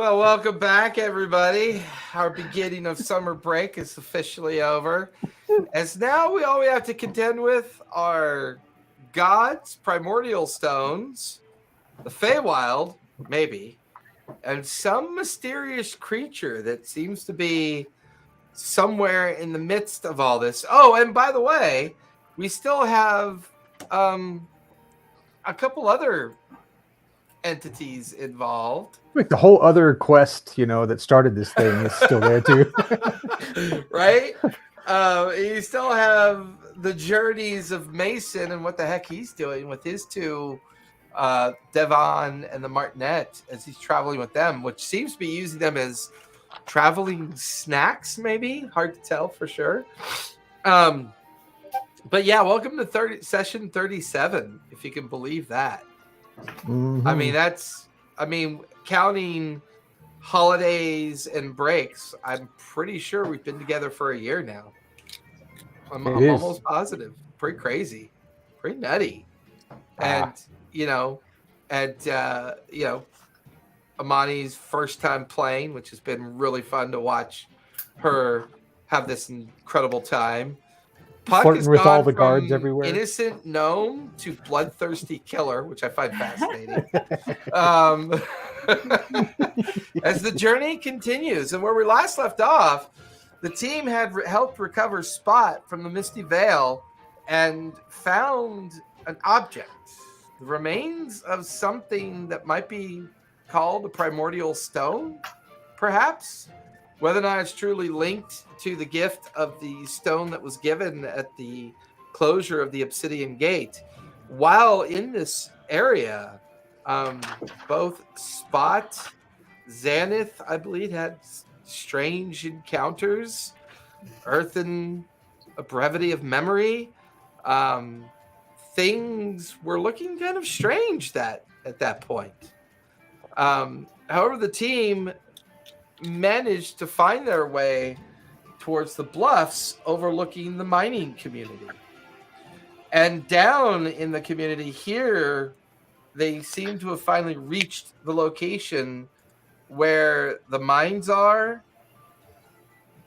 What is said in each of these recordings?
Well, welcome back, everybody. Our beginning of summer break is officially over. As now all we have to contend with are gods, primordial stones, the Feywild, maybe, and some mysterious creature that seems to be somewhere in the midst of all this. Oh, and by the way, we still have a couple other entities involved. Like the whole other quest, that started this thing is still there too. Right? You still have the journeys of Mason and what the heck he's doing with his two, Devon and the Martinet, as he's traveling with them, which seems to be using them as traveling snacks, maybe. Hard to tell for sure. But yeah, welcome to session 37, if you can believe that. Mm-hmm. I mean, counting holidays and breaks, I'm pretty sure we've been together for a year now. I'm almost positive. Pretty crazy, pretty nutty. And Amani's first time playing, which has been really fun to watch her have this incredible time. Puck flirting with all the guards everywhere. Innocent gnome to bloodthirsty killer, which I find fascinating. As the journey continues, and where we last left off, the team had helped recover Spot from the Misty Vale and found an object, the remains of something that might be called a primordial stone, perhaps. Whether or not it's truly linked to the gift of the stone that was given at the closure of the Obsidian Gate. While in this area, both Spot, Xanith, I believe, had strange encounters. Earthen, a brevity of memory. Things were looking kind of strange at that point. However, the team managed to find their way towards the bluffs overlooking the mining community. And down in the community here, they seem to have finally reached the location where the mines are.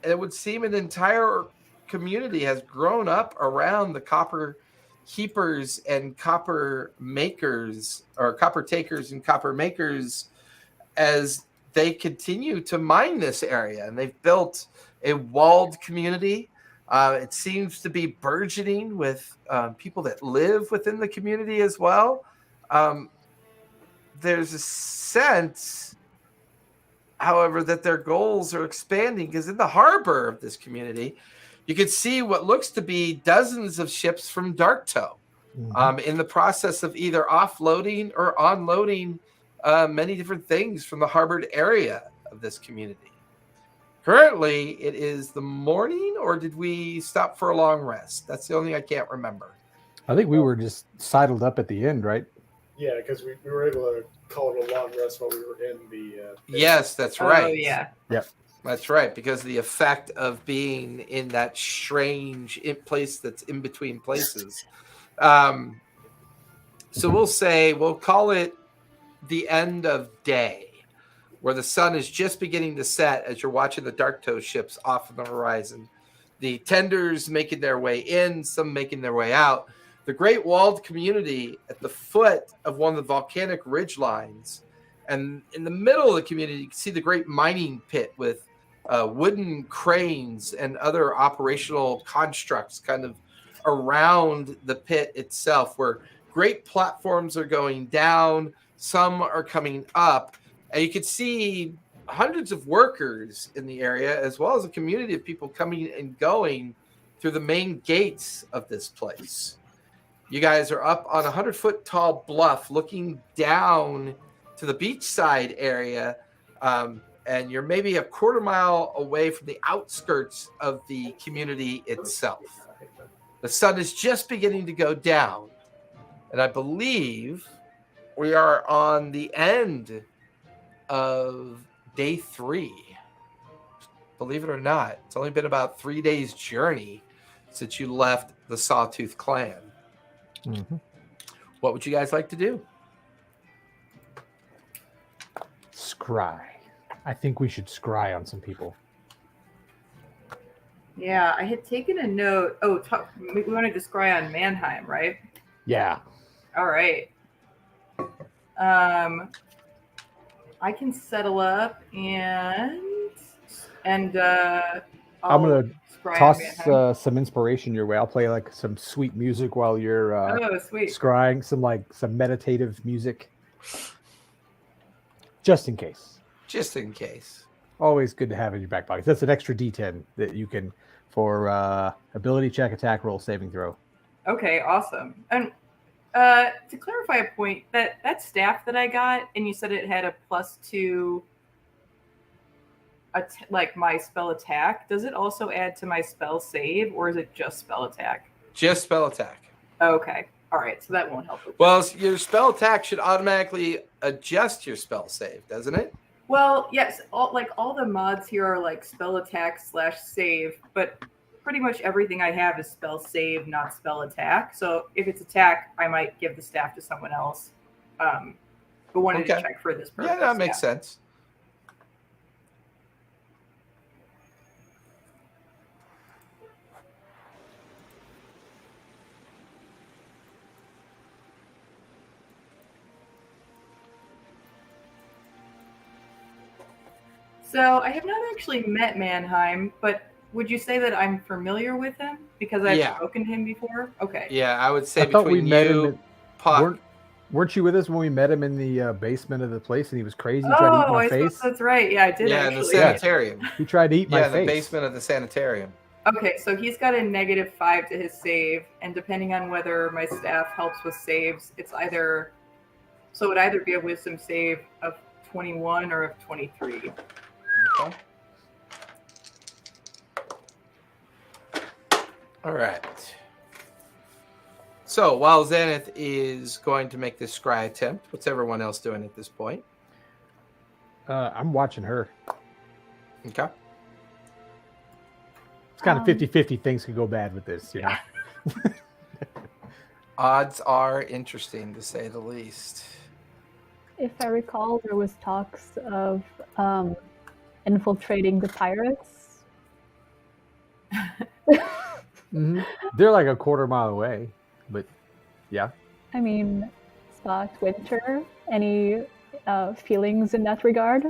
And it would seem an entire community has grown up around the copper keepers and copper makers, or copper takers and copper makers, as they continue to mine this area, and they've built a walled community. It seems to be burgeoning with people that live within the community as well. There's a sense, however, that their goals are expanding, because in the harbor of this community, you can see what looks to be dozens of ships from Darktow, in the process of either offloading or unloading many different things from the harbored area of this community. Currently, it is the morning, or did we stop for a long rest? That's the only thing I can't remember. I think we were just sidled up at the end, right? Yeah, because we were able to call it a long rest while we were in the... Yes, that's right. Oh, yeah. Yep. That's right, because of the effect of being in that strange place that's in between places. So we'll call it the end of day, where the sun is just beginning to set as you're watching the Darktow ships off on the horizon. The tenders making their way in, some making their way out. The great walled community at the foot of one of the volcanic ridge lines. And in the middle of the community, you can see the great mining pit with wooden cranes and other operational constructs kind of around the pit itself, where great platforms are going down, some are coming up, and you can see hundreds of workers in the area, as well as a community of people coming and going through the main gates of this place. You guys are up on a 100-foot tall bluff looking down to the beachside area, and you're maybe a quarter mile away from the outskirts of the community itself. The sun is just beginning to go down, and I believe we are on the end of day 3. Believe it or not, it's only been about 3 days' journey since you left the Sawtooth clan. Mm-hmm. What would you guys like to do? Scry. I think we should scry on some people. Yeah, I had taken a note. Oh, we wanted to scry on Mannheim, right? Yeah. All right. I can settle up and I'm I'll gonna scry on toss Mannheim. some inspiration your way. I'll play like some sweet music while you're Oh, sweet. scrying, some meditative music, just in case. Just in case. Always good to have in your back pocket. That's an extra D10 that you can for ability check, attack roll, saving throw. Okay, awesome. And to clarify a point, that staff that I got, and you said it had a +2, like my spell attack. Does it also add to my spell save, or is it just spell attack? Just spell attack. Okay, all right. So that won't help. Well, your spell attack should automatically adjust your spell save, doesn't it? Well, yes. All the mods here are like spell attack / save, but pretty much everything I have is spell save, not spell attack. So if it's attack, I might give the staff to someone else. But wanted to check for this purpose. Yeah, that makes sense. So I have not actually met Mannheim, but would you say that I'm familiar with him because I've spoken to him before? Okay. Yeah, I would say I thought we between met you, him. Puck. Weren't you with us when we met him in the basement of the place and he was crazy? He tried to eat my face. That's right. Yeah, I did. Yeah, actually. in the sanitarium. He tried to eat my face. Yeah, the basement of the sanitarium. Okay, so he's got a -5 to his save, and depending on whether my staff helps with saves, it would either be a wisdom save of 21 or of 23. Okay. All right. So while Xanath is going to make this scry attempt, what's everyone else doing at this point? I'm watching her. Okay. It's kind of 50-50. Things could go bad with this, you know. Odds are interesting, to say the least. If I recall, there was talks of infiltrating the pirates. Mm-hmm. They're like a quarter mile away, but yeah. I mean, Spot, Winter, any feelings in that regard?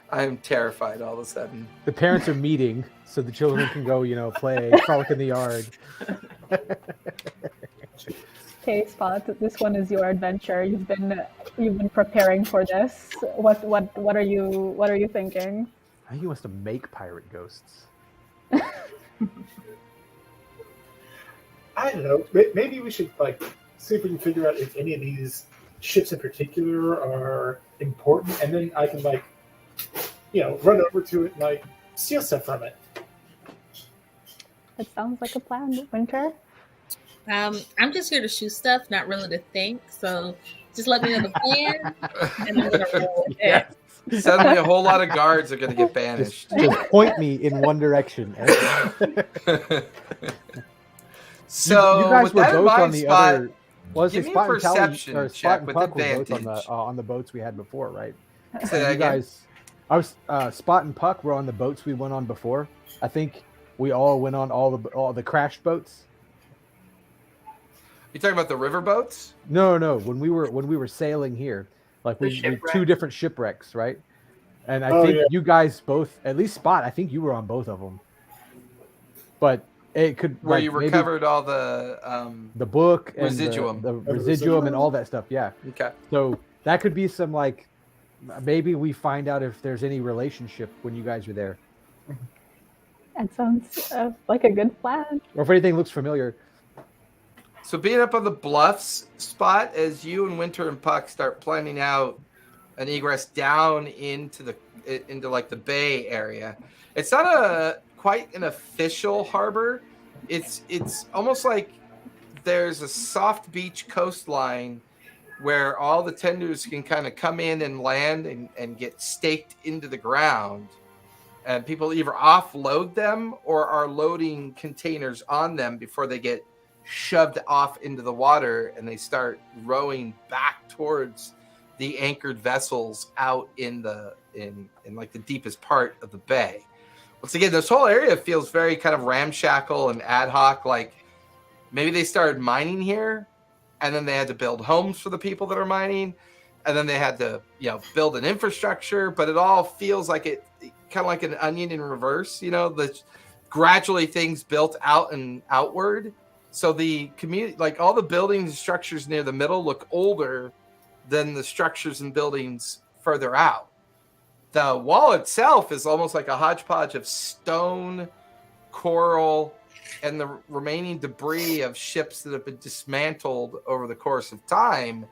I'm terrified all of a sudden. The parents are meeting so the children can go, play, frolic in the yard. Okay, Spot, this one is your adventure. You've been preparing for this. What are you thinking? I think he wants to make pirate ghosts. I don't know. Maybe we should see if we can figure out if any of these ships in particular are important, and then I can run over to it and steal stuff from it. That sounds like a plan, Winter. I'm just here to shoot stuff, not really to think. So just let me know the plan, and I'm gonna roll with it. Suddenly, a whole lot of guards are going to get banished. Just point me in one direction. So you guys with were that in both mind, on the Spot, other. Was give it me a Spot and Tally, perception or check Spot and with Puck were both advantage. on the boats we had before, right? Say that You again. guys, Spot and Puck were on the boats we went on before. I think we all went on all the crashed boats. You talking about the river boats? No. When we were sailing here, we two different shipwrecks, right? And I think you guys both, at least Spot, I think you were on both of them. But it could where you recovered all the book and residuum, the residuum and all that stuff. Yeah. Okay. So that could be some maybe we find out if there's any relationship when you guys are there. That sounds like a good plan. Or if anything looks familiar. So being up on the bluffs, Spot, as you and Winter and Puck start planning out an egress down into the bay area. It's not quite an official harbor. It's almost like there's a soft beach coastline where all the tenders can kind of come in and land and get staked into the ground. And people either offload them or are loading containers on them before they get shoved off into the water and they start rowing back towards the anchored vessels out in like the deepest part of the bay. Once again, this whole area feels very kind of ramshackle and ad hoc. Like maybe they started mining here, and then they had to build homes for the people that are mining, and then they had to, build an infrastructure. But it all feels like it kind of like an onion in reverse. Gradually things built out and outward. So the community, like all the buildings and structures near the middle, look older than the structures and buildings further out. The wall itself is almost like a hodgepodge of stone, coral, and the remaining debris of ships that have been dismantled over the course of time.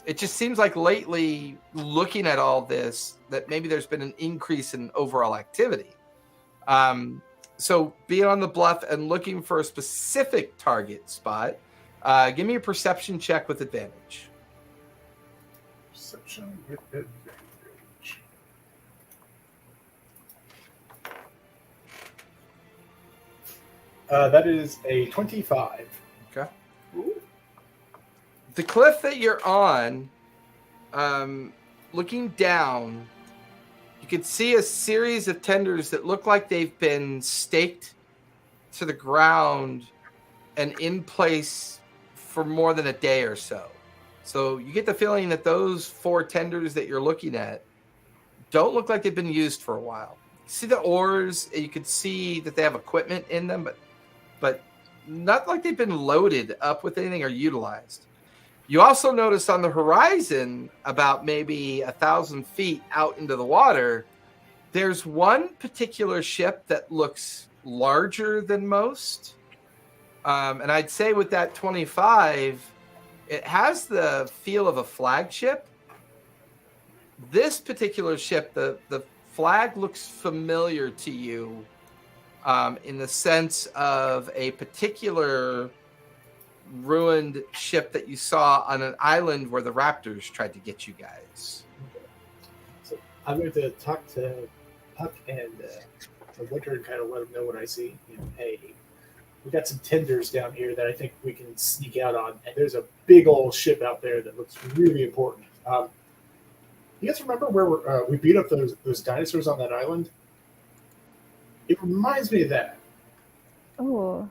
It just seems like lately, looking at all this, that maybe there's been an increase in overall activity. So being on the bluff and looking for a specific target spot, give me a perception check with advantage. Perception with advantage. That is a 25. Okay. Ooh. The cliff that you're on, looking down, you can see a series of tenders that look like they've been staked to the ground and in place for more than a day or so. So you get the feeling that those 4 tenders that you're looking at don't look like they've been used for a while. You see the oars, and you can see that they have equipment in them, but not like they've been loaded up with anything or utilized. You also notice on the horizon, about maybe 1,000 feet out into the water, there's one particular ship that looks larger than most. And I'd say with that 25, it has the feel of a flagship. This particular ship, the flag looks familiar to you in the sense of a particular ruined ship that you saw on an island where the Raptors tried to get you guys. So I'm going to talk to Puck and Winter and kind of let them know what I see. Hey, we got some tenders down here that I think we can sneak out on, and there's a big old ship out there that looks really important. You guys remember where we beat up those dinosaurs on that island? It reminds me of that. Oh.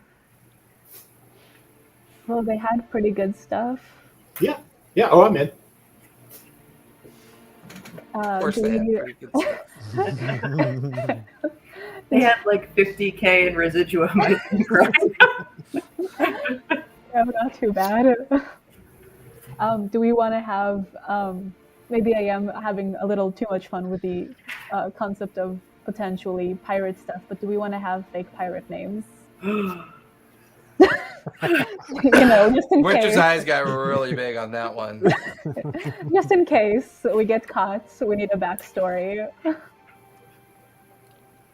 Well, they had pretty good stuff. Yeah. Oh, I'm in. Of course, they had pretty good stuff. They had like 50K in residuum, I think, right? Yeah, not too bad. Do we want to have? Maybe I am having a little too much fun with the concept of potentially pirate stuff, but do we want to have fake pirate names? Just in Winter's case. eyes got really big on that one. Just in case we get caught, so we need a backstory.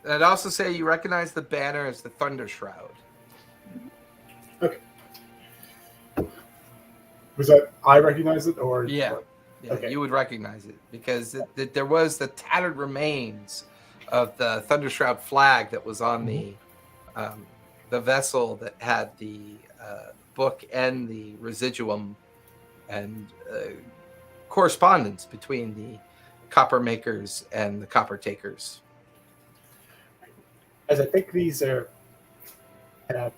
I'd also say you recognize the banner as the Thunder Shroud. Okay. Was that I recognize it, or Yeah, okay. You would recognize it because there was the tattered remains of the Thunder Shroud flag that was on the vessel that had the book and the residuum and correspondence between the copper makers and the copper takers. As I think these are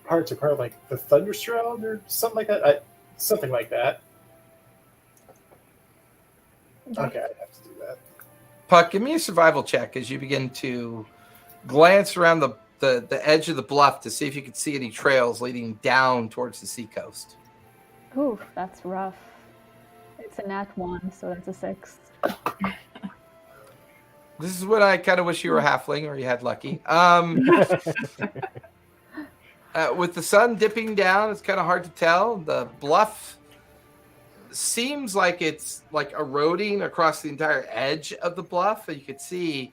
parts are part of like the Thunder Shroud or something like that. Something like that. Okay, I have to do that. Puck, give me a survival check as you begin to glance around the edge of the bluff to see if you can see any trails leading down towards the seacoast. Ooh, that's rough. It's a nat 1, so that's a 6. This is when I kind of wish you were a halfling or you had lucky. With the sun dipping down, it's kind of hard to tell. The bluff seems like it's like eroding across the entire edge of the bluff. You could see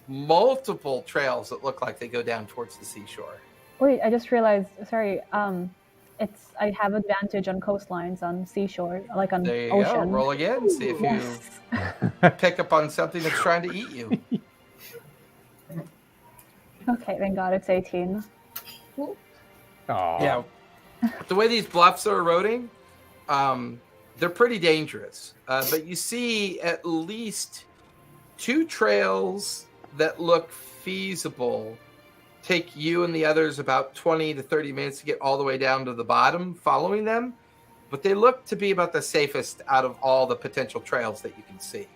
multiple trails that look like they go down towards the seashore. Wait, I just realized. Sorry, I have advantage on coastlines, on seashore, like on there you ocean. Go. Roll again. See if you pick up on something that's trying to eat you. Okay, thank God it's 18. Aww. Yeah. The way these bluffs are eroding, they're pretty dangerous. But you see at least 2 trails that look feasible. Take you and the others about 20 to 30 minutes to get all the way down to the bottom following them. But they look to be about the safest out of all the potential trails that you can see.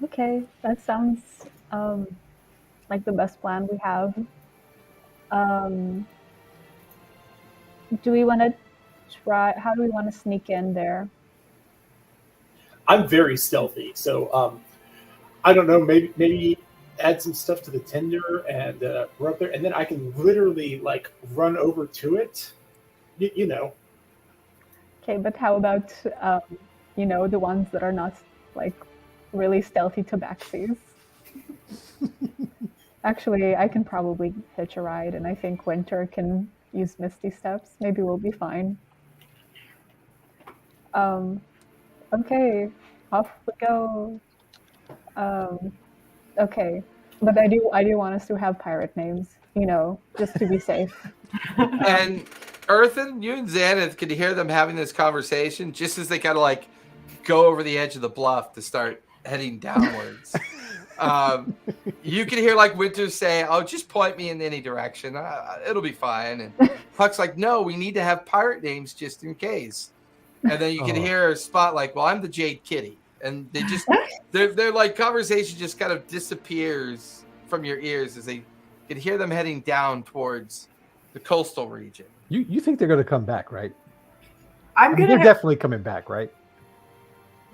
Okay, that sounds like the best plan we have. Do we want to try? How do we want to sneak in there? I'm very stealthy, so I don't know. Maybe add some stuff to the tender and run up there, and then I can literally like run over to it. You know. Okay, but how about the ones that are not like really stealthy tabaxis? Actually, I can probably hitch a ride, and I think Winter can use Misty Steps. Maybe we'll be fine. Okay, off we go. Okay, but I do want us to have pirate names, just to be safe. And Earthen, you and Xanath could hear them having this conversation just as they kind of like go over the edge of the bluff to start heading downwards. You can hear like Winter say, "Oh, just point me in any direction. It'll be fine." And Puck's like, "No, we need to have pirate names just in case." And then you can hear Spot like, "Well, I'm the Jade Kitty," and they just they're like conversation just kind of disappears from your ears as they can hear them heading down towards the coastal region. You think they're going to come back, right? They're definitely coming back, right?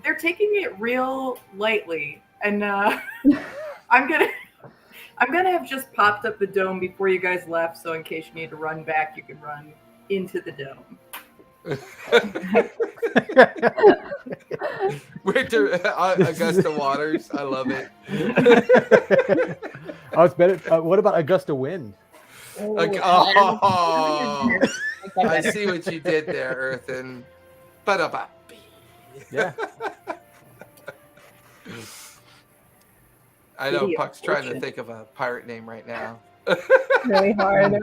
They're taking it real lightly, and I'm gonna have just popped up the dome before you guys left, so in case you need to run back, you can run into the dome. Winter Augusta Waters, I love it. Oh, it's better. What about Augusta Wind? I see what you did there, Earthen. Yeah. I know Puck's trying to think of a pirate name right now. Really hard.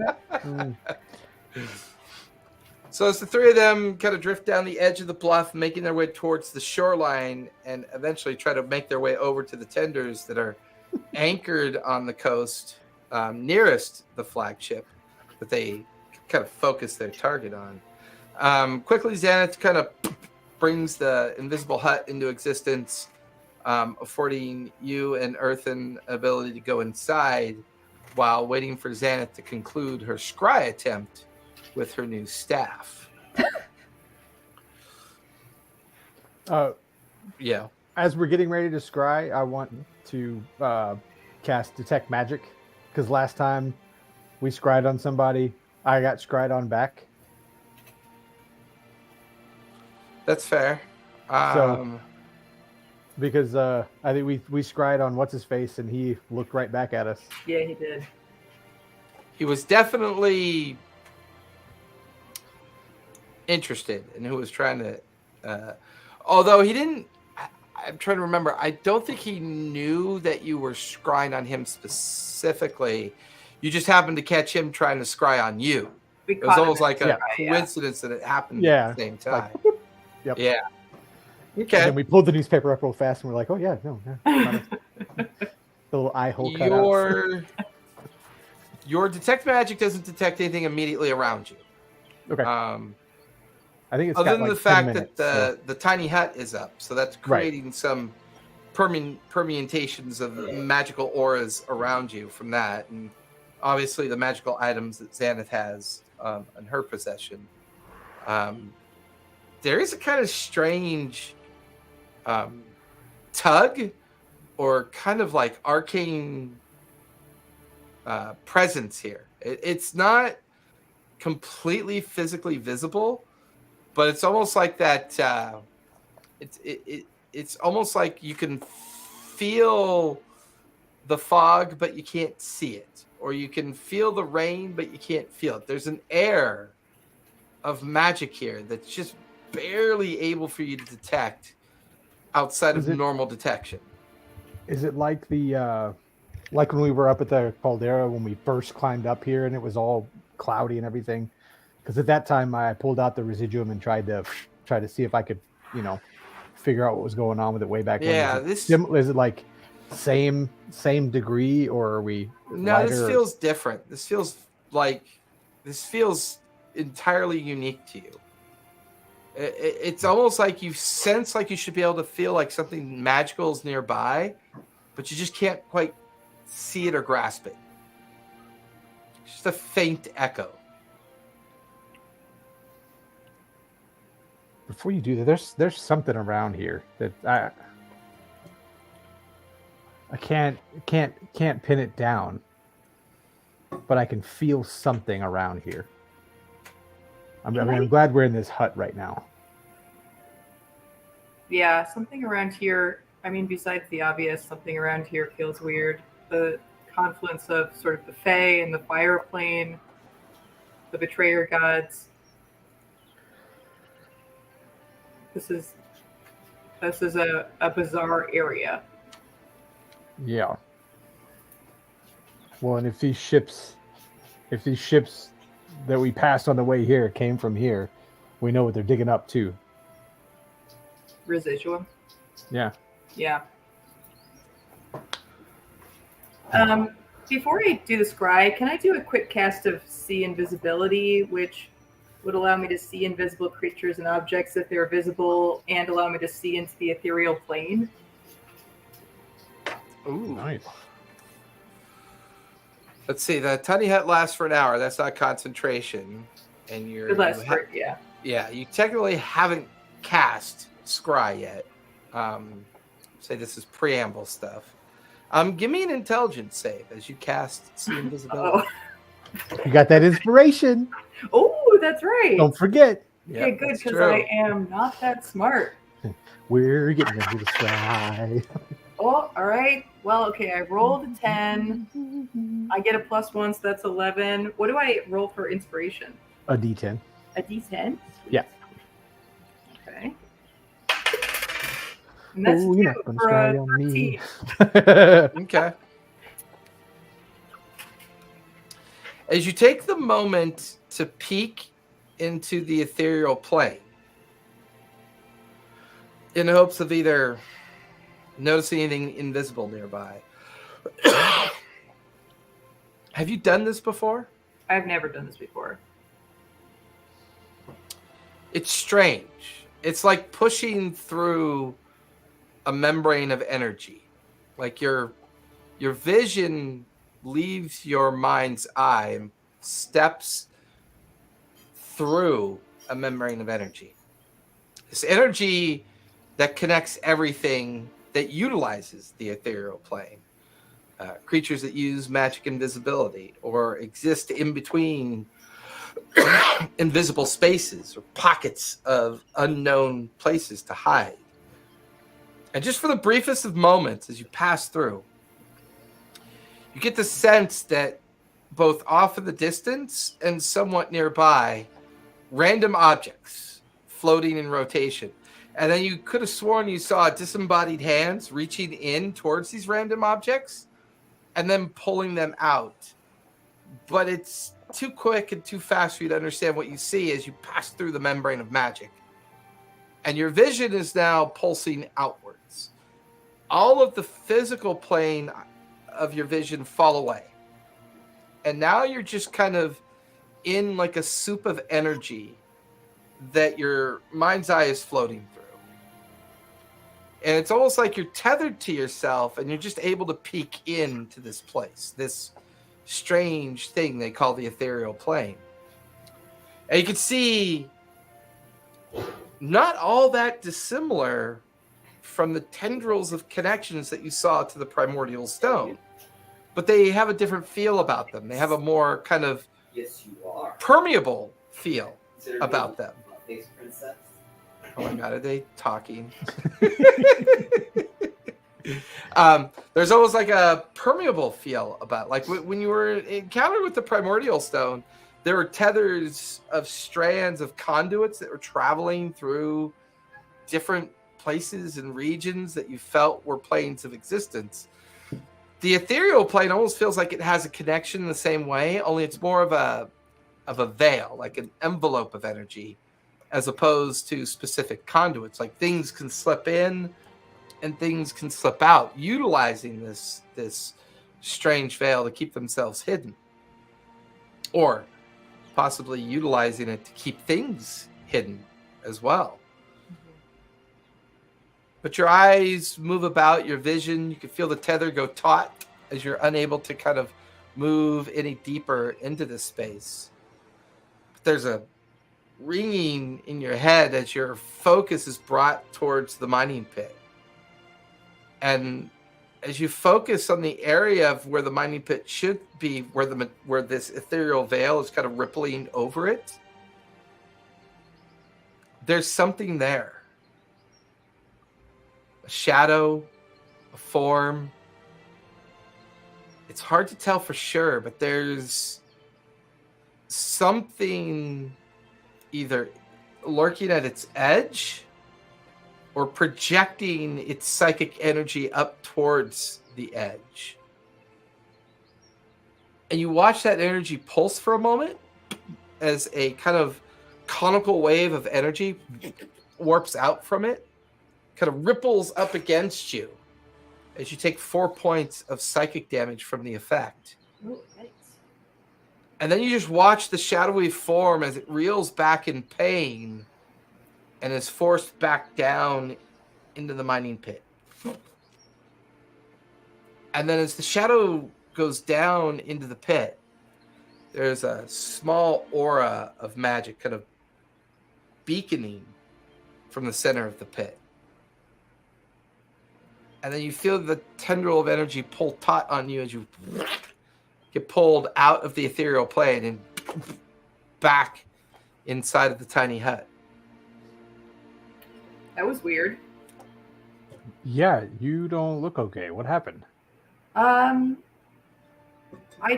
So as the 3 of them kind of drift down the edge of the bluff, making their way towards the shoreline and eventually try to make their way over to the tenders that are anchored on the coast nearest the flagship that they kind of focus their target on. Quickly, Xanath kind of brings the invisible hut into existence, affording you and Earthen ability to go inside while waiting for Xanath to conclude her scry attempt with her new staff. Yeah. As we're getting ready to scry, I want to cast Detect Magic, because last time we scried on somebody, I got scried on back. That's fair. Because I think we scried on what's his face, and he looked right back at us. Yeah, he did. He was definitely interested in who was trying to. Although he didn't. I'm trying to remember. I don't think he knew that you were scrying on him specifically. You just happened to catch him trying to scry on you. It was almost like a coincidence that it happened at the same time. Like, yep. Yeah. Okay. And then we pulled the newspaper up real fast, and we're like, "Oh yeah, no." The little eye hole cut Your detect magic doesn't detect anything immediately around you. Okay. I think it's other than like the fact minutes, that the tiny hut is up, so that's creating some permutations of magical auras around you from that, and obviously the magical items that Xanath has in her possession. There is a kind of strange tug, or kind of like arcane presence here. It's not completely physically visible, but it's almost like that. It's almost like you can feel the fog, but you can't see it, or you can feel the rain, but you can't feel it. There's an air of magic here that's just barely able for you to detect outside of normal detection. Is it like the like when we were up at the caldera when we first climbed up here and it was all cloudy and everything? Because at that time I pulled out the residuum and tried to try to see if I could, figure out what was going on with it way back Yeah, when. Is it like same degree, or are we No, lighter? this feels different. This feels entirely unique to you. It's almost like you sense like you should be able to feel like something magical is nearby, but you just can't quite see it or grasp it. It's just a faint echo. Before you do that, there's something around here that I can't pin it down, but I can feel something around here. I'm glad we're in this hut right now. Yeah, something around here. I mean, besides the obvious, something around here feels weird. The confluence of sort of the Fae and the fire plane, the betrayer gods. This is a bizarre area. Yeah. Well, and if these ships that we passed on the way here came from here, we know what they're digging up too. Residuum. Yeah. Yeah. Before I do the scry, can I do a quick cast of see invisibility, which would allow me to see invisible creatures and objects if they're visible, and allow me to see into the ethereal plane? Ooh, Nice. Let's see. The tiny hut lasts for an hour. That's not concentration, and you're It lasts for, yeah. Yeah, you technically haven't cast scry yet. Say this is preamble stuff. Give me an intelligence save as you cast see invisibility. You got that inspiration. Oh, that's right. Don't forget. Okay, good, because I am not that smart. We're getting into the sky. Oh, all right. Well, okay, I rolled a 10. I get a +1, so that's 11. What do I roll for inspiration? A D10. A D10? Yeah. Okay. And that's Oh, you're not gonna for scry a on me. 13. Okay. As you take the moment to peek into the ethereal plane, in hopes of either noticing anything invisible nearby. Have you done this before? I've never done this before. It's strange. It's like pushing through a membrane of energy. Like your vision leaves your mind's eye and steps through a membrane of energy. This energy that connects everything that utilizes the ethereal plane. Creatures that use magic invisibility or exist in between invisible spaces or pockets of unknown places to hide. And just for the briefest of moments as you pass through, you get the sense that both off in the distance and somewhat nearby, random objects floating in rotation. And then you could have sworn you saw disembodied hands reaching in towards these random objects and then pulling them out. But it's too quick and too fast for you to understand what you see as you pass through the membrane of magic. And your vision is now pulsing outwards. All of the physical plane of your vision fall away. And now you're just kind of in like a soup of energy that your mind's eye is floating through. And it's almost like you're tethered to yourself and you're just able to peek into this place, this strange thing they call the ethereal plane. And you can see not all that dissimilar from the tendrils of connections that you saw to the primordial stone. But they have a different feel about them. They have a more kind of permeable feel about them. Princess. Oh my god, are they talking? There's almost like a permeable feel about, like when you were encountered with the primordial stone, there were tethers of strands of conduits that were traveling through different places and regions that you felt were planes of existence. The ethereal plane almost feels like it has a connection in the same way, only it's more of a veil, like an envelope of energy as opposed to specific conduits. Like things can slip in and things can slip out, utilizing this strange veil to keep themselves hidden, or possibly utilizing it to keep things hidden as well. But your eyes move about, your vision, you can feel the tether go taut as you're unable to kind of move any deeper into this space. But there's a ringing in your head as your focus is brought towards the mining pit. And as you focus on the area of where the mining pit should be, where this ethereal veil is kind of rippling over it, there's something there. A shadow, a form. It's hard to tell for sure, but there's something either lurking at its edge or projecting its psychic energy up towards the edge. And you watch that energy pulse for a moment as a kind of conical wave of energy warps out from it, kind of ripples up against you as you take 4 points of psychic damage from the effect. Ooh, nice. And then you just watch the shadowy form as it reels back in pain and is forced back down into the mining pit. And then as the shadow goes down into the pit, there's a small aura of magic kind of beaconing from the center of the pit. And then you feel the tendril of energy pull taut on you as you get pulled out of the ethereal plane and back inside of the tiny hut. That was weird. Yeah, you don't look okay. What happened? I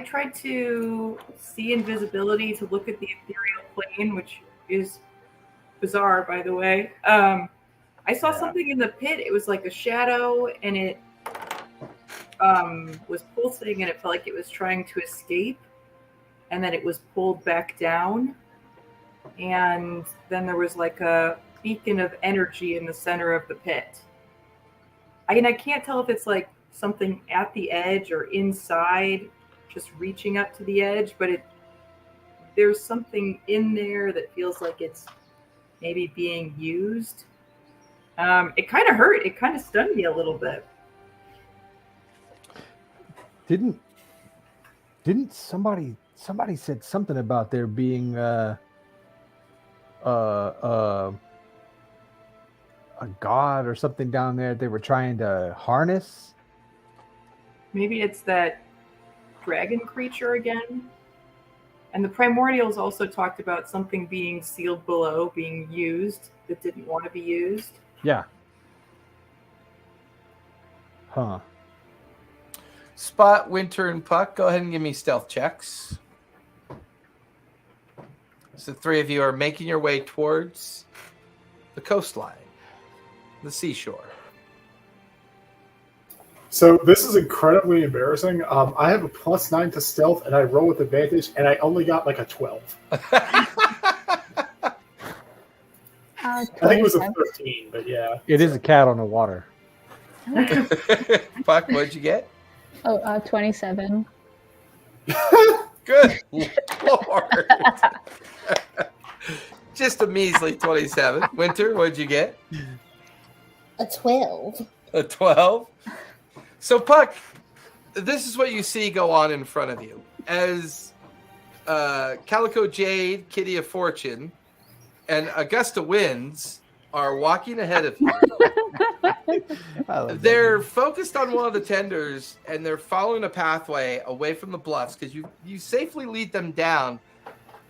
tried to see invisibility to look at the ethereal plane, which is bizarre, by the way. I saw something in the pit. It was like a shadow, and it was pulsing, and it felt like it was trying to escape, and then it was pulled back down. And then there was like a beacon of energy in the center of the pit. I can't tell if it's like something at the edge or inside, just reaching up to the edge, but there's something in there that feels like it's maybe being used. It kind of hurt. It kind of stunned me a little bit. Didn't somebody said something about there being a god or something down there they were trying to harness? Maybe it's that dragon creature again. And the primordials also talked about something being sealed below, being used that didn't want to be used. Yeah. Huh. Spot, Winter, and Puck, go ahead and give me stealth checks. So the three of you are making your way towards the coastline, the seashore. So this is incredibly embarrassing. I have a +9 to stealth, and I roll with advantage, and I only got like a 12. I think it was a 13, but yeah. It is a cat on the water. Puck, what'd you get? 27. Good Lord. Just a measly 27. Winter, what'd you get? A 12. A 12? So, Puck, this is what you see go on in front of you. As Calico Jade, Kitty of Fortune, and Augusta Winds are walking ahead of you. They're focused on one of the tenders, and they're following a pathway away from the bluffs because you safely lead them down,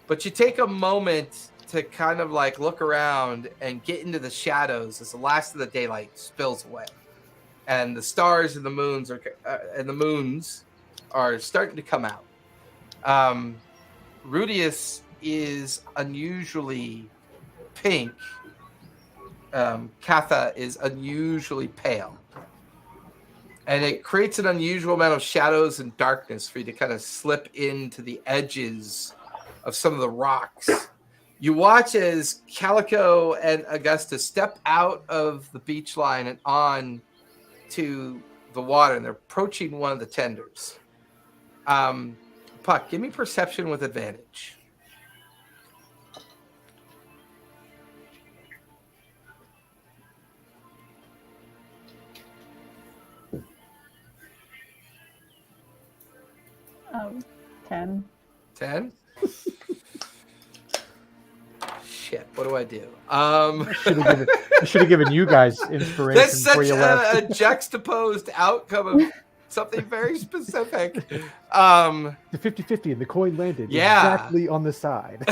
but you take a moment to kind of like look around and get into the shadows as the last of the daylight spills away. And the stars and the moons are starting to come out. Rudius is unusually pink. Katha is unusually pale. And it creates an unusual amount of shadows and darkness for you to kind of slip into the edges of some of the rocks You watch as Calico and Augusta step out of the beach line and on to the water, and they're approaching one of the tenders. Puck, give me perception with advantage. Um, 10. 10? Shit, what do I do? I should have given you guys inspiration That's before such you left. a juxtaposed outcome of something very specific. The 50-50 and the coin landed exactly on the side.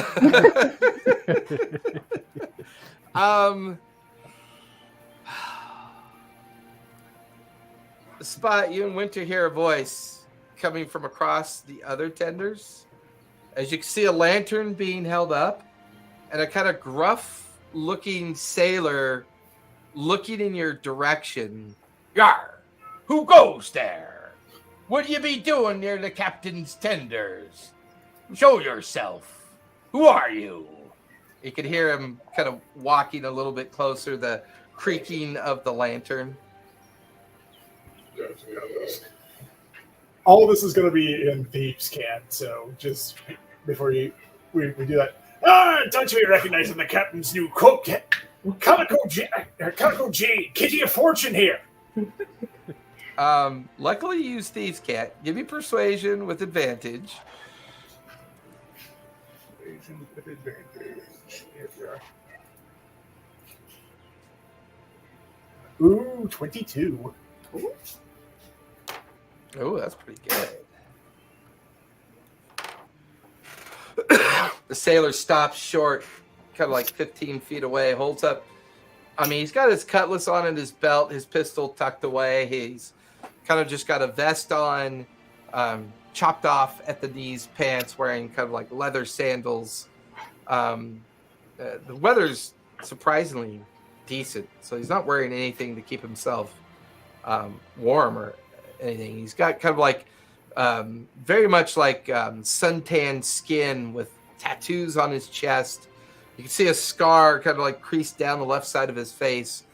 Spot, you and Winter hear a voice coming from across the other tenders. As you can see a lantern being held up and a kind of gruff looking sailor looking in your direction. Yar! Who goes there? What you be doing near the captain's tenders? Show yourself. Who are you? You could hear him kind of walking a little bit closer, the creaking of the lantern. All of this is going to be in Thieves' Cant, so just before we do that. Don't you be recognizing the captain's new coat? Calico Jade, Kitty of Fortune here. Luckily you use Thieves' Cant. Give me persuasion with advantage. Persuasion with advantage. Here we are. Ooh, 22. Ooh. Oh, that's pretty good. The sailor stops short, kind of like 15 feet away, holds up. I mean, he's got his cutlass on in his belt, his pistol tucked away. He's kind of just got a vest on, chopped off at the knees pants, wearing kind of like leather sandals. The weather's surprisingly decent, so he's not wearing anything to keep himself warm or anything. He's got kind of like very much like suntan skin with tattoos on his chest. You can see a scar kind of like creased down the left side of his face.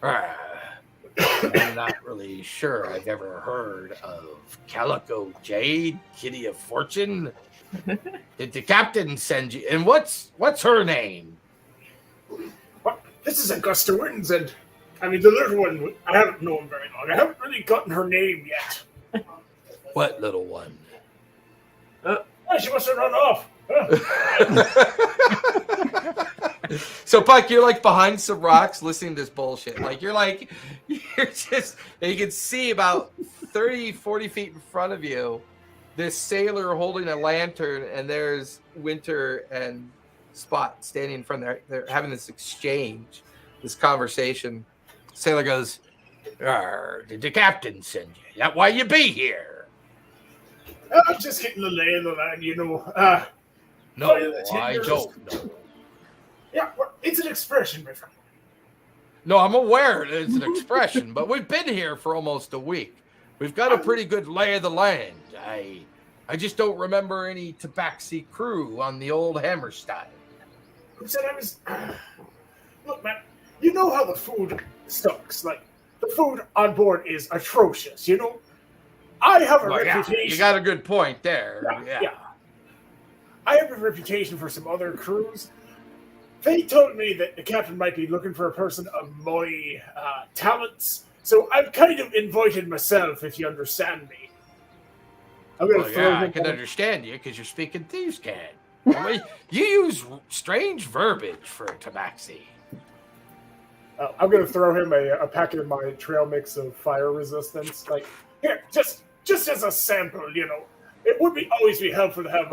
I'm not really sure I've ever heard of Calico Jade, Kitty of Fortune. Did the captain send you? And what's her name? What? This is Augusta Winds, and I mean the little one. I haven't known very long. I haven't really gotten her name yet. What little one? She must have run off. So, Puck, you're like behind some rocks listening to this bullshit. Like, you're just, and you can see about 30, 40 feet in front of you, this sailor holding a lantern, and there's Winter and Spot standing in front there. They're having this exchange, this conversation. Sailor goes, Did the captain send you? That why you be here? I'm just getting the lay of the land, you know. No, I don't know. Yeah, well, it's an expression, my friend. No, I'm aware it's an expression, but we've been here for almost a week. We've got a pretty good lay of the land. I just don't remember any Tabaxi crew on the old Hammerstein. Who said I was... Look, man, you know how the food sucks. Like, the food on board is atrocious, you know? I have a reputation... Yeah, you got a good point there. Yeah. I have a reputation for some other crews. They told me that the captain might be looking for a person of my talents, so I've kind of invited myself, if you understand me. I'm gonna throw I can understand you because you're speaking Thieves' Cant. I mean, you use strange verbiage for Tabaxi. I'm going to throw him a packet of my trail mix of fire resistance. Like, here, just as a sample, you know. It would always be helpful to have.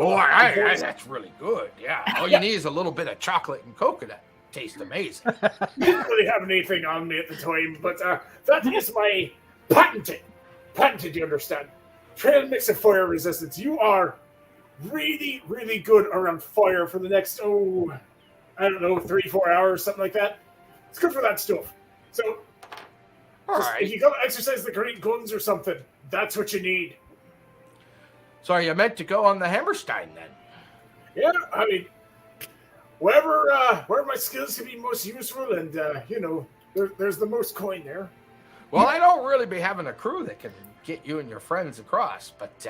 That's really good. Yeah, all you need is a little bit of chocolate and coconut. Tastes amazing. Didn't really have anything on me at the time, but that is my patented, you understand? Trail mix of fire resistance. You are really, really good around fire for the next, 3-4 hours, something like that. It's good for that stuff. So, if you go exercise the great guns or something, that's what you need. So are you meant to go on the Hammerstein then? Yeah, I mean, where my skills can be most useful, and there's the most coin there. Well, I don't really be having a crew that can get you and your friends across, but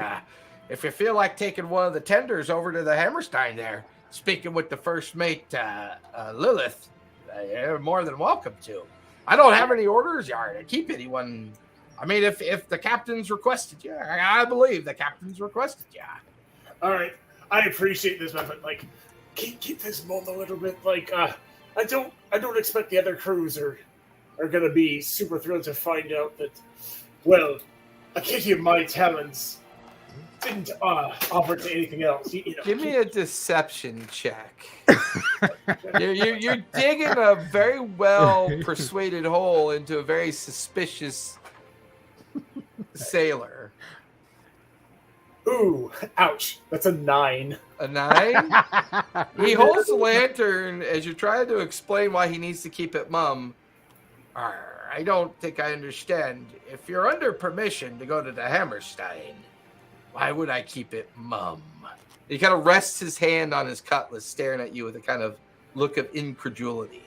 if you feel like taking one of the tenders over to the Hammerstein there, speaking with the first mate, Lilith, you're more than welcome to. I don't have any orders, Yard, to keep anyone. I mean, if the captain's requested you, I believe the captain's requested you. All right, I appreciate this, but like, keep this mum a little bit. Like, I don't expect the other crews are going to be super thrilled to find out that, well, a kitty of my talents didn't offer to anything else. Give me a deception check. You're digging a very well persuaded hole into a very suspicious sailor. Ooh, ouch. That's a 9. A 9? He holds the lantern as you're trying to explain why he needs to keep it mum. I don't think I understand. If you're under permission to go to the Hammerstein, why would I keep it mum? He kind of rests his hand on his cutlass, staring at you with a kind of look of incredulity.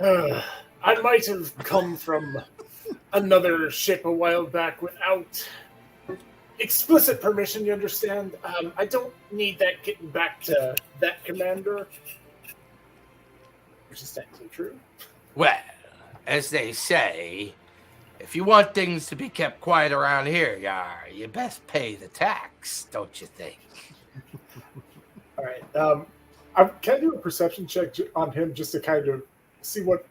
I might have come from another ship a while back without explicit permission, you understand? I don't need that getting back to that commander. Which is technically true. Well, as they say, if you want things to be kept quiet around here, you best pay the tax, don't you think? All right. Can I do a perception check on him just to kind of see what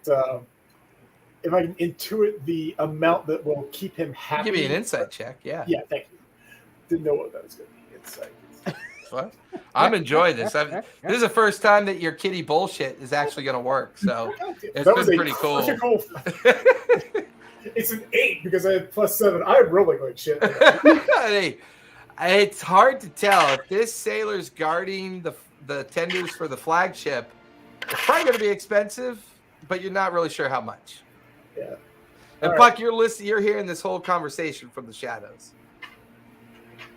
if I can intuit the amount that will keep him happy? Give me an insight check, yeah. Yeah, thank you. Didn't know what that was going to be. Insight. What? I'm enjoying this. This is the first time that your kitty bullshit is actually going to work, so it's been pretty cool. It's an 8 because I have +7. I'm rolling like shit. Hey, it's hard to tell if this sailor's guarding the tenders for the flagship. It's probably going to be expensive, but you're not really sure how much. Yeah. And Puck, you're hearing this whole conversation from the shadows.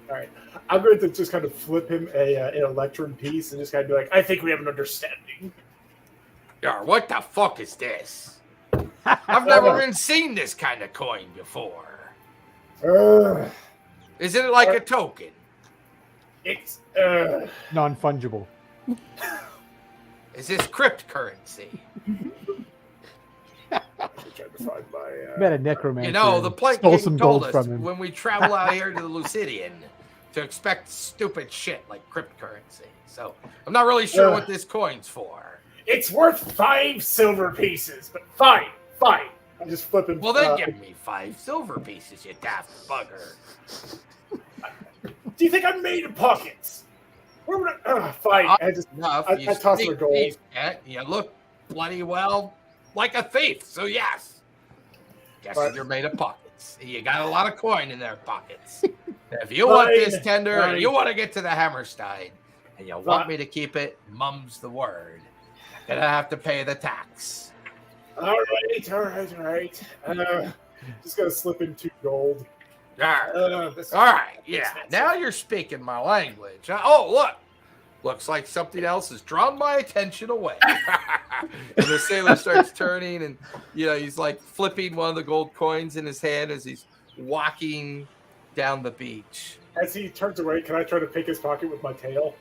All right. I'm going to just kind of flip him an electrum piece and just kind of be like, I think we have an understanding. Yar, what the fuck is this? I've never even seen this kind of coin before. Is it like a token? It's non-fungible. Is this cryptocurrency? trying to find my. Met a necromancer. You know, the Plank stole King some told gold us from him. when we travel out here to the Lucidian to expect stupid shit like cryptocurrency. So I'm not really sure what this coin's for. It's worth 5 silver pieces, but fine. I'm just flipping. Well, then give me 5 silver pieces, you daft bugger. Do you think I'm made of pockets? Where would I? Fine. I toss the gold. You look bloody well like a thief, so yes. Guessing you're made of pockets. You got a lot of coin in their pockets. If you want this tender and you want to get to the Hammerstein and you want me to keep it, mum's the word. Gonna have to pay the tax. All right. Just gonna slip in 2 gold. All right, yeah. Now you're speaking my language. Oh, look. Looks like something else has drawn my attention away. And the sailor starts turning and, he's like flipping one of the gold coins in his hand as he's walking down the beach. As he turns away, can I try to pick his pocket with my tail?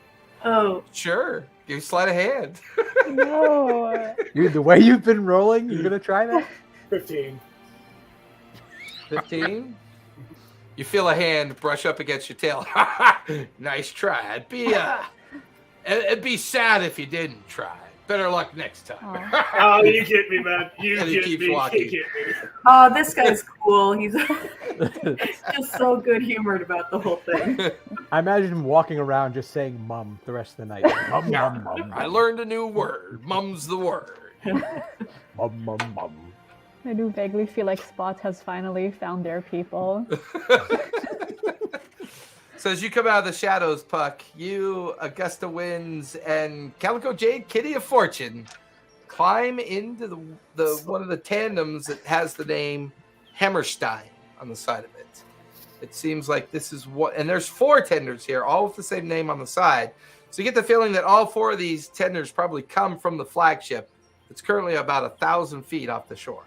Oh. Sure. You sleight of hand. No. The way you've been rolling, you're going to try that? 15. 15? You feel a hand brush up against your tail. Nice try. It'd be sad if you didn't try. Better luck next time. Oh, you get me, man. You And he get keeps me. walking. You get me. Oh, this guy's cool. He's just so good humored about the whole thing. I imagine him walking around just saying mum the rest of the night. Mum, mum, mum. I learned a new word. Mum's the word. Mum, mum, mum. I do vaguely feel like Spot has finally found their people. So as you come out of the shadows, Puck, you, Augusta Winds, and Calico Jade, Kitty of Fortune, climb into the one of the tandems that has the name Hammerstein on the side of it. It seems like this is what, and there's 4 tenders here, all with the same name on the side. So you get the feeling that all 4 of these tenders probably come from the flagship. It's currently about 1,000 feet off the shore.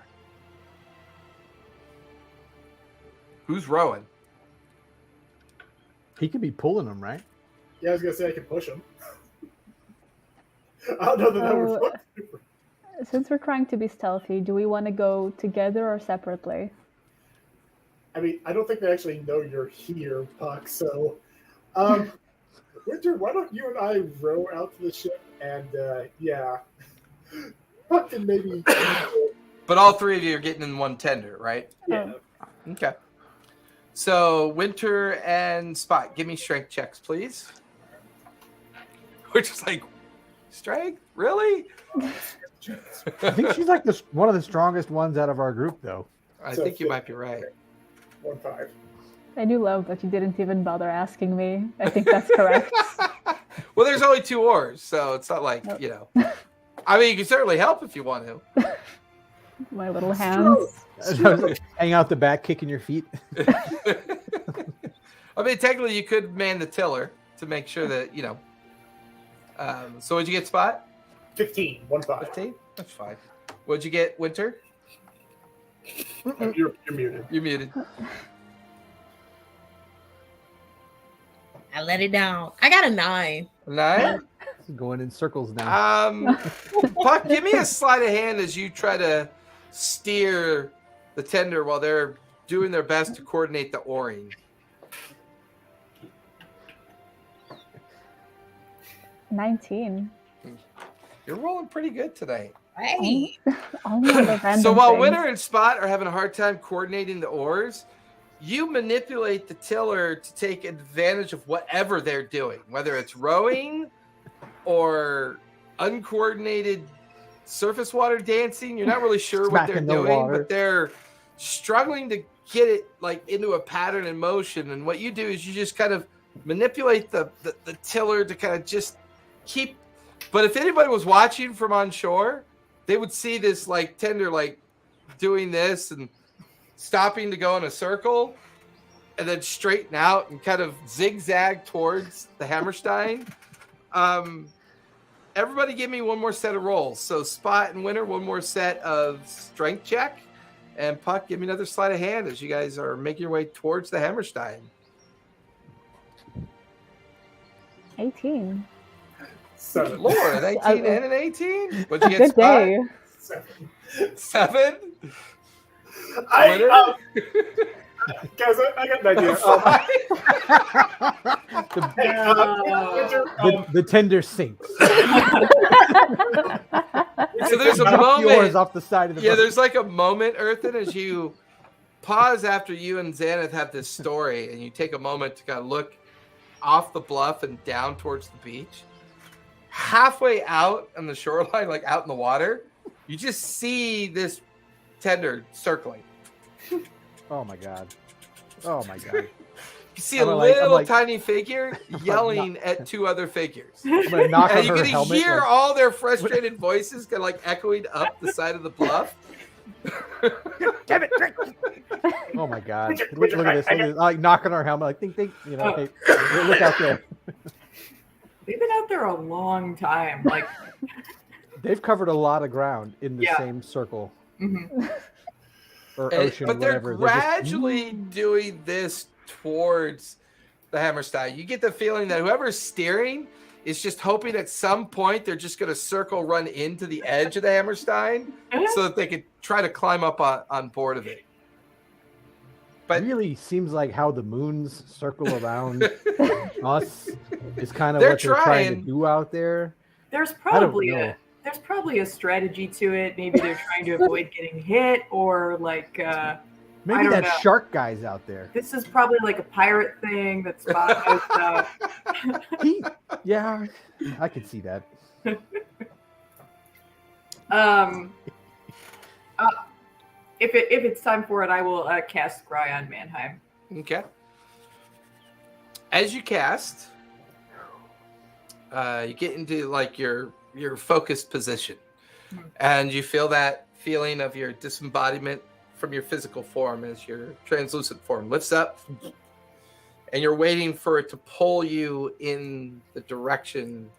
Who's rowing? He could be pulling them, right? Yeah, I was gonna say I can push him. I don't know that would work. Since we're trying to be stealthy, do we want to go together or separately? I mean, I don't think they actually know you're here, Puck. So, Winter, why don't you and I row out to the ship and yeah, Puck can maybe. But all 3 of you are getting in one tender, right? Yeah. Okay. So Winter and Spot, give me strength checks, please. We're just like, strength? Really? I think she's like one of the strongest ones out of our group, though. I think you might be right. 1-5. I do love that you didn't even bother asking me. I think that's correct. Well, there's only 2 oars, so it's not like, you know. I mean, you can certainly help if you want to. My little hands. Hang out the back, kicking your feet. I mean, technically, you could man the tiller to make sure that, you know. So what'd you get, Spot? 15. 1-5. 15? That's fine. What'd you get, Winter? You're muted. You're muted. I let it down. I got a 9. 9? Going in circles now. Puck, give me a sleight of hand as you try to steer the tender while they're doing their best to coordinate the oaring. 19. You're rolling pretty good tonight. Hey. Only on the random So while things. Winter and Spot are having a hard time coordinating the oars, you manipulate the tiller to take advantage of whatever they're doing, whether it's rowing or uncoordinated surface water dancing. You're not really sure what they're Smacking the doing, water. but they're struggling to get it like into a pattern in motion. And what you do is you just kind of manipulate the tiller to kind of just keep. But if anybody was watching from on shore, they would see this like tender like doing this and stopping to go in a circle and then straighten out and kind of zigzag towards the Hammerstein. Everybody give me one more set of rolls. So Spot and Winter, one more set of strength check. And Puck, give me another sleight of hand as you guys are making your way towards the Hammerstein. 18. 7. Lord, an 18 and an 18? What'd you get, Good Spot? day. 7. 7? Guys, I got an idea. The tender sinks. So there's a Knock yours moment. off the side of the Yeah, boat. there's like a moment, Earthen, as you pause after you and Xanath have this story, and you take a moment to kind of look off the bluff and down towards the beach. Halfway out on the shoreline, like out in the water, you just see this tender circling. Oh my god. Oh my god. You see a I'm little like- tiny figure yelling at 2 other figures. I'm gonna knock on And you her can helmet. hear like, all their frustrated voices kind of like echoing up the side of the bluff. Damn it! Oh my god. Look at this. Look at this. Like knocking our helmet, like think, you know, hey, look out there. They've been out there a long time. Like, They've covered a lot of ground in the Yeah. same circle. mhm. Or And- ocean, but or they're whatever. gradually doing this towards the Hammerstein. You get the feeling that whoever's steering is just hoping at some point they're just going to circle run into the edge of the Hammerstein so that they could try to climb up on board of it. But really seems like how the moons circle around us is kind of They're what they're trying to trying. do out there. There's I don't probably know. there's probably a strategy to it. Maybe they're trying to avoid getting hit, or like Maybe don't that know. shark guy's out there. this is probably like a pirate thing that Spot knows about. Yeah, I could see that. If it's time for it, I will cast Scry on Mannheim. okay. As you cast, you get into like your focused position, and you feel that feeling of your disembodiment from your physical form as your translucent form lifts up, and you're waiting for it to pull you in the direction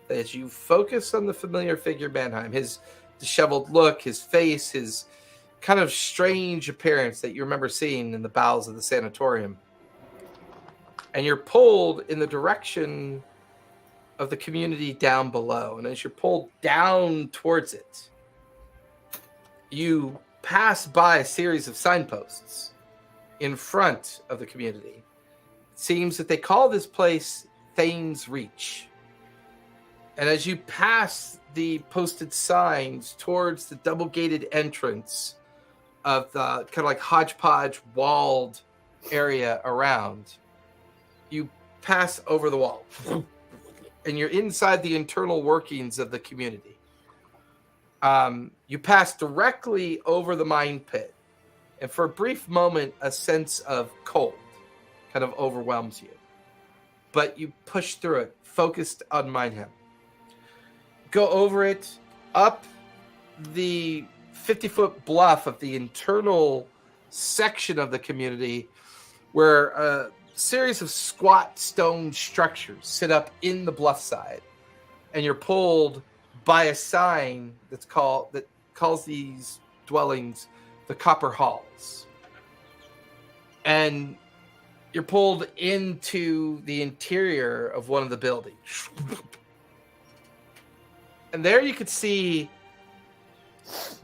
as you focus on the familiar figure Mannheim, his disheveled look, his face, his kind of strange appearance that you remember seeing in the bowels of the sanatorium. And you're pulled in the direction of the community down below. And as you're pulled down towards it, you pass by a series of signposts in front of the community. It seems that they call this place Thane's Reach. And as you pass the posted signs towards the double-gated entrance of the kind of like hodgepodge walled area around, you pass over the wall. And you're inside the internal workings of the community. You pass directly over the mine pit. And for a brief moment, a sense of cold kind of overwhelms you. But you push through it, focused on Mannheim. Go over it, up the 50-foot bluff of the internal section of the community where a series of squat stone structures sit up in the bluff side. And you're pulled by a sign that calls these dwellings the Copper Halls. And you're pulled into the interior of one of the buildings. And there you could see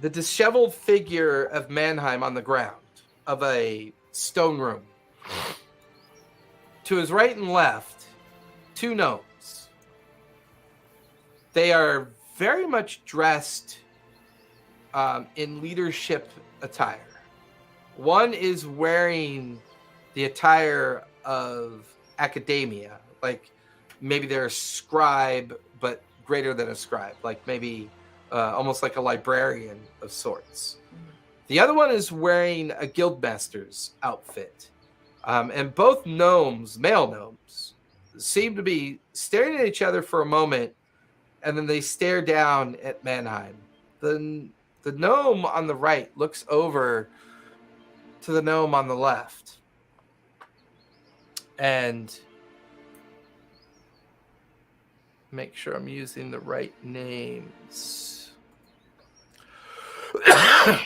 the disheveled figure of Mannheim on the ground of a stone room. To his right and left, two gnomes. They are very much dressed in leadership attire. One is wearing the attire of academia, like maybe they're a scribe, but greater than a scribe, like maybe almost like a librarian of sorts. The other one is wearing a guildmaster's outfit. And both gnomes, male gnomes, seem to be staring at each other for a moment, and then they stare down at Mannheim. The gnome on the right looks over to the gnome on the left. And make sure I'm using the right names. And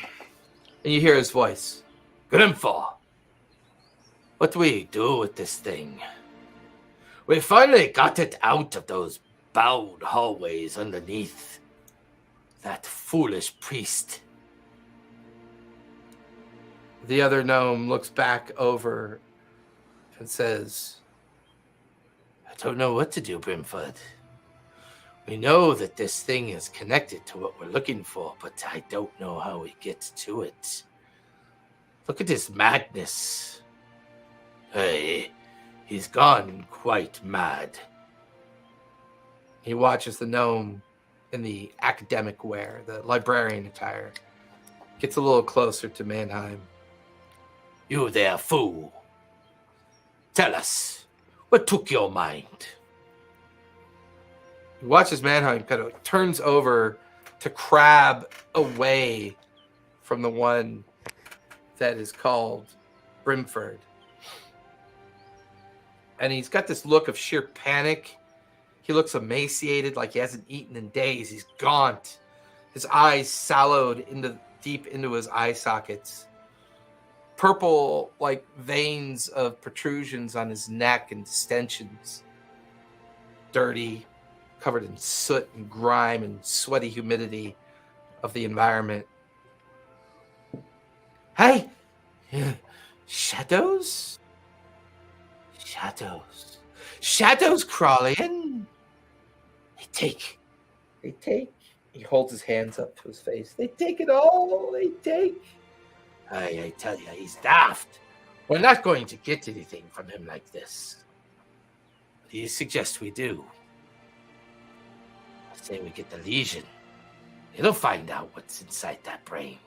you hear his voice. Grimfall, what do we do with this thing? We finally got it out of those bowed hallways underneath. That foolish priest. The other gnome looks back over and says, I don't know what to do, Brimford. We know that this thing is connected to what we're looking for, but I don't know how we get to it. Look at his madness. Hey, he's gone quite mad. He watches the gnome in the academic wear, the librarian attire. Gets a little closer to Mannheim. You there, fool. Tell us, what took your mind? He watches Mannheim kind of turns over to crab away from the one that is called Brimford. And he's got this look of sheer panic. He looks emaciated, like he hasn't eaten in days. He's gaunt. His eyes sallowed deep into his eye sockets. Purple, like veins of protrusions on his neck and distensions. Dirty, covered in soot and grime and sweaty humidity of the environment. Hey! Shadows? Shadows. Shadows crawling. They take. He holds his hands up to his face. They take it all. They take. I tell you, he's daft. We're not going to get anything from him like this. What do you suggest we do? I say we get the Legion. It'll find out what's inside that brain.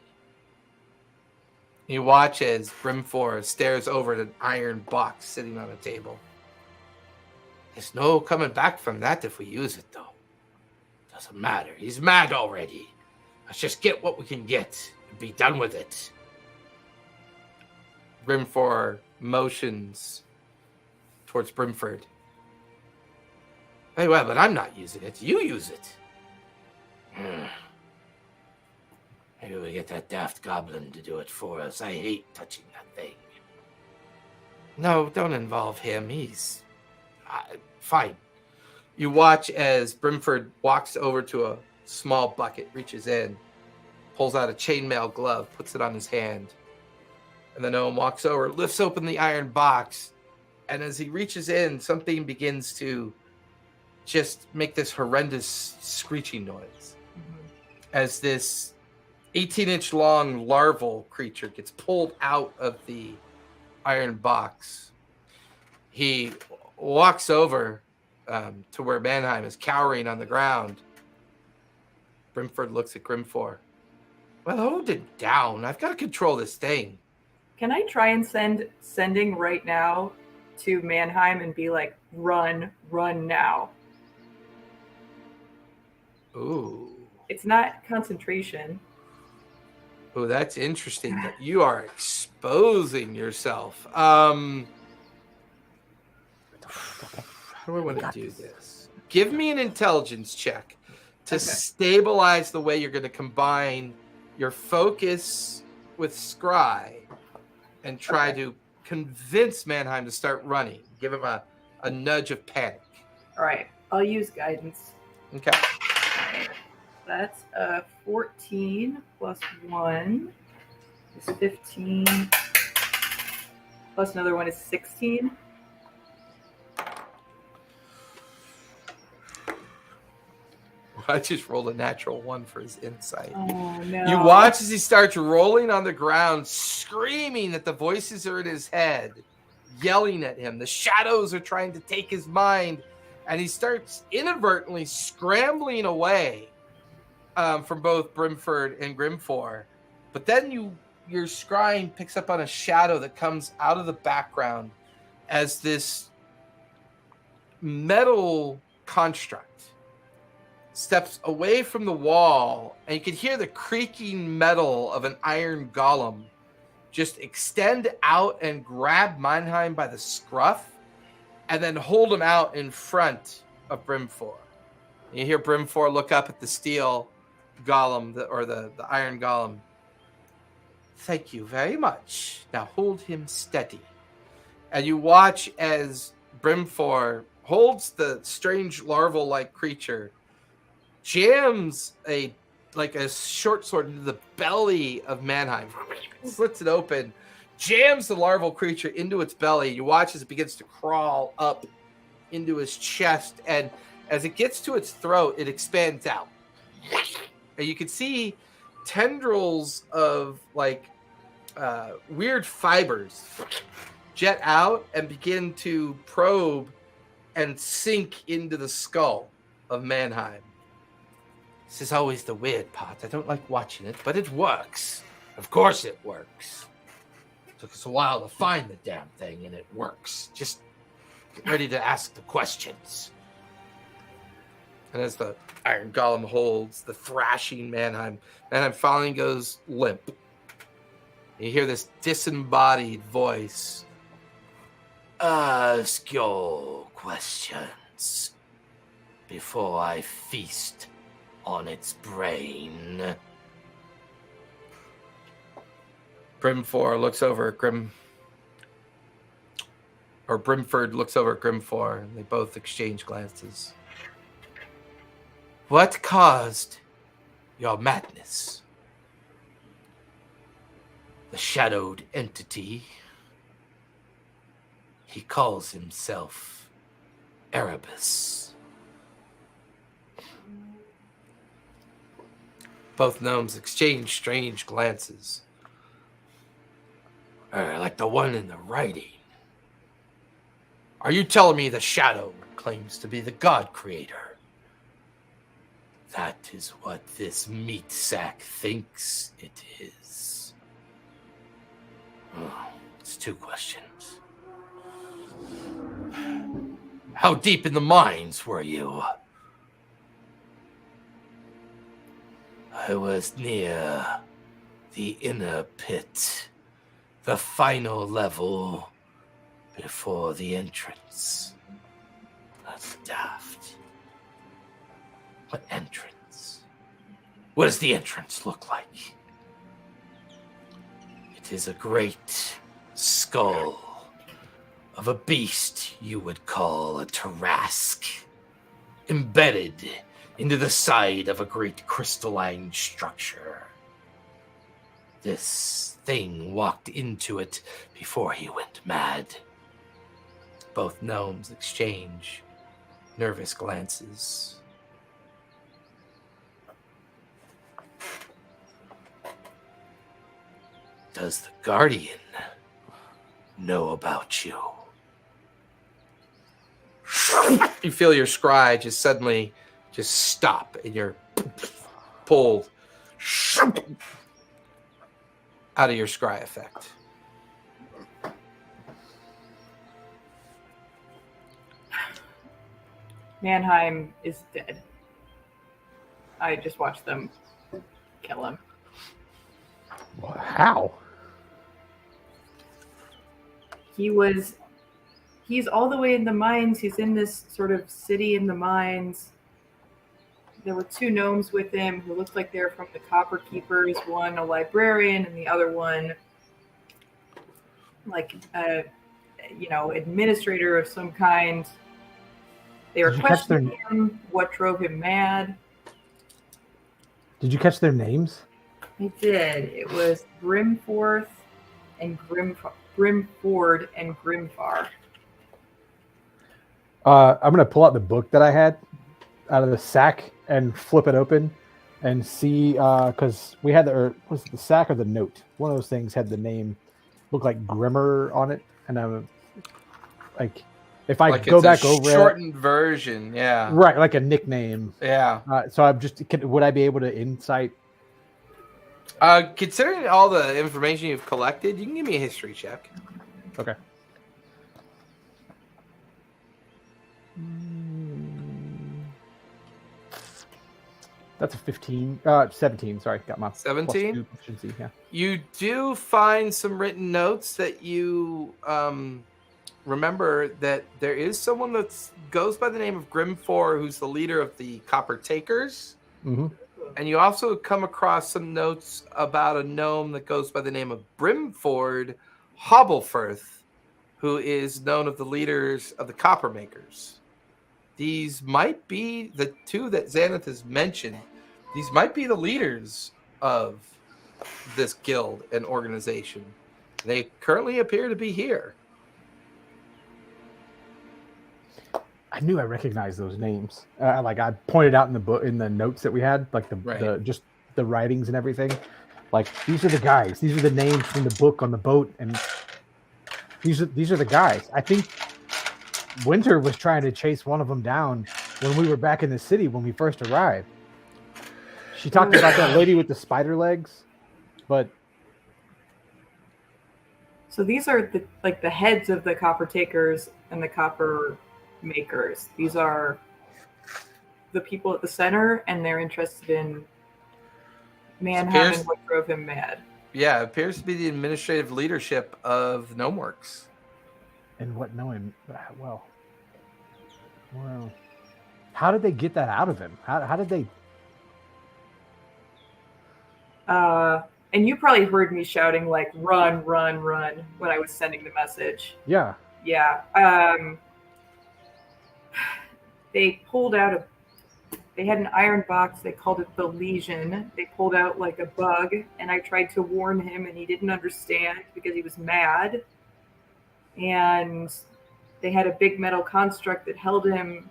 You watch as Brimford stares over at an iron box sitting on a table. There's no coming back from that if we use it, though. Doesn't matter. He's mad already. Let's just get what we can get and be done with it. Brimfor motions towards Brimford. Hey, well, but I'm not using it. You use it. Maybe we get that daft goblin to do it for us. I hate touching that thing. No, don't involve him. He's fine. You watch as Brimford walks over to a small bucket, reaches in, pulls out a chainmail glove, puts it on his hand. And the gnome walks over, lifts open the iron box, and as he reaches in, something begins to just make this horrendous screeching noise. As this 18-inch long larval creature gets pulled out of the iron box. He walks over to where Mannheim is cowering on the ground. Brimford looks at Grimfor. Well, hold it down. I've got to control this thing. Can I try and sending right now to Mannheim and be like, run now? Ooh. It's not concentration. Oh, that's interesting. That you are exposing yourself. How do I want to do this? Give me an intelligence check to stabilize the way you're going to combine your focus with Scry and try to convince Mannheim to start running. Give him a nudge of panic. All right, I'll use guidance. Okay. That's 14 plus 1 is 15. Plus another one is 16. I just rolled a natural 1 for his insight. Oh, no. You watch as he starts rolling on the ground, screaming that the voices are in his head, yelling at him. The shadows are trying to take his mind, and he starts inadvertently scrambling away from both Brimford and Grimfor. But then your scrying picks up on a shadow that comes out of the background as this metal construct steps away from the wall, and you can hear the creaking metal of an iron golem just extend out and grab Mannheim by the scruff and then hold him out in front of Brimfor. And you hear Brimfor look up at the steel golem, the iron golem. Thank you very much. Now hold him steady. And you watch as Brimfor holds the strange larval-like creature, jams a short sword into the belly of Mannheim, slits it open, jams the larval creature into its belly. You watch as it begins to crawl up into his chest, and as it gets to its throat, it expands out. And you can see tendrils of weird fibers jet out and begin to probe and sink into the skull of Mannheim. This is always the weird part. I don't like watching it, but it works. Of course it works. It took us a while to find the damn thing, and it works. Just get ready to ask the questions. And as the iron golem holds the thrashing Mannheim finally goes limp. You hear this disembodied voice. Ask your questions before I feast on its brain. Brimford looks over at Brimford looks over at Grimfor, and they both exchange glances. What caused your madness? The shadowed entity. He calls himself Erebus. Both gnomes exchange strange glances. Like the one in the writing. Are you telling me the shadow claims to be the god creator? That is what this meat sack thinks it is. Oh, it's 2 questions. How deep in the mines were you? I was near the inner pit, The final level before the entrance. That's daft. What entrance? What does the entrance look like? It is a great skull of a beast you would call a Tarask, embedded into the side of a great crystalline structure. This thing walked into it before he went mad. Both gnomes exchange nervous glances. Does the Guardian know about you? You feel your scry just suddenly just stop, and you're pulled out of your scry effect. Mannheim is dead. I just watched them kill him. How? He's all the way in the mines. He's in this sort of city in the mines. There were two gnomes with him who looked like they're from the Copper Keepers. One a librarian, and the other one like a administrator of some kind. They were questioning him. What drove him mad? Did you catch their names? I did. It was Grimford and Grimford and Grimfar. I'm gonna pull out the book that I had out of the sack and flip it open and see, because we had was it the sack or the note? One of those things had the name, looked like Grimmer on it, and I'm like, if I go back over shortened version, yeah, right, like a nickname, yeah. So I'm just, would I be able to insight? Considering all the information you've collected, you can give me a history check. Okay. That's a 17. Sorry, got my 17. Yeah. You do find some written notes that you remember that there is someone that goes by the name of Grimfor, who's the leader of the Copper Takers. Mm-hmm. And you also come across some notes about a gnome that goes by the name of Brimford Hobblefirth, who is known of the leaders of the Copper Makers. These might be the two that Xanath has mentioned. These might be the leaders of this guild and organization. They currently appear to be here. I knew I recognized those names. Like I pointed out in the book, in the notes that we had, like the just the writings and everything. Like, these are the guys. These are the names from the book on the boat, and these are the guys. I think Winter was trying to chase one of them down when we were back in the city when we first arrived. She talked about that lady with the spider legs, but so these are the heads of the Copper Takers and the Copper Makers. These are the people at the center, and they're interested in Mannheim and what drove him mad. Yeah, it appears to be the administrative leadership of Gnomeworks. And what knowing? Well, how did they get that out of him? How did they? And you probably heard me shouting like "run, run, run" when I was sending the message. Yeah. They pulled out they had an iron box. They called it the Legion. They pulled out like a bug, and I tried to warn him, and he didn't understand because he was mad. And they had a big metal construct that held him.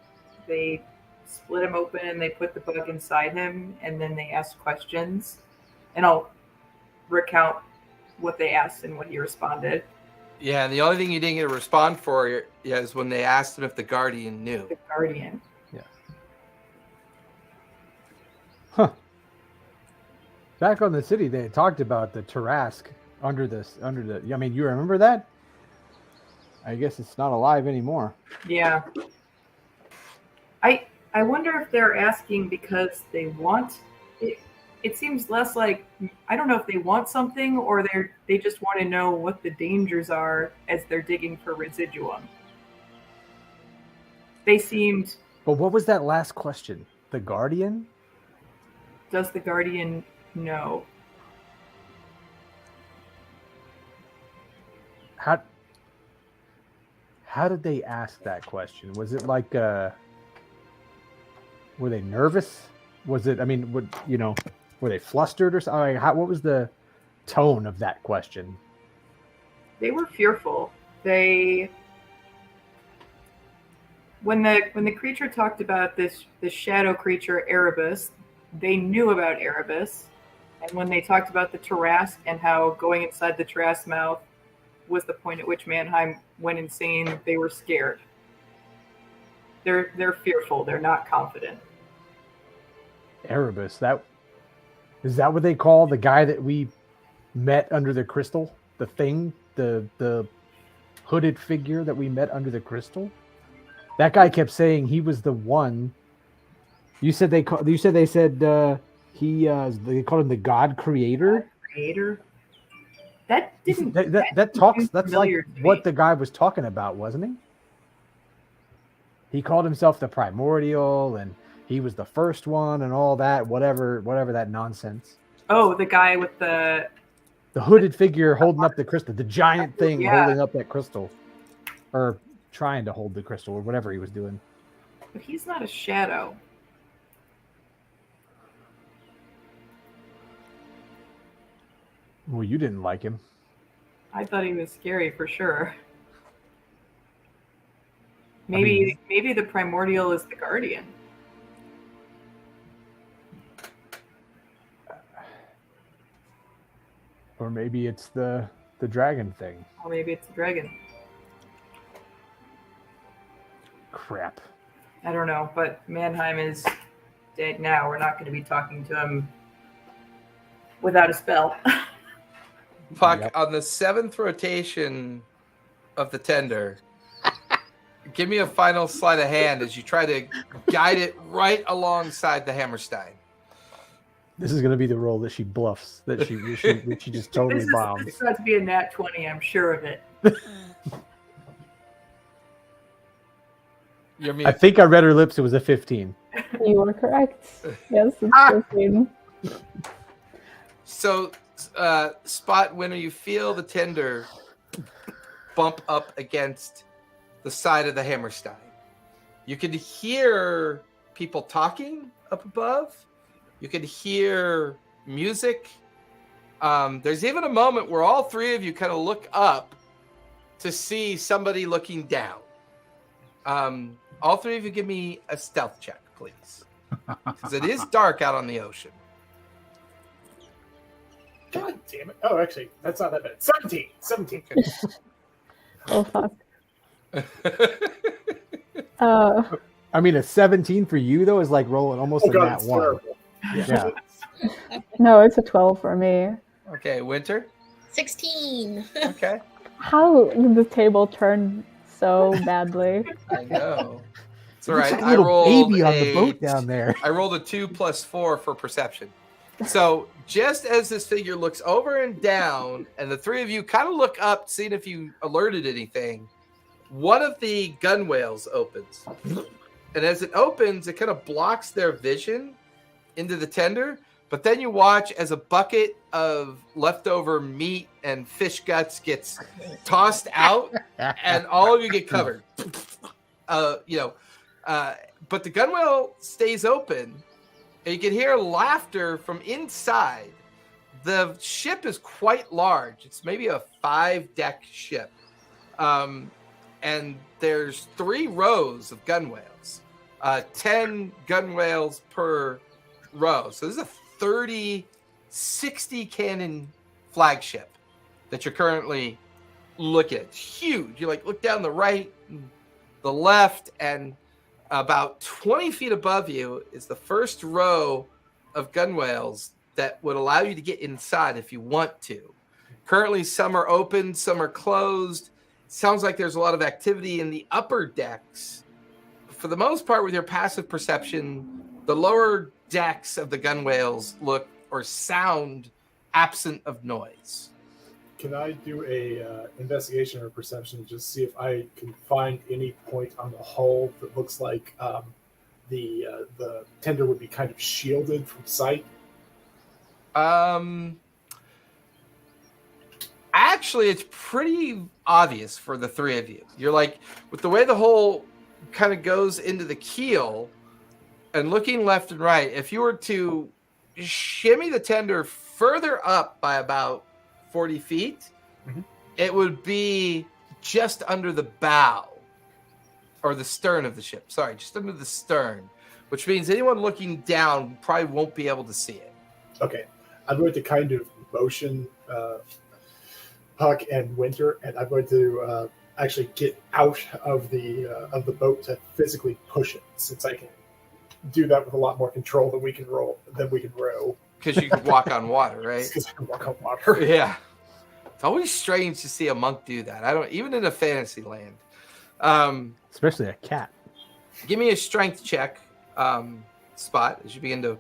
They split him open, and they put the bug inside him, and then they asked questions. And I'll recount what they asked and what he responded. Yeah, and the only thing you didn't get a response for is when they asked him if the Guardian knew. The Guardian. Yeah. Huh. Back on the city, they had talked about the Tarask under the. I mean, you remember that? I guess it's not alive anymore. Yeah. I wonder if they're asking because they want it it seems less like, I don't know if they want something or they just want to know what the dangers are as they're digging for residuum. They seemed. But what was that last question? The Guardian? Does the Guardian know? How did they ask that question? Was it like were they nervous? Was it, I mean, were they flustered or something? What was the tone of that question? They were fearful. When the creature talked about this shadow creature Erebus, they knew about Erebus. And when they talked about the Tarrasque and how going inside the Tarrasque mouth was the point at which Mannheim went insane, they were scared. They're fearful. They're not confident. Erebus, is that what they call the guy that we met under the crystal? The thing, the hooded figure that we met under the crystal? That guy kept saying he was the one. You said they called him the God Creator. Creator. That didn't. That talks. That's like what me. the guy was talking about, wasn't he? He called himself the Primordial, and he was the first one, and all that. Whatever that nonsense. Oh, the guy with the hooded figure holding up the crystal, the giant thing Yeah. holding up that crystal, or trying to hold the crystal, or whatever he was doing. But he's not a shadow. Well, you didn't like him. I thought he was scary for sure. Maybe the Primordial is the Guardian. Or maybe it's the dragon thing. Or maybe it's the dragon. Crap. I don't know, but Mannheim is dead now. We're not going to be talking to him without a spell. Puck, Yep. on the 7th rotation of the tender, give me a final sleight of hand as you try to guide it right alongside the Hammerstein. This is going to be the roll that she bluffs, that she just totally This bombs. is about to be a nat 20, I'm sure of it. You mean I think I read her lips. It was a 15. You are correct. Yes, it's 15. so? Spot, when you feel the tender bump up against the side of the Hammerstein, you can hear people talking up above. You can hear music. There's even a moment where all three of you kind of look up to see somebody looking down. All three of you give me a stealth check, please. Because it is dark out on the ocean. God damn it. Oh, actually, that's not that bad. 17. Oh, fuck. I mean, a 17 for you, though, is like rolling almost a nat it's 1. terrible. Yeah. No, it's a 12 for me. Okay, Winter. 16. Okay. How did the table turn so badly? I know. It's all Looks right. like a I little rolled baby on the boat down there. I rolled a 2 + 4 for perception. So just as this figure looks over and down, and the three of you kind of look up, seeing if you alerted anything, one of the gunwales opens. And as it opens, it kind of blocks their vision into the tender. But then you watch as a bucket of leftover meat and fish guts gets tossed out, and all of you get covered. But the gunwale stays open, and you can hear laughter from inside. The ship is quite large. It's maybe a 5-deck ship. And there's 3 rows of gunwales, 10 gunwales per row. So this is a 30, 60 cannon flagship that you're currently looking at. It's huge. You look down the right, the left, and about 20 feet above you is the first row of gunwales that would allow you to get inside if you want to. Currently, some are open, some are closed. Sounds like there's a lot of activity in the upper decks. For the most part, with your passive perception, the lower decks of the gunwales look or sound absent of noise. Can I do a investigation or perception to just see if I can find any point on the hull that looks like the tender would be kind of shielded from sight? Actually, it's pretty obvious for the three of you. You're like, with the way the hull kind of goes into the keel and looking left and right, if you were to shimmy the tender further up by about 40 feet, it would be just under the bow or the stern of the ship. Sorry, just under the stern, which means anyone looking down probably won't be able to see it. Okay. I'm going to kind of motion Puck and Winter, and I'm going to actually get out of the boat to physically push it, since I can do that with a lot more control than we can row. Because you can walk on water, right? Because I can walk on water. Yeah. It's always strange to see a monk do that. I don't, even in a fantasy land. Especially a cat. Give me a strength check, Spot, as you begin to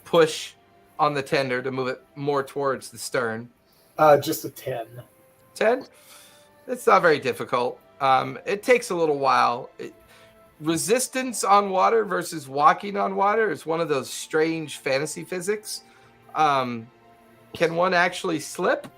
push on the tender to move it more towards the stern. Just a 10. 10? It's not very difficult. It takes a little while. Resistance on water versus walking on water is one of those strange fantasy physics. Can one actually slip?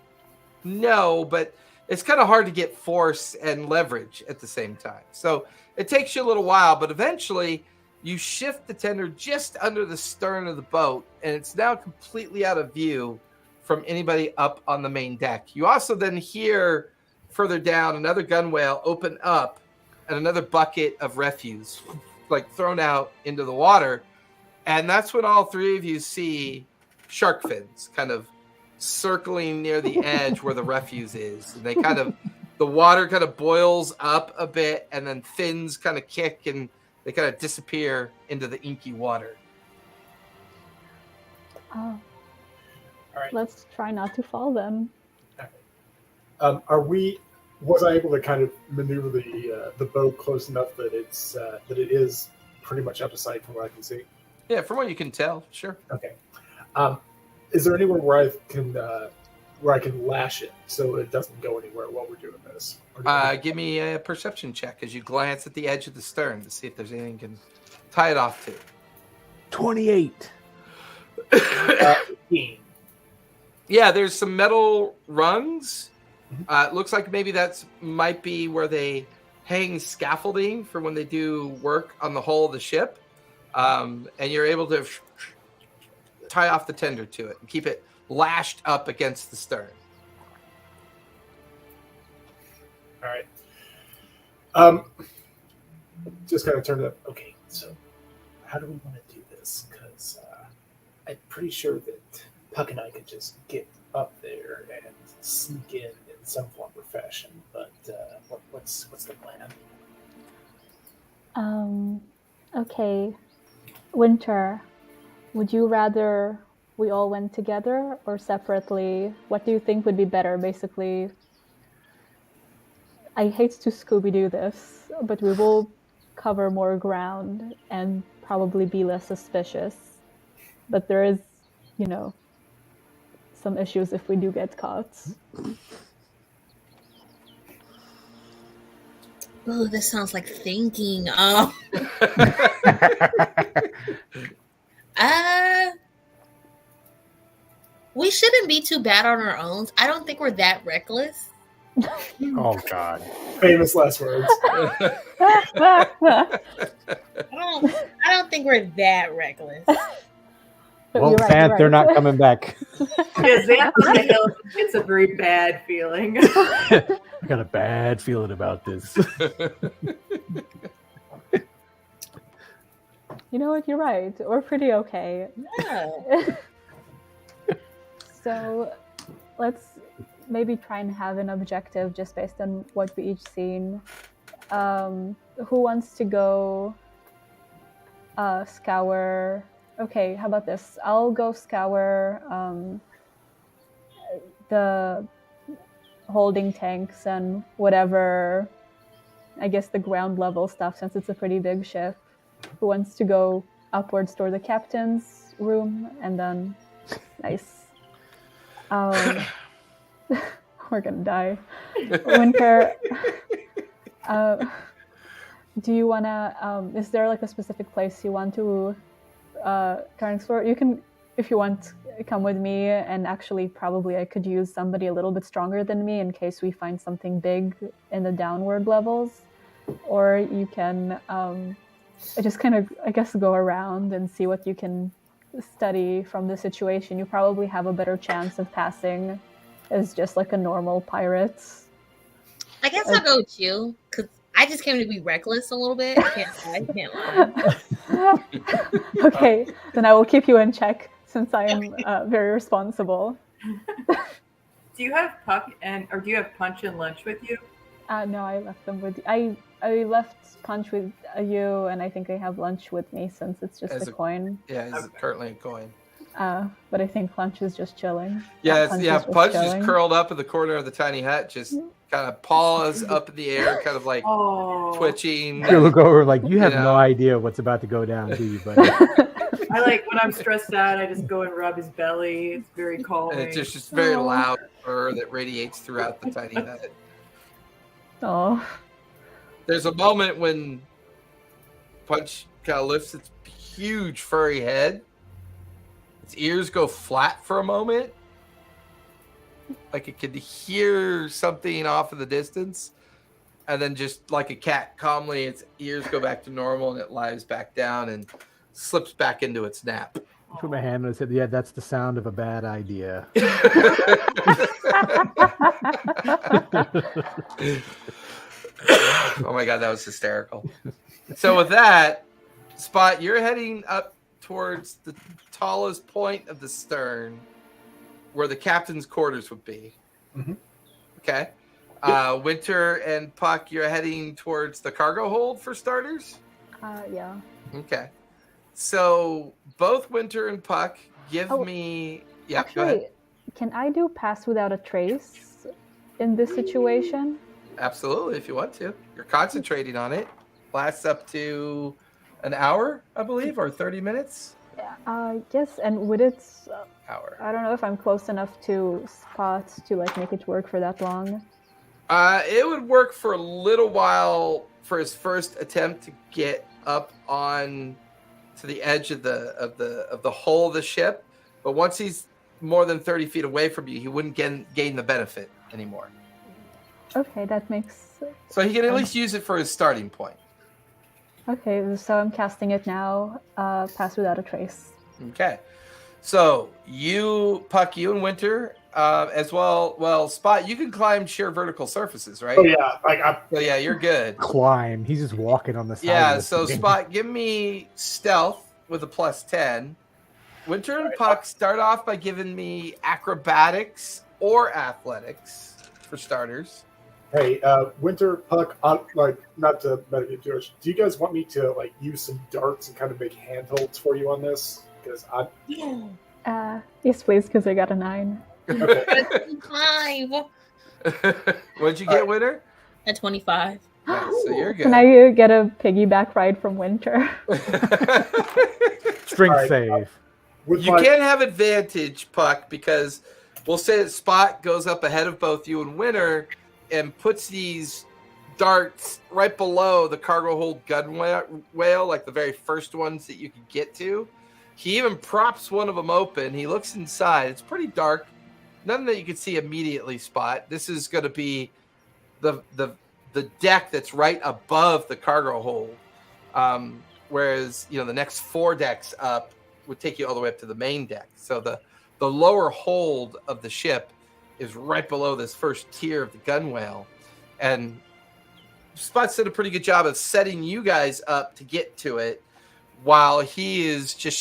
No, but it's kind of hard to get force and leverage at the same time. So it takes you a little while, but eventually you shift the tender just under the stern of the boat, and it's now completely out of view from anybody up on the main deck. You also then hear further down another gunwale open up and another bucket of refuse like thrown out into the water. And that's when all three of you see shark fins kind of circling near the edge where the refuse is. And they kind of, the water kind of boils up a bit, and then fins kind of kick and they kind of disappear into the inky water. Oh. All right. Let's try not to fall then. Was I able to kind of maneuver the boat close enough that it is pretty much up to sight from what I can see? Yeah, from what you can tell, sure. Okay. Is there anywhere where I can lash it so it doesn't go anywhere while we're doing this? Give me a perception check as you glance at the edge of the stern to see if there's anything you can tie it off to. 28. 18. Yeah, there's some metal rungs. It looks like maybe might be where they hang scaffolding for when they do work on the hull of the ship. And you're able to tie off the tender to it and keep it lashed up against the stern. All right. Just kind of turn it up. Okay, so how do we want to do this? Because I'm pretty sure that Puck and I could just get up there and sneak in some form or fashion. But what's the plan? Okay. Winter, would you rather we all went together or separately? What do you think would be better? Basically, I hate to Scooby-Doo this, but we will cover more ground and probably be less suspicious. But there is, some issues if we do get caught. Oh, this sounds like thinking. We shouldn't be too bad on our own. I don't think we're that reckless. Oh, God. Famous last words. I don't think we're that reckless. Well, Xanth, they're not coming back. Yeah, Xanth on the hill gets a very bad feeling. I got a bad feeling about this. You know what? You're right. We're pretty okay. Yeah. So let's maybe try and have an objective just based on what we each seen. Who wants to go scour? Okay, how about this? I'll go scour the holding tanks and whatever, I guess the ground level stuff, since it's a pretty big ship. Who wants to go upwards toward the captain's room? And then Nice. We're gonna die. Winter, do you wanna? Is there like a specific place you want to try and explore? You can, if you want, come with me. And actually, probably I could use somebody a little bit stronger than me in case we find something big in the downward levels. Or you can just kind of, I guess, go around and see what you can study from the situation. You probably have a better chance of passing as just like a normal pirate. I guess I'll go with you because I just came to be reckless a little bit. I can't lie. Okay, then I will keep you in check since I am very responsible. Do you have Puck or do you have Punch and Lunch with you? No, I left them with I left Punch with you, and I think I have Lunch with me since it's just a coin. Yeah, it's currently a coin. But I think Lunch is just chilling. Punch is curled up in the corner of the tiny hut, just kind of paws up in the air, kind of like twitching. You look over like you have no idea what's about to go down, do you, buddy? I like when I'm stressed out, I just go and rub his belly. It's very calming. And it's just very loud purr that radiates throughout the tiny hut. Oh. There's a moment when Punch kind of lifts its huge furry head. Its ears go flat for a moment. Like it could hear something off in the distance. And then just like a cat, calmly, its ears go back to normal and it lies back down and slips back into its nap. I put my hand on his head. Yeah, that's the sound of a bad idea. Oh my god, that was hysterical. So with that, Spot, you're heading up towards the tallest point of the stern where the captain's quarters would be. Mm-hmm. Okay. Winter and Puck, you're heading towards the cargo hold for starters? Yeah. Okay. So both Winter and Puck give me... Yeah, actually, go ahead. Can I do pass without a trace in this situation? Absolutely, if you want to. You're concentrating on it. Lasts up to an hour, I believe, or 30 minutes. Yeah. Yes, and would it... hour. I don't know if I'm close enough to Spot to like make it work for that long. It would work for a little while for his first attempt to get up on to the edge of the hull of the ship. But once he's more than 30 feet away from you, he wouldn't gain the benefit anymore. Okay, that makes sense. So he can at least use it for his starting point. Okay, so I'm casting it now. Pass without a trace. Okay. So you, Puck, you and Winter, as well. Well, Spot, you can climb sheer vertical surfaces, right? Oh yeah, So yeah, you're good. Climb. He's just walking on the side. Yeah. So Spot, give me stealth with a +10. Winter and Puck start off by giving me acrobatics or athletics for starters. Hey, Winter, Puck, not to medicate too much. Do you guys want me to like use some darts and kind of make handholds for you on this? Because yes, please, because I got a 9. Okay. 5 What'd you get, Winter? at 25. Nice, so you're good. Can I get a piggyback ride from Winter? Strength save. You can't have advantage, Puck, because we'll say that Spot goes up ahead of both you and Winter and puts these darts right below the cargo hold gunwale, like the very first ones that you could get to. He even props one of them open. He looks inside. It's pretty dark. Nothing that you can see immediately, Spot. This is going to be the deck that's right above the cargo hold. Whereas, the next 4 decks up would take you all the way up to the main deck. So the lower hold of the ship is right below this first tier of the gunwale. And Spot did a pretty good job of setting you guys up to get to it, while he is just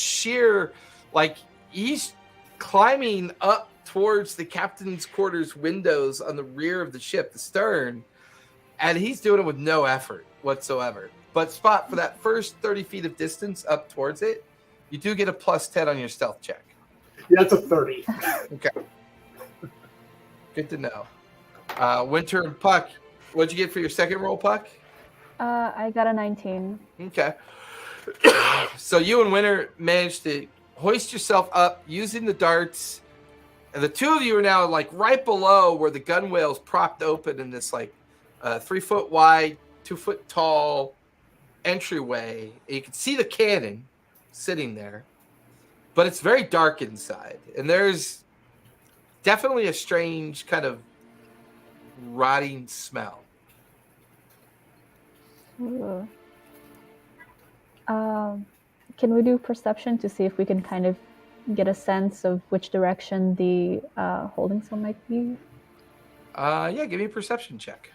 he's climbing up towards the captain's quarters windows on the rear of the ship, the stern, and he's doing it with no effort whatsoever. But Spot, for that first 30 feet of distance up towards it, you do get a +10 on your stealth check. Yeah, it's a 30. Okay. Good to know. Winter and Puck, what'd you get for your second roll, Puck? I got a 19. Okay. So you and Winter managed to hoist yourself up using the darts. And the two of you are now like right below where the gunwale's propped open in this like 3 foot wide, 2 foot tall entryway. And you can see the cannon sitting there, but it's very dark inside. And there's definitely a strange kind of rotting smell. Ooh. Can we do perception to see if we can kind of get a sense of which direction the holding cell might be? Yeah, give me a perception check.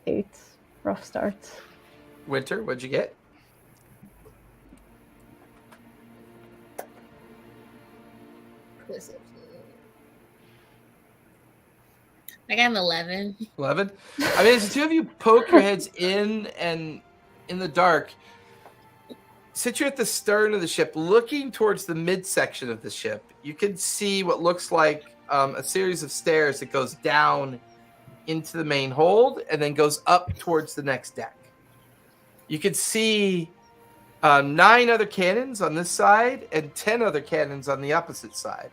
Eight. Rough start. Winter, what'd you get? I got an 11. 11. I mean, as the two of you poke your heads in and in the dark, sit you at the stern of the ship, looking towards the midsection of the ship. You can see what looks like a series of stairs that goes down into the main hold and then goes up towards the next deck. You can see 9 other cannons on this side and 10 other cannons on the opposite side.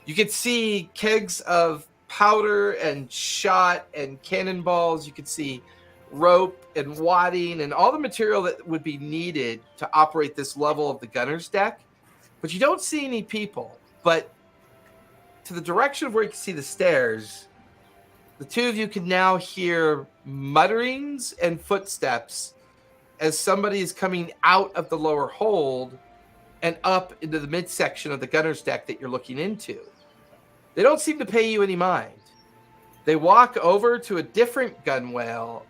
You can see kegs of powder and shot and cannonballs. You can see rope and wadding and all the material that would be needed to operate this level of the gunner's deck. But you don't see any people. But to the direction of where you can see the stairs, the two of you can now hear mutterings and footsteps as somebody is coming out of the lower hold and up into the midsection of the gunner's deck that you're looking into. They don't seem to pay you any mind. They walk over to a different gunwale,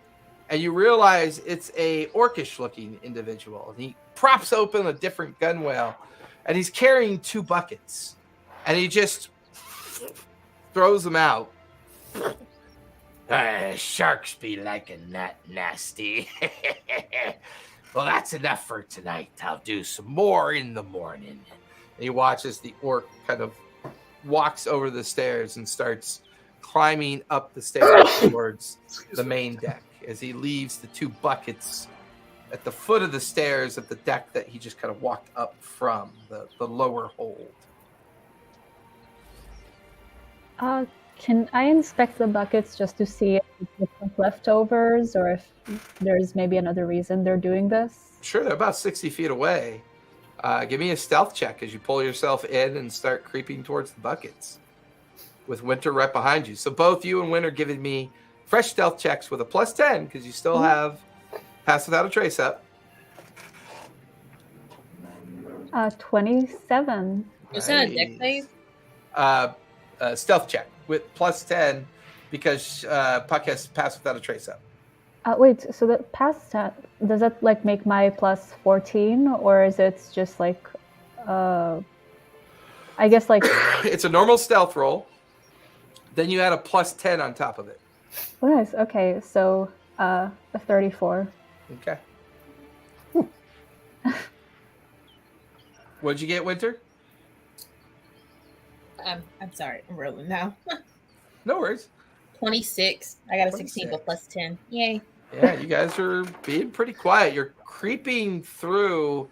and you realize it's a orcish-looking individual. And he props open a different gunwale, and he's carrying 2 buckets. And he just throws them out. Sharks be liking that nasty. Well, that's enough for tonight. I'll do some more in the morning. And he watches the orc kind of walks over the stairs and starts climbing up the stairs towards the main deck as he leaves the 2 buckets at the foot of the stairs of the deck that he just kind of walked up from, the lower hold. Can I inspect the buckets just to see if it's leftovers or if there's maybe another reason they're doing this? Sure, they're about 60 feet away. Give me a stealth check as you pull yourself in and start creeping towards the buckets with Winter right behind you. So both you and Winter giving me fresh stealth checks with a +10 because you still have Pass Without a Trace up. 27. Is that a deck save? Stealth check with +10 because Puck has Pass Without a Trace up. Wait, so the past does that like make my +14, or is it just like I guess like It's a normal stealth roll. Then you add a +10 on top of it. oh nice. Okay, so a 34. Okay. What'd you get, Winter? I'm sorry, I'm rolling now. No worries. 26. I got a 16 with +10. Yay. Yeah, you guys are being pretty quiet. You're creeping through,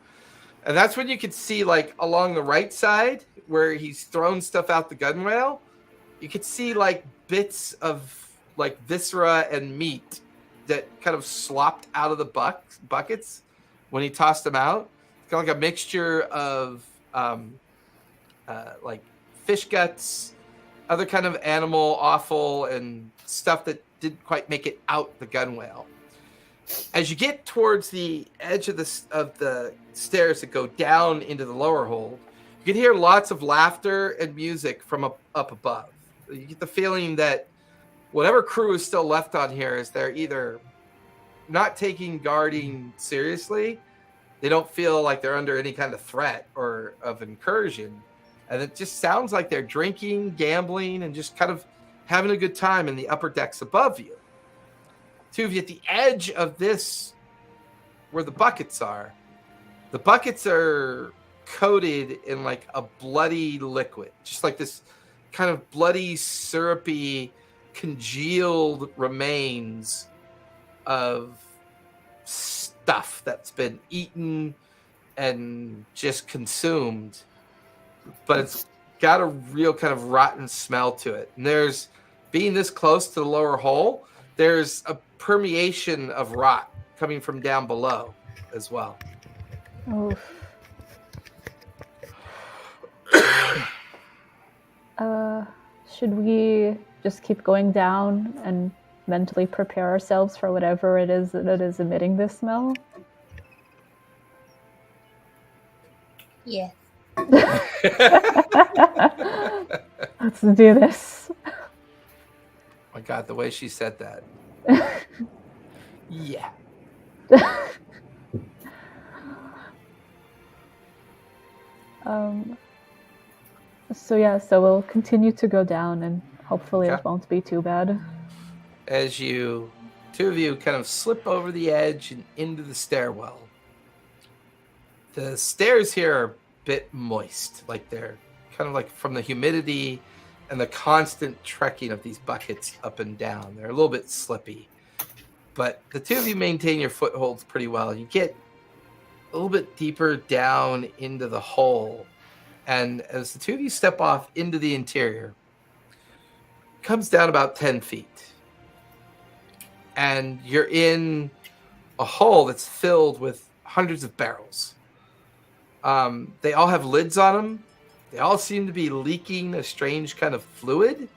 and that's when you can see, like, along the right side where he's thrown stuff out the gunwale, you could see, like, bits of, like, viscera and meat that kind of slopped out of the buckets when he tossed them out. It's kind of like a mixture of, like, fish guts, other kind of animal offal, and stuff that didn't quite make it out the gunwale. As you get towards the edge of the stairs that go down into the lower hold, you can hear lots of laughter and music from up above. You get the feeling that whatever crew is still left on here is they're either not taking guarding seriously, they don't feel like they're under any kind of threat or of incursion, and it just sounds like they're drinking, gambling, and just kind of having a good time in the upper decks above you. Two of you at the edge of this, where the buckets are coated in like a bloody liquid, just like this kind of bloody, syrupy, congealed remains of stuff that's been eaten and just consumed, but it's got a real kind of rotten smell to it. And there's, being this close to the lower hole, there's a permeation of rot coming from down below as well. Oh. Should we just keep going down and mentally prepare ourselves for whatever it is that is emitting this smell? Yeah. Let's do this. My God, the way she said that. Yeah. So we'll continue to go down, and hopefully Okay. it won't be too bad. As two of you kind of slip over the edge and into the stairwell. The stairs here are a bit moist, like they're kind of like from the humidity and the constant trekking of these buckets up and down. They're a little bit slippy, but the two of you maintain your footholds pretty well. You get a little bit deeper down into the hole, and as the two of you step off into the interior, it comes down about 10 feet. And you're in a hole that's filled with hundreds of barrels. They all have lids on them. They all seem to be leaking a strange kind of fluid.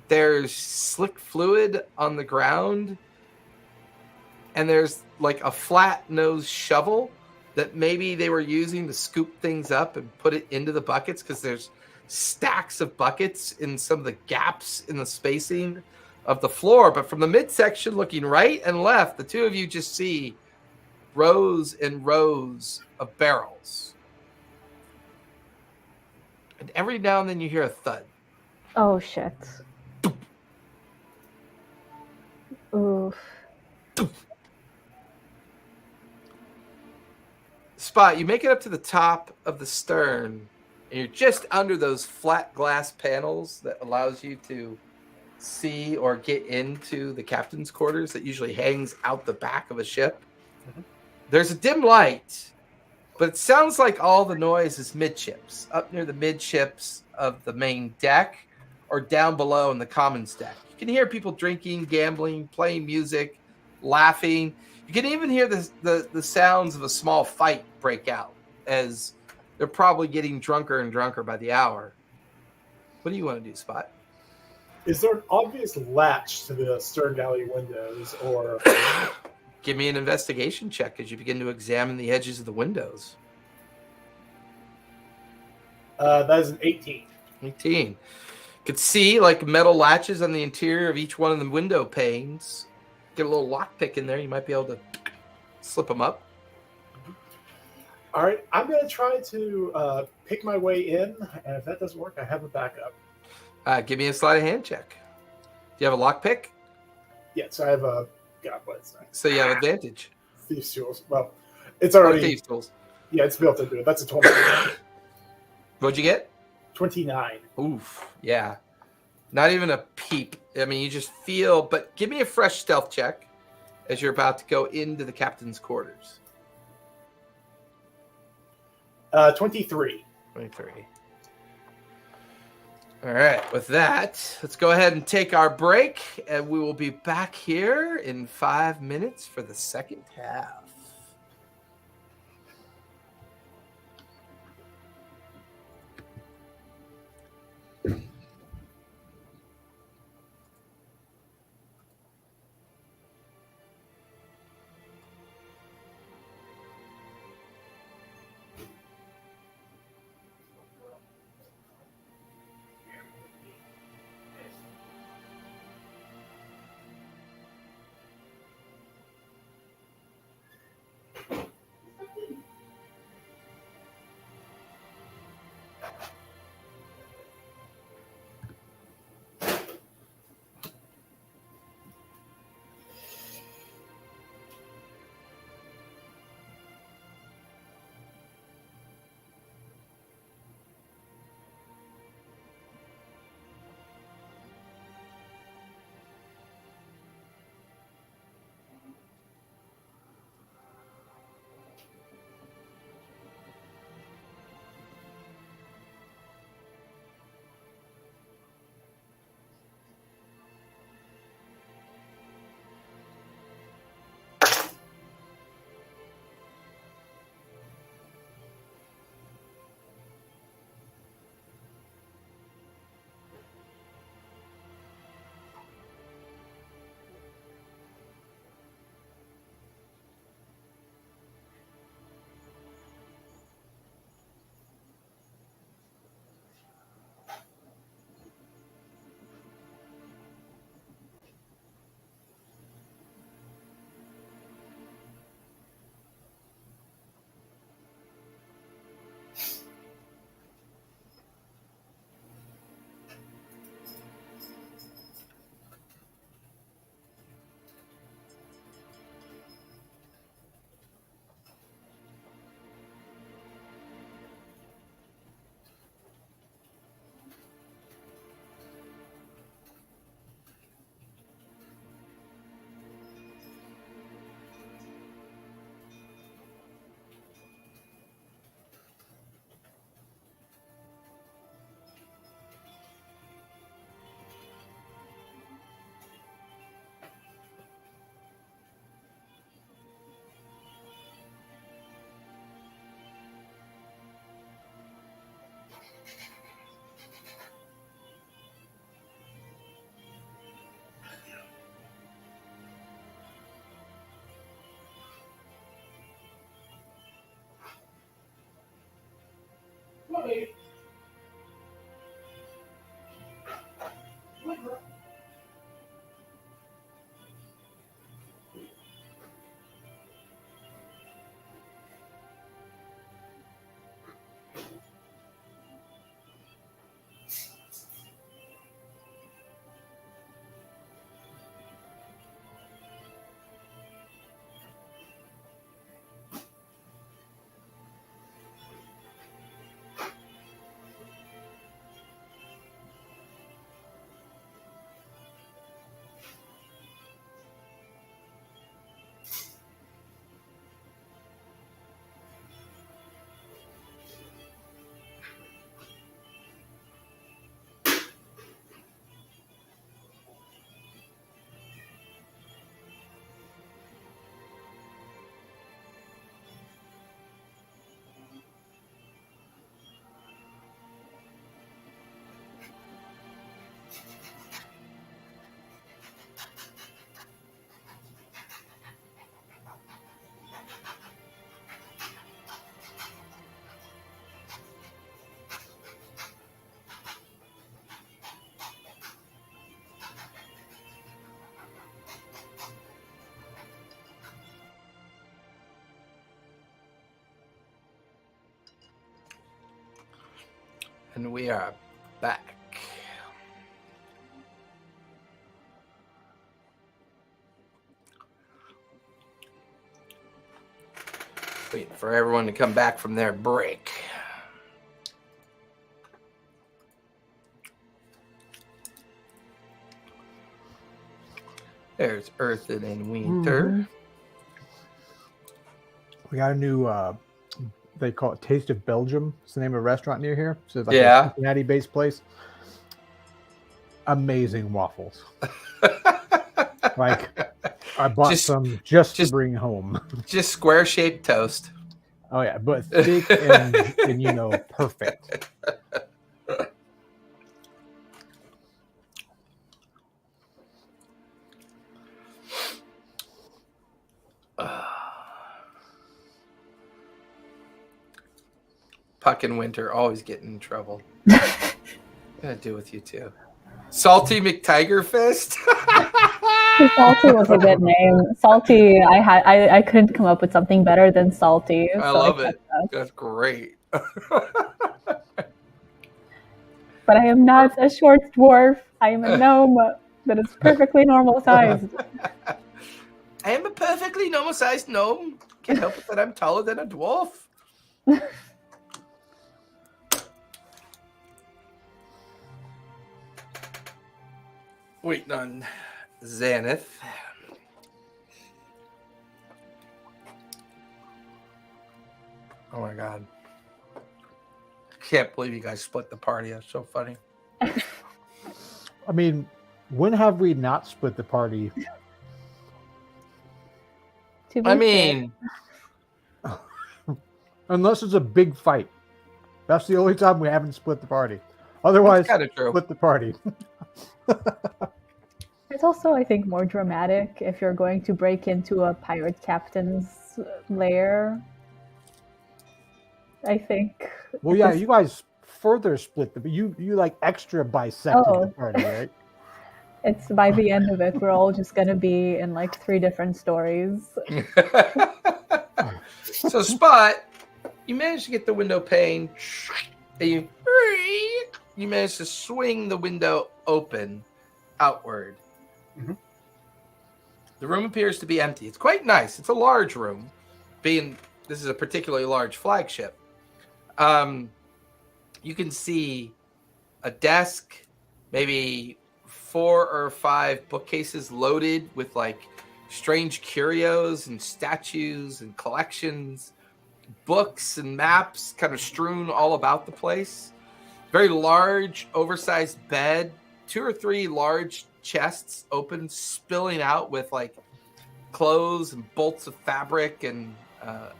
There's slick fluid on the ground. And there's like a flat nose shovel that maybe they were using to scoop things up and put it into the buckets, because there's stacks of buckets in some of the gaps in the spacing of the floor. But from the midsection looking right and left, the two of you just see rows and rows of barrels. And every now and then you hear a thud. Oh shit. Oof. Spot, you make it up to the top of the stern, and you're just under those flat glass panels that allows you to see or get into the captain's quarters that usually hangs out the back of a ship. Mhm. There's a dim light, but it sounds like all the noise is midships, up near the midships of the main deck or down below in the commons deck. You can hear people drinking, gambling, playing music, laughing. You can even hear the sounds of a small fight break out, as they're probably getting drunker and drunker by the hour. What do you want to do, Spot? Is there an obvious latch to the stern galley windows, or Give me an investigation check as you begin to examine the edges of the windows. that is an 18? 18. You could see like metal latches on the interior of each one of the window panes. Get a little lockpick in there. You might be able to slip them up. All right, I'm going to try to pick my way in, and if that doesn't work, I have a backup. Give me a sleight of hand check. Do you have a lockpick? Yeah, so I have a God, what is that? So you have advantage. Thieves' tools. Well, it's already Thieves' tools. Yeah, it's built into it. That's a 29. What'd you get? 29. Oof. Yeah. Not even a peep. I mean, you just feel, but give me a fresh stealth check as you're about to go into the captain's quarters. 23. 23. All right. With that, let's go ahead and take our break, and we will be back here in 5 minutes for the second half. And we are back. Waiting for everyone to come back from their break. There's Earthen and Winter. Mm-hmm. We got a new, they call it Taste of Belgium. It's the name of a restaurant near here. So it's like a Cincinnati-based place. Amazing waffles. Like, I bought some just to bring home. Just square-shaped toast. Oh, yeah, but thick and you know, perfect. Puck and Winter always getting in trouble. Gotta do with you too. Salty McTiger Fist. Salty was a good name. Salty, I couldn't come up with something better than Salty. I love it. That's great. But I am not a short dwarf. I am a gnome that is perfectly normal sized. I am a perfectly normal sized gnome. Can't help it that I'm taller than a dwarf. Waiting on Xanath. Oh my god. Can't believe you guys split the party. That's so funny. I mean, when have we not split the party? I mean, unless it's a big fight. That's the only time we haven't split the party. Otherwise, split the party. It's also, I think, more dramatic if you're going to break into a pirate captain's lair. I think. Well, yeah, you guys further split the. You like extra bisected the party, right? It's by the end of it, we're all just gonna be in like 3 different stories. So, Spot, you managed to get the window pane, and you managed to swing the window open outward. Mm-hmm. The room appears to be empty. It's quite nice. It's a large room, being this is a particularly large flagship. You can see a desk, maybe 4 or 5 bookcases loaded with like strange curios and statues and collections, books and maps kind of strewn all about the place. Very large, oversized bed, 2 or 3 large chests open, spilling out with like clothes and bolts of fabric and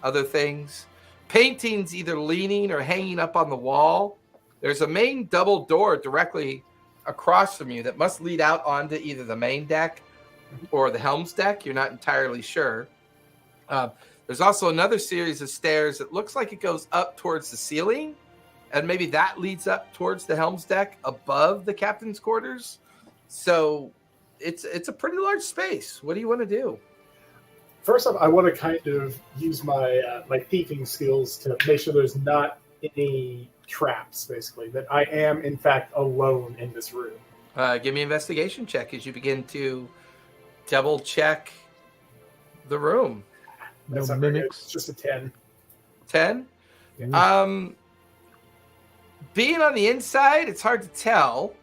other things. Paintings either leaning or hanging up on the wall. There's a main double door directly across from you that must lead out onto either the main deck or the helm's deck. You're not entirely sure. There's also another series of stairs that looks like it goes up towards the ceiling, and maybe that leads up towards the helm's deck above the captain's quarters. So it's a pretty large space. What do you want to do? First off, I want to kind of use my my thieving skills to make sure there's not any traps, basically, that I am, in fact, alone in this room. Give me an investigation check as you begin to double check the room. No That's not very good. mimics. It's just a 10. 10? Yeah. Being on the inside, it's hard to tell.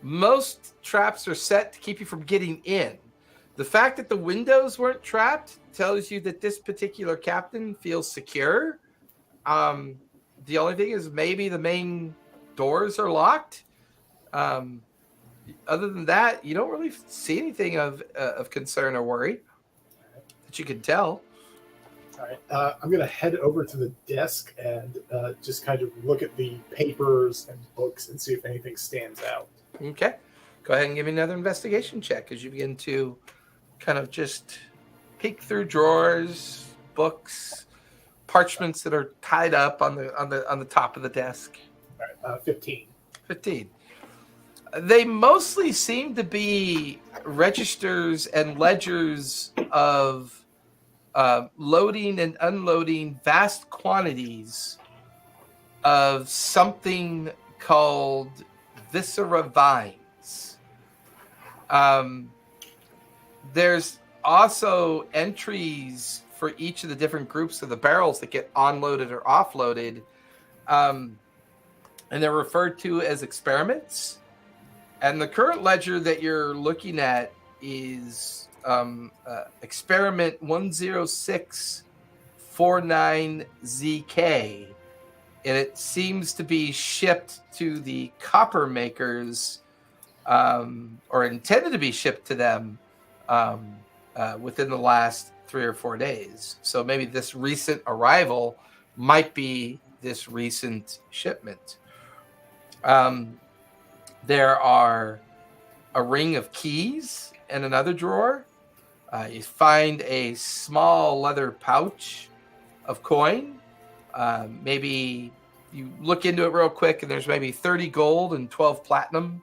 Most traps are set to keep you from getting in. The fact that the windows weren't trapped tells you that this particular captain feels secure. The only thing is maybe the main doors are locked. Other than that, you don't really see anything of concern or worry that you can tell. All right. I'm going to head over to the desk and just kind of look at the papers and books and see if anything stands out. Okay. Go ahead and give me another investigation check as you begin to kind of just peek through drawers, books, parchments that are tied up on the top of the desk. All right. 15. 15. They mostly seem to be registers and ledgers of loading and unloading vast quantities of something called viscera vines. There's also entries for each of the different groups of the barrels that get onloaded or offloaded, and they're referred to as experiments. And the current ledger that you're looking at is experiment 10649ZK, and it seems to be shipped to the copper makers, or intended to be shipped to them within the last 3 or 4 days. So maybe this recent arrival might be this recent shipment. There are a ring of keys in another drawer. You find a small leather pouch of coin. Maybe you look into it real quick, and there's maybe 30 gold and 12 platinum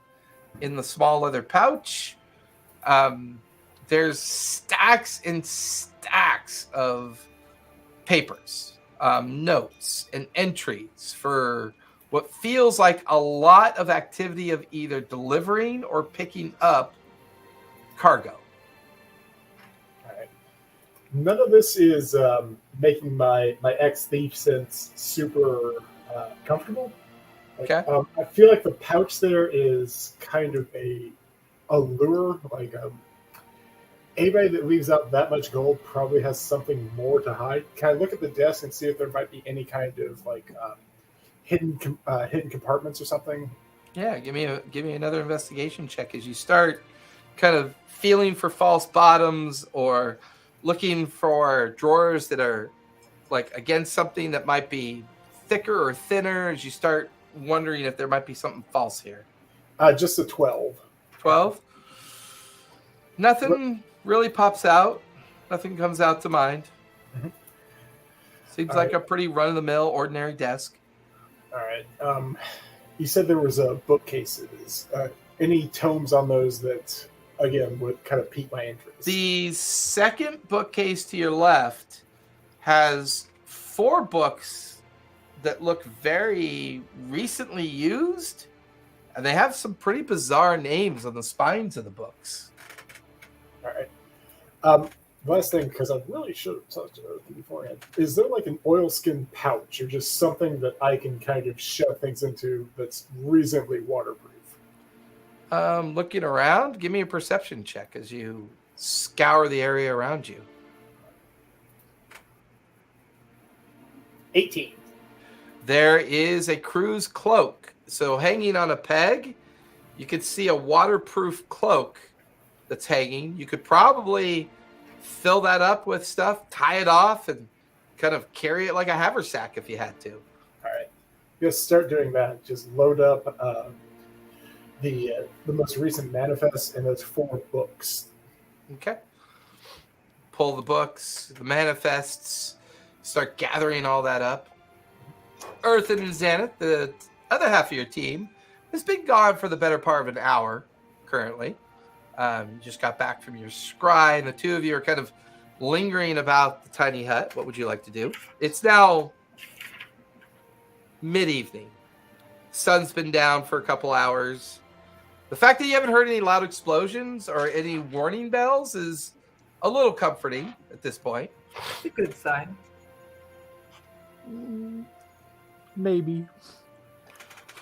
in the small leather pouch. There's stacks and stacks of papers, notes, and entries for what feels like a lot of activity of either delivering or picking up cargo. All right. None of this is making my ex-thief sense super comfortable. Like, Okay. I feel like the pouch there is kind of a lure. Like anybody that leaves out that much gold probably has something more to hide. Can I look at the desk and see if there might be any kind of like hidden compartments or something? Yeah, give me another investigation check as you start kind of feeling for false bottoms or looking for drawers that are like against something that might be thicker or thinner, as you start wondering if there might be something false here. Just a 12. 12? Nothing really pops out. Nothing comes out to mind. Mhm. Seems All like right. a pretty run-of-the-mill, ordinary desk. All right. You said there was bookcases. Any tomes on those that, again, would kind of pique my interest? The second bookcase to your left has 4 books that look very recently used, and they have some pretty bizarre names on the spines of the books. All right. Last thing, because I really should have touched it beforehand, is there like an oilskin pouch or just something that I can kind of shove things into that's reasonably waterproof? Looking around, give me a perception check as you scour the area around you. 18. There is a crew's cloak. So hanging on a peg, you could see a waterproof cloak that's hanging. You could probably fill that up with stuff, tie it off, and kind of carry it like a haversack if you had to. All right. Just start doing that. Just load up the most recent manifest and those 4 books. Okay. Pull the books, the manifests, start gathering all that up. Earthen and Xanath, the other half of your team, has been gone for the better part of an hour currently. You just got back from your scry, and the two of you are kind of lingering about the tiny hut. What would you like to do? It's now mid-evening. Sun's been down for a couple hours. The fact that you haven't heard any loud explosions or any warning bells is a little comforting at this point. It's a good sign. Maybe.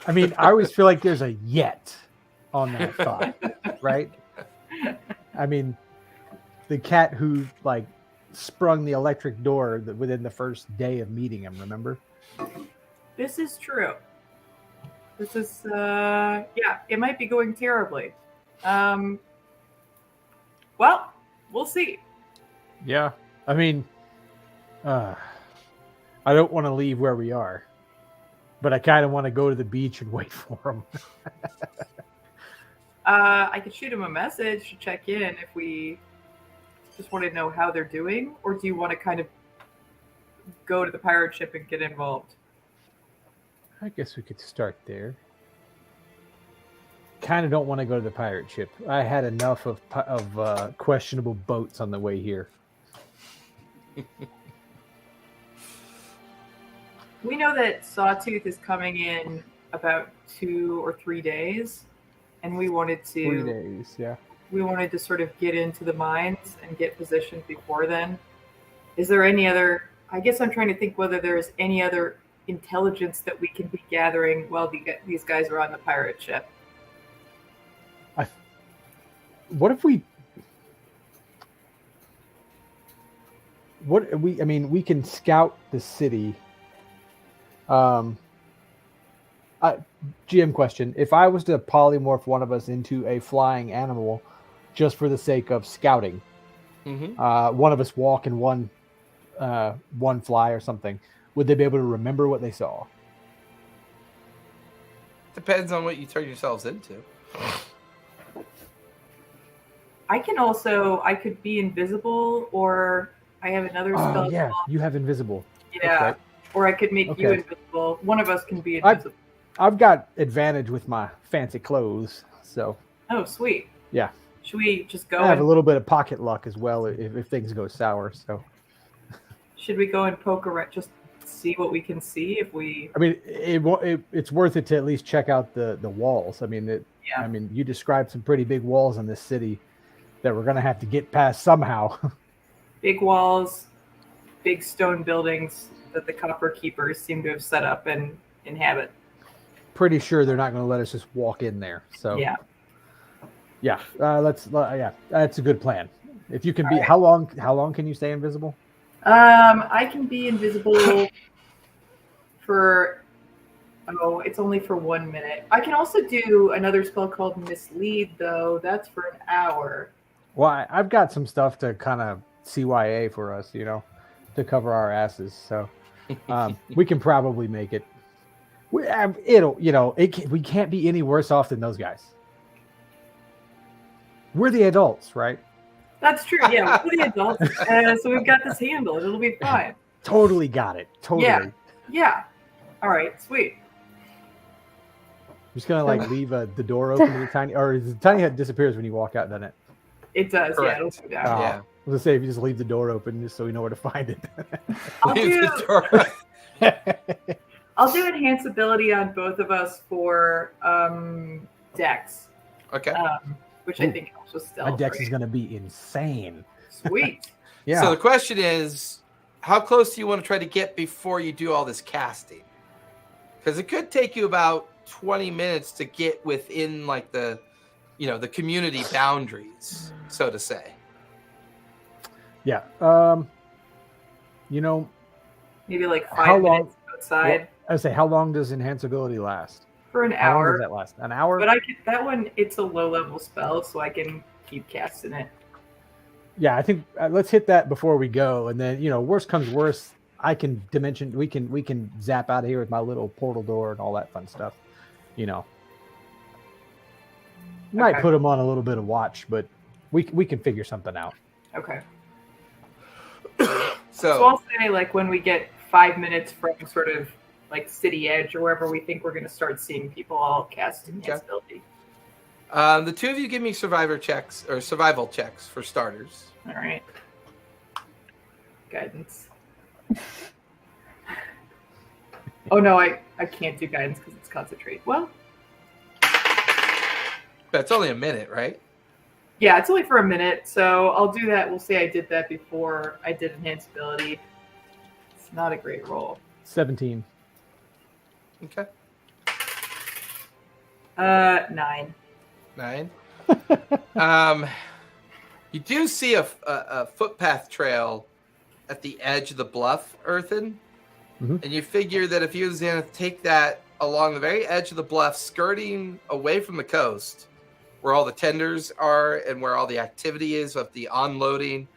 I mean, I always feel like there's a yet on that thought, right? I mean, the cat who like sprung the electric door within the first day of meeting him, remember? This is true. This is, yeah, it might be going terribly. Well, we'll see. Yeah. I mean, I don't want to leave where we are, but I kind of want to go to the beach and wait for him. I could shoot him a message to check in if we just want to know how they're doing, or do you want to kind of go to the pirate ship and get involved? I guess we could start there. Kind of don't want to go to the pirate ship. I had enough of questionable boats on the way here. We know that Sawtooth is coming in about 2 or 3 days, and we wanted to 3 days, yeah. We wanted to sort of get into the mines and get positioned before then. Is there any other? I guess I'm trying to think whether there's any other intelligence that we can be gathering while these guys are on the pirate ship. What if we? I mean, we can scout the city. GM question: if I was to polymorph one of us into a flying animal, just for the sake of scouting, one of us walk and one fly or something, would they be able to remember what they saw? Depends on what you turn yourselves into. I could be invisible, or I have another spell. Oh, yeah, you have invisible. Yeah, right. Or I could make you invisible. One of us can be invisible. I've got advantage with my fancy clothes, so. Oh, sweet. Yeah. Should we just go? I have a little bit of pocket luck as well if things go sour. So. Should we go and poke around, just see what we can see if we? I mean, it's worth it to at least check out the walls. I mean, I mean, you described some pretty big walls in this city that we're gonna have to get past somehow. Big walls, big stone buildings that the Copper Keepers seem to have set up and inhabit. Pretty sure they're not going to let us just walk in there. So yeah, that's a good plan. If you can be, how long can you stay invisible? I can be invisible for it's only for 1 minute. I can also do another spell called Mislead, though. That's for an hour. Well, I've got some stuff to kind of CYA for us, to cover our asses. So we can probably make it. We can't be any worse off than those guys. We're the adults, right? That's true. Yeah, we're the adults. So we've got this handled. It'll be fine. Totally got it. Totally. Yeah. All right. Sweet. I'm just gonna leave the door open to the tiny, or the tiny hut disappears when you walk out, doesn't it? It does. Correct. Yeah, it'll go down. Yeah. I was gonna say if you just leave the door open just so we know where to find it. I'll do enhance ability on both of us for Dex. Okay. Which I think helps with stealth. My Dex is gonna be insane. Sweet. Yeah. So the question is, how close do you want to try to get before you do all this casting? Because it could take you about 20 minutes to get within the community boundaries, so to say. Yeah. Maybe like 5 minutes outside. Well, I would say, how long does enhance ability last? For an How hour. long does that last? An hour? But that one, it's a low level spell, so I can keep casting it. Yeah, I think let's hit that before we go, and then worst comes worst, I can dimension. We can zap out of here with my little portal door and all that fun stuff. Might put them on a little bit of watch, but we can figure something out. Okay. So I'll say when we get 5 minutes from sort of like City Edge or wherever we think we're going to start seeing people all cast invincibility. The two of you give me survival checks for starters. All right. Guidance. Oh no, I can't do guidance because it's concentrate. Well, That's only a minute, right? yeah, it's only for a minute, so I'll do that. We'll say I did that before I did enhanced ability. It's not a great roll. 17. Okay. 9. 9. You do see a footpath trail at the edge of the bluff, Earthen. Mhm. And you figure that if you was going to take that along the very edge of the bluff, skirting away from the coast, where all the tenders are and where all the activity is of the onloading,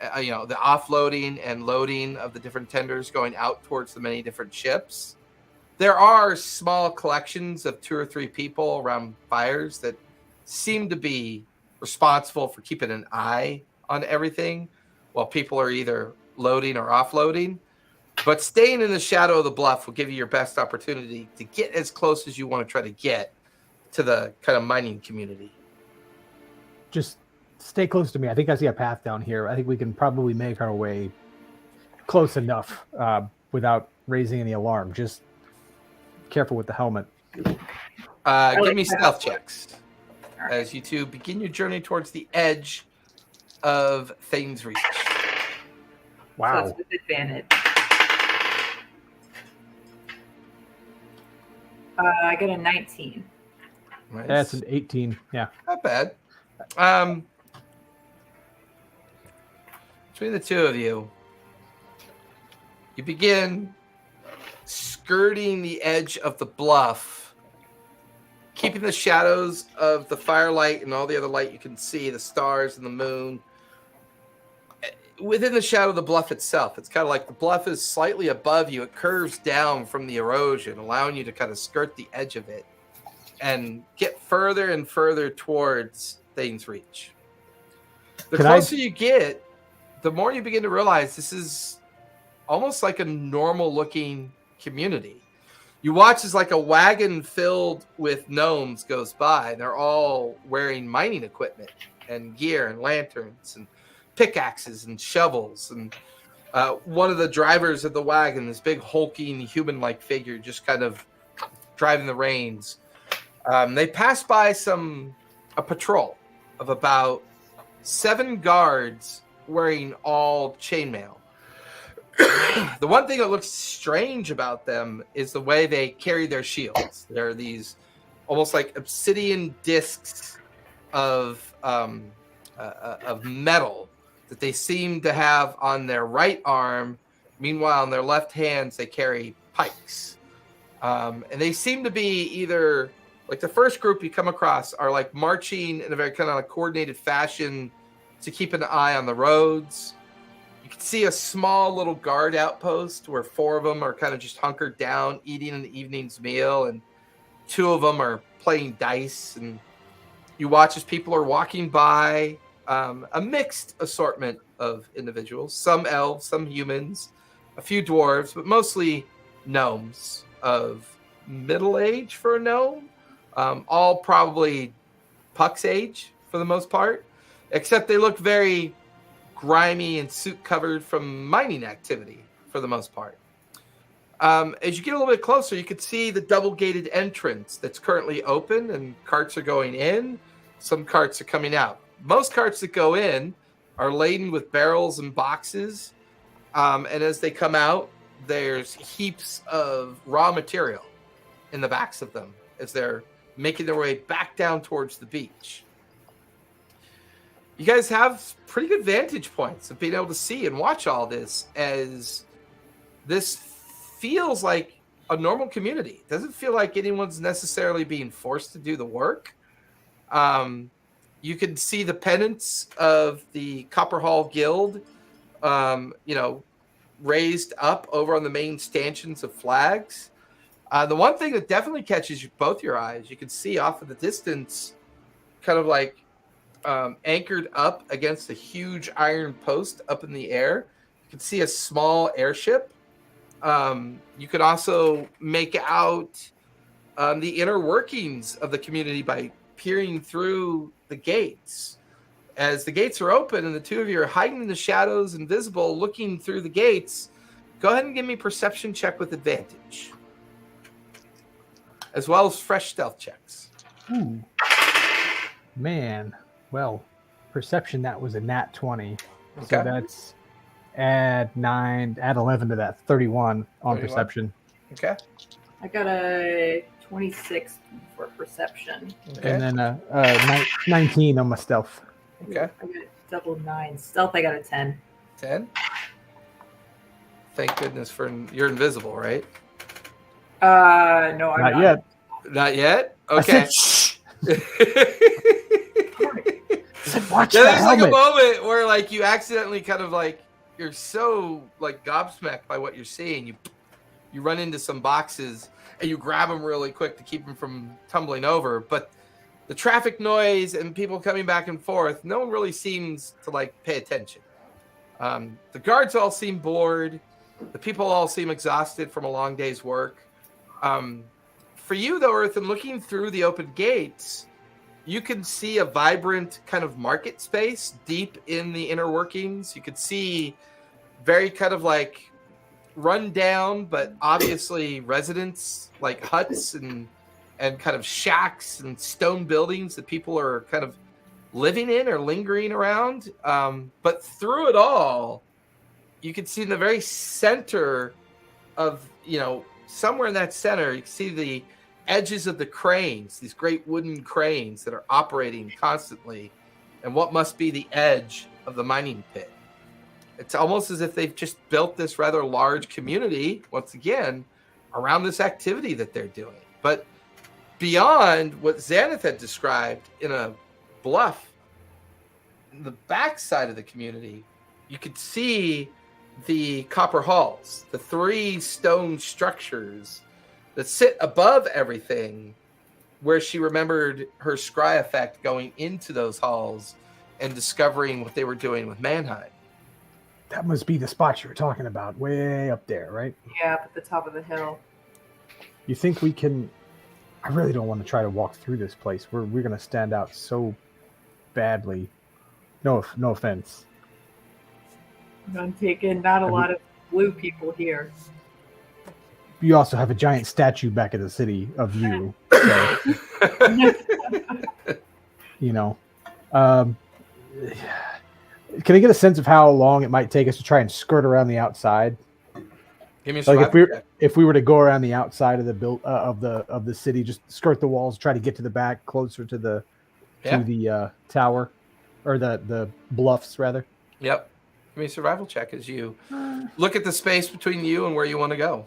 the offloading and loading of the different tenders going out towards the many different ships, there are small collections of 2 or 3 people around fires that seem to be responsible for keeping an eye on everything while people are either loading or offloading. But staying in the shadow of the bluff will give you your best opportunity to get as close as you want to try to get to the kind of mining community. Just stay close to me. I think I see a path down here. I think we can probably make our way close enough without raising any alarm. Just careful with the helmet. Give me stealth checks as you two begin your journey towards the edge of Thane's Reach. Wow. So it's with advantage. I got a 19. Nice. That's an 18. Yeah. Not bad. Between the two of you, you begin skirting the edge of the bluff, keeping the shadows of the firelight and all the other light you can see, the stars and the moon, within the shadow of the bluff itself. It's kind of like the bluff is slightly above you. It curves down from the erosion, allowing you to kind of skirt the edge of it and get further and further towards Thane's Reach. The closer you get, the more you begin to realize this is almost like a normal looking community. You watch as like a wagon filled with gnomes goes by. They're all wearing mining equipment and gear and lanterns and pickaxes and shovels. And one of the drivers of the wagon, this big hulking human-like figure, just kind of driving the reins. They pass by a patrol of about 7 guards wearing all chainmail. The one thing that looks strange about them is the way they carry their shields. They're these almost like obsidian discs of metal that they seem to have on their right arm. Meanwhile, on their left hands, they carry pikes. And they seem to be either, like the first group you come across are like marching in a very kind of like coordinated fashion to keep an eye on the roads. You can see a small little guard outpost where 4 of them are kind of just hunkered down, eating an evening's meal, and 2 of them are playing dice. And you watch as people are walking by, a mixed assortment of individuals, some elves, some humans, a few dwarves, but mostly gnomes of middle age for a gnome, all probably Puck's age for the most part, except they look very grimy and soot covered from mining activity for the most part. As you get a little bit closer, you can see the double gated entrance that's currently open, and carts are going in. Some carts are coming out. Most carts that go in are laden with barrels and boxes. And as they come out, there's heaps of raw material in the backs of them as they're making their way back down towards the beach. You guys have pretty good vantage points of being able to see and watch all this, as this feels like a normal community. It doesn't feel like anyone's necessarily being forced to do the work. You can see the pennants of the Copper Hall Guild, raised up over on the main stanchions of flags. The one thing that definitely catches both your eyes, you can see off in the distance, kind of like anchored up against a huge iron post up in the air. You can see a small airship You could also make out the inner workings of the community by peering through the gates. As the gates are open and the two of you are hiding in the shadows, invisible, looking through the gates, go ahead and give me perception check with advantage, as well as fresh stealth checks. Ooh. Man, well, perception, that was a nat 20. Okay. So that's add 11 to that, 31 on 31. perception. Okay. I got a 26 for perception. Okay. And then 19 on my stealth. Okay. I got double 9. Stealth, I got a 10. 10. Thank goodness for you're invisible, right? No, I'm Not yet. Not yet. I Okay. said, shh. I said, watch Yeah, the there's like a helmet. moment where like you accidentally kind of like you're so like gobsmacked by what you're seeing. You run into some boxes and you grab them really quick to keep them from tumbling over. But the traffic noise and people coming back and forth, no one really seems to like pay attention. The guards all seem bored. The people all seem exhausted from a long day's work. For you though, Earth, and looking through the open gates, you can see a vibrant kind of market space deep in the inner workings. You could see very kind of like run down, but obviously residents, like huts and kind of shacks and stone buildings that people are kind of living in or lingering around. But through it all, you can see in the very center of, somewhere in that center, you can see the edges of the cranes, these great wooden cranes that are operating constantly, and what must be the edge of the mining pit. It's almost as if they've just built this rather large community, once again, around this activity that they're doing. But beyond what Xanath had described in a bluff, in the backside of the community, you could see the copper halls, the 3 stone structures that sit above everything, where she remembered her scry effect going into those halls and discovering what they were doing with Mannheim. That must be the spot you were talking about, way up there, right? Yeah, up at the top of the hill. You think we can... I really don't want to try to walk through this place. We're going to stand out so badly. No offense. I'm taking not a lot of blue people here. You also have a giant statue back at the city of you. So, can I get a sense of how long it might take us to try and skirt around the outside? Give me a Like survival check. if we were to go around the outside of the of the city, just skirt the walls, try to get to the back, closer to the tower, or the bluffs rather. Yep. Give me a survival check as you look at the space between you and where you want to go.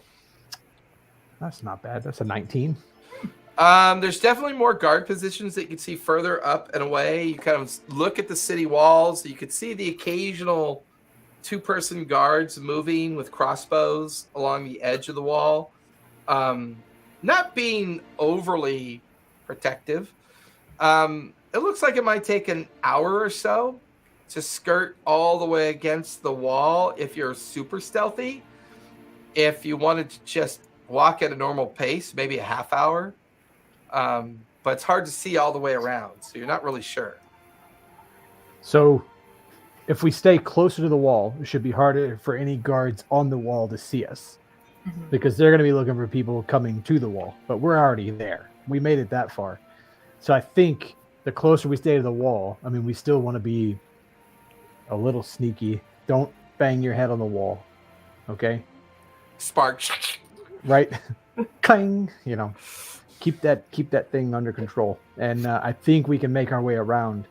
That's not bad. That's a 19. There's definitely more guard positions that you can see further up and away. You kind of look at the city walls. You could see the occasional 2-person guards moving with crossbows along the edge of the wall. Not being overly protective. It looks like it might take an hour or so to skirt all the way against the wall if you're super stealthy. If you wanted to just walk at a normal pace, maybe a half hour. But it's hard to see all the way around, so you're not really sure. So if we stay closer to the wall, it should be harder for any guards on the wall to see us, because they're going to be looking for people coming to the wall, but we're already there. We made it that far. So I think the closer we stay to the wall, I mean, we still want to be a little sneaky. Don't bang your head on the wall. Okay? Sparks. Right? Clang, keep that thing under control. And I think we can make our way around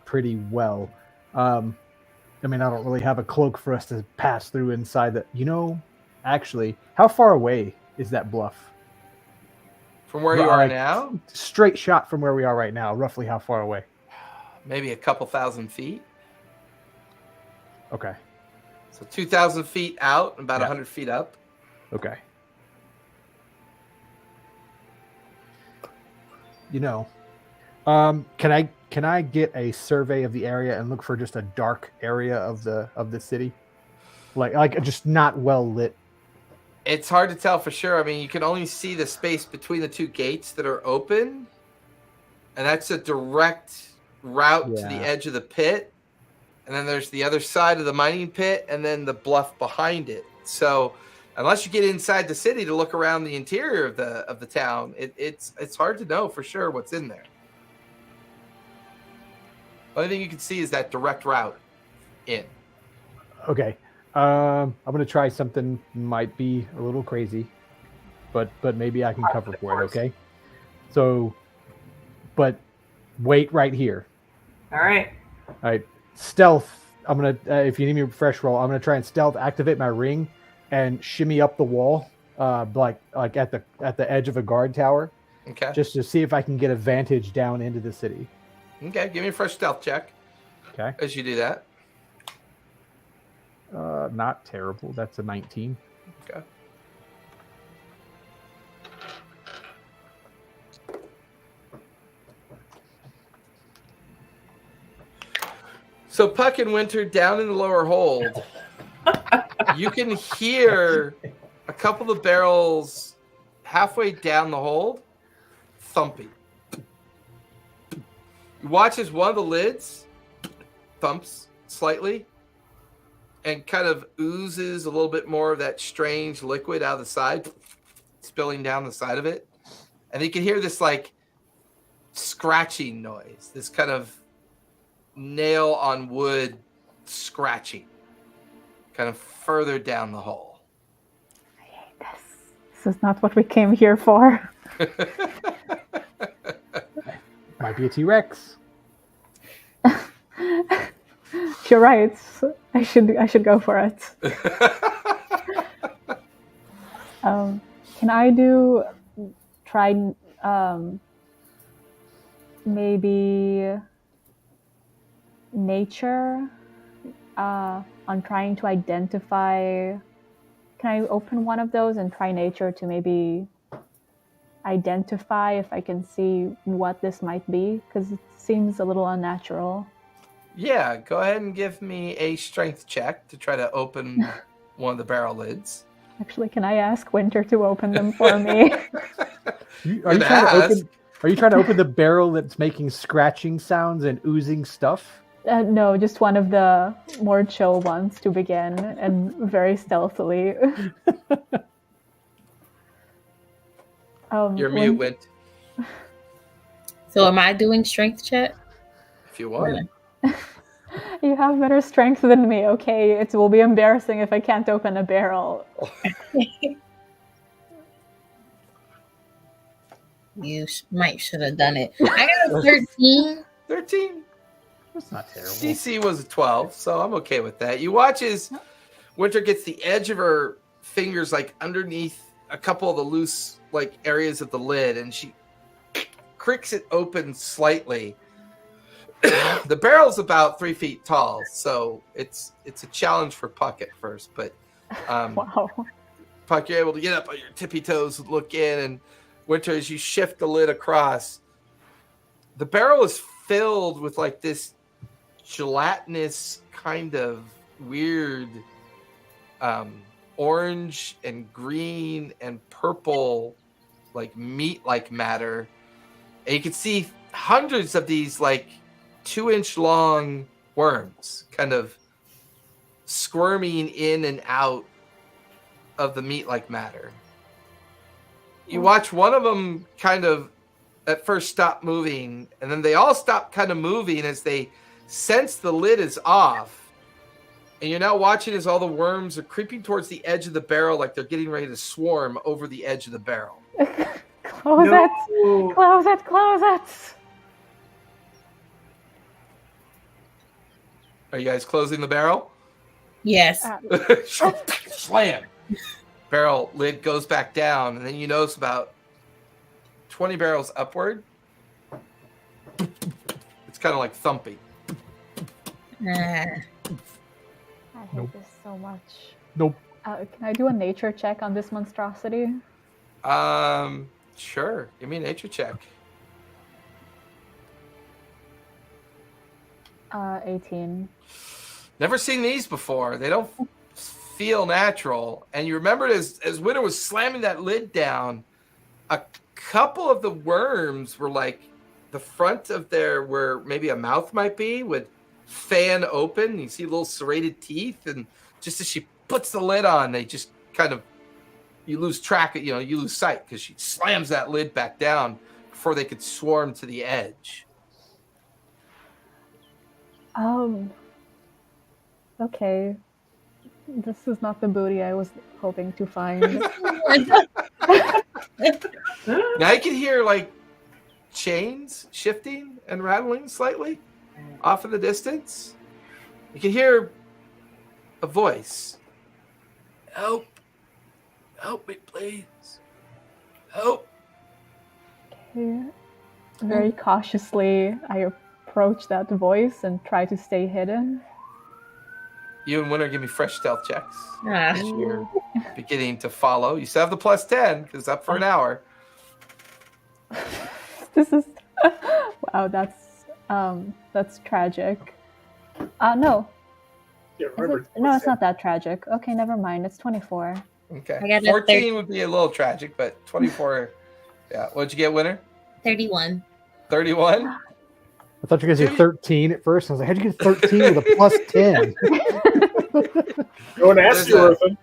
pretty well. I mean, I don't really have a cloak for us to pass through inside that. Actually, how far away is that bluff? From where you are now? Straight shot from where we are right now. Roughly how far away? Maybe a couple thousand feet. Okay. So 2,000 feet out and about 100 feet up. Okay. Can I get a survey of the area and look for just a dark area of the city, like just not well lit It's hard to tell for sure. I mean, you can only see the space between the two gates that are open, and that's a direct route to the Yeah. edge of the pit. And then there's the other side of the mining pit, and then the bluff behind it. So, unless you get inside the city to look around the interior of the town, it's hard to know for sure what's in there. Only thing you can see is that direct route in. Okay. I'm gonna try something. Might be a little crazy, but maybe I can cover for it. Okay. So, but wait right here. All right. All right. Stealth. I'm gonna. If you need me to refresh roll, I'm gonna try and stealth activate my ring, and shimmy up the wall, like at the edge of a guard tower, Okay. just to see if I can get a vantage down into the city. Okay. Give me a fresh stealth check Okay. as you do that. Not terrible. That's a 19. Okay. So Puck and Winter down in the lower hold, you can hear a couple of barrels halfway down the hold thumping. You watch as one of the lids thumps slightly and kind of oozes a little bit more of that strange liquid out of the side, spilling down the side of it. And you can hear this like scratching noise, this kind of nail on wood scratching, kind of further down the hole. I hate this. This is not what we came here for. Might be a T-Rex. You're right. I should go for it. Can I try maybe nature on trying to identify? Can I open one of those and try nature to maybe identify if I can see what this might be? Because it seems a little unnatural. Yeah, go ahead and give me a strength check to try to open one of the barrel lids. Actually, can I ask Winter to open them for me? Are you trying to open the barrel that's making scratching sounds and oozing stuff? No, just one of the more chill ones to begin, and very stealthily. You're mute, Wint, So am I doing strength check? if you want. You have better strength than me, okay? It will be embarrassing if I can't open a barrel. You might should have done it. I got a 13. 13. That's not terrible. DC was a 12, so I'm okay with that. You watch as Winter gets the edge of her fingers like underneath a couple of the loose like areas of the lid, and she cricks it open slightly. The barrel's about 3 feet tall, so it's a challenge for Puck at first, but Wow. Puck, you're able to get up on your tippy toes, look in, and Winter, as you shift the lid across, the barrel is filled with like this gelatinous kind of weird orange and green and purple like meat-like matter. And you can see hundreds of these like 2-inch long worms kind of squirming in and out of the meat-like matter. You watch one of them kind of at first stop moving, and then they all stop kind of moving as they sense the lid is off. And you're now watching as all the worms are creeping towards the edge of the barrel like they're getting ready to swarm over the edge of the barrel. Close it! Close it! Close it! Are you guys closing the barrel? Yes. Slam! Barrel lid goes back down, and then you notice about 20 barrels upward. It's kind of like thumping. I hate this so much. Nope. Can I do a nature check on this monstrosity? Sure. Give me a nature check. 18. Never seen these before. They don't feel natural. And you remember as Winter was slamming that lid down, a couple of the worms were like the front of their where maybe a mouth might be would fan open. You see little serrated teeth, and just as she puts the lid on, they just kind of you lose track of you lose sight because she slams that lid back down before they could swarm to the edge. Okay. This is not the booty I was hoping to find. Now you can hear like chains shifting and rattling slightly off in the distance. You can hear a voice. Help me, please. Help. Okay. Very cautiously, I approach that voice and try to stay hidden. You and Winter give me fresh stealth checks. Ah. As you're beginning to follow. You still have the +10 because it's up for an hour. This is wow. That's tragic. No. Yeah, remember. No, it's not that tragic. Okay, never mind. It's 24. Okay. I got a 14 would be a little tragic, but 24. Yeah. What'd you get, Winter? 31. 31? I thought you were going to say 13 at first. I was like, how'd you get 13 with a +10? Go and ask you, Earthen.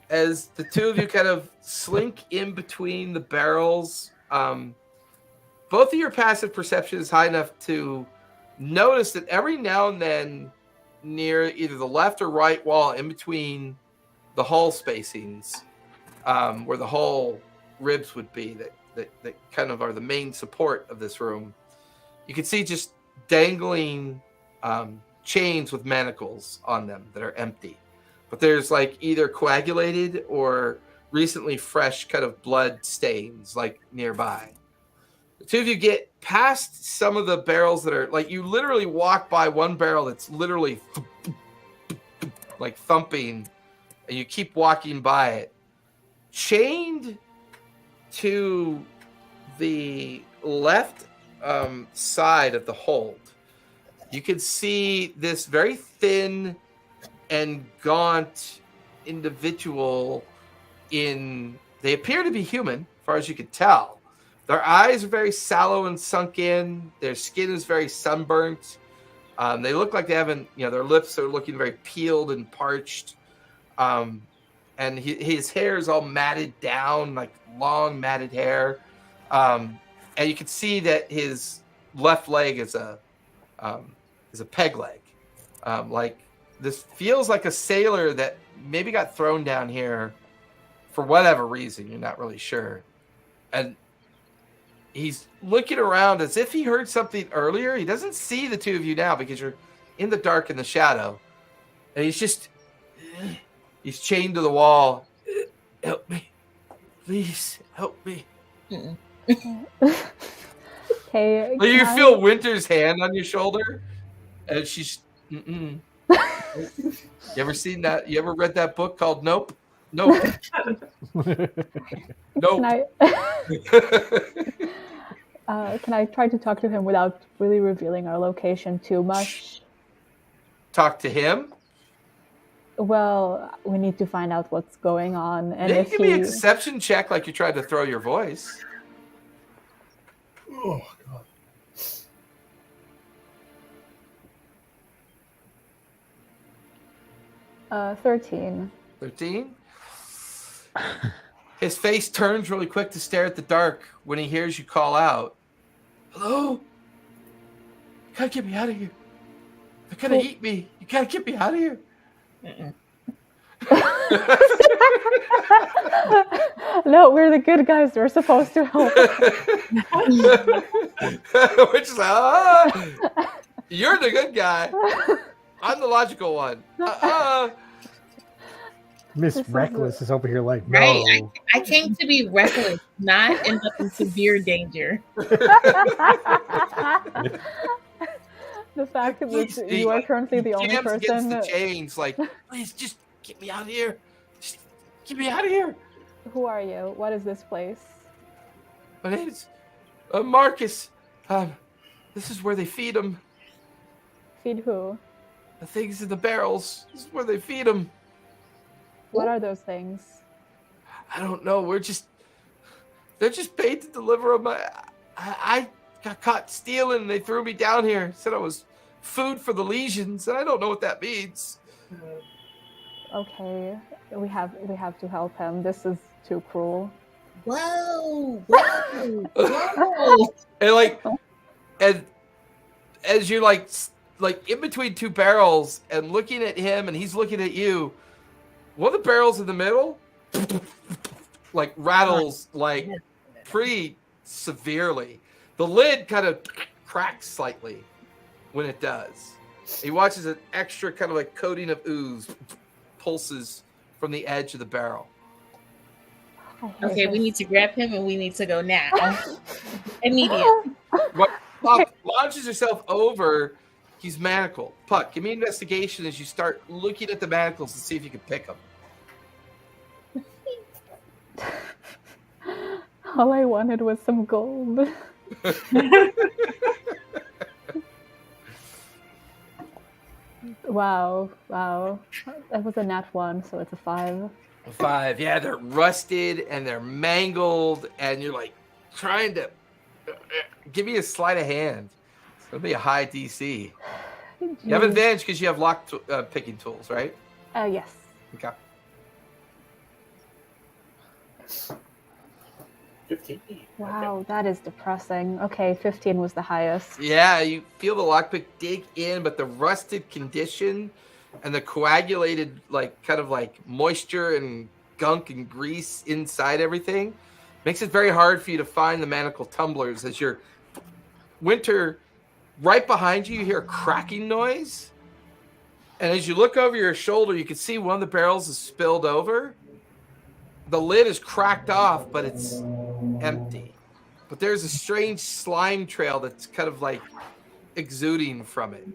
As the two of you kind of slink in between the barrels, both of your passive perception is high enough to notice that every now and then near either the left or right wall in between the hull spacings, where the hull ribs would be that kind of are the main support of this room, you can see just dangling chains with manacles on them that are empty. But there's like either coagulated or recently fresh kind of blood stains like nearby. The two of you get past some of the barrels that are like you literally walk by one barrel that's literally like thumping, and you keep walking by it. Chained to the left side of the hold, you can see this very thin and gaunt individual they appear to be human as far as you can tell. Their eyes are very sallow and sunk in. Their skin is very sunburnt. They look like they haven't, their lips are looking very peeled and parched. And his hair is all matted down, like long matted hair. And you can see that his left leg is a peg leg. Like this feels like a sailor that maybe got thrown down here for whatever reason. You're not really sure. And he's looking around as if he heard something earlier. He doesn't see the two of you now because you're in the dark in the shadow. And he's chained to the wall. Help me. Please help me. Okay. Well, you feel Winter's hand on your shoulder. And she's... You ever seen that? You ever read that book called Nope? Nope. Nope. Can I try to talk to him without really revealing our location too much? Talk to him? Well, we need to find out what's going on. And Maybe if give me an exception check like you tried to throw your voice. Oh, God. 13. 13? His face turns really quick to stare at the dark when he hears you call out. Hello? You gotta get me out of here. They're gonna eat me. You gotta get me out of here. No, we're the good guys. We're supposed to help. Which is like, you're the good guy. I'm the logical one. Miss Reckless is over here like, no. Right. I came to be reckless, not end up in severe danger. The fact that you are currently the only person. Against the chains, like, please just get me out of here. Just get me out of here. Who are you? What is this place? My name's Marcus. This is where they feed them. Feed who? The things in the barrels. This is where they feed them. What are those things? I don't know. They're just paid to deliver them. I got caught stealing and they threw me down here. Said I was food for the legions, and I don't know what that means. Okay, we have to help him. This is too cruel. Whoa! Whoa! And as you're like in between two barrels and looking at him and he's looking at you, one of the barrels in the middle like rattles like pretty severely. The lid kind of cracks slightly when it does. He watches an extra kind of like coating of ooze pulses from the edge of the barrel. Okay, we need to grab him and we need to go now. Immediate. Puck launches herself over. He's manacled. Puck, give me an investigation as you start looking at the manacles to see if you can pick them. All I wanted was some gold. Wow. That was a nat 1, so it's a 5. 5. Yeah, they're rusted and they're mangled, and you're like trying to give me a sleight of hand. It's gonna be a high DC. You have advantage because you have lock picking tools, right? Yes. Okay. 15. Wow, that is depressing. Okay, 15 was the highest. Yeah, you feel the lockpick dig in, but the rusted condition and the coagulated, like, kind of like moisture and gunk and grease inside everything makes it very hard for you to find the manacle tumblers. As your Winter, right behind you, you hear a cracking noise. And as you look over your shoulder, you can see one of the barrels is spilled over. The lid is cracked off, but it's empty. But there's a strange slime trail that's kind of like exuding from it.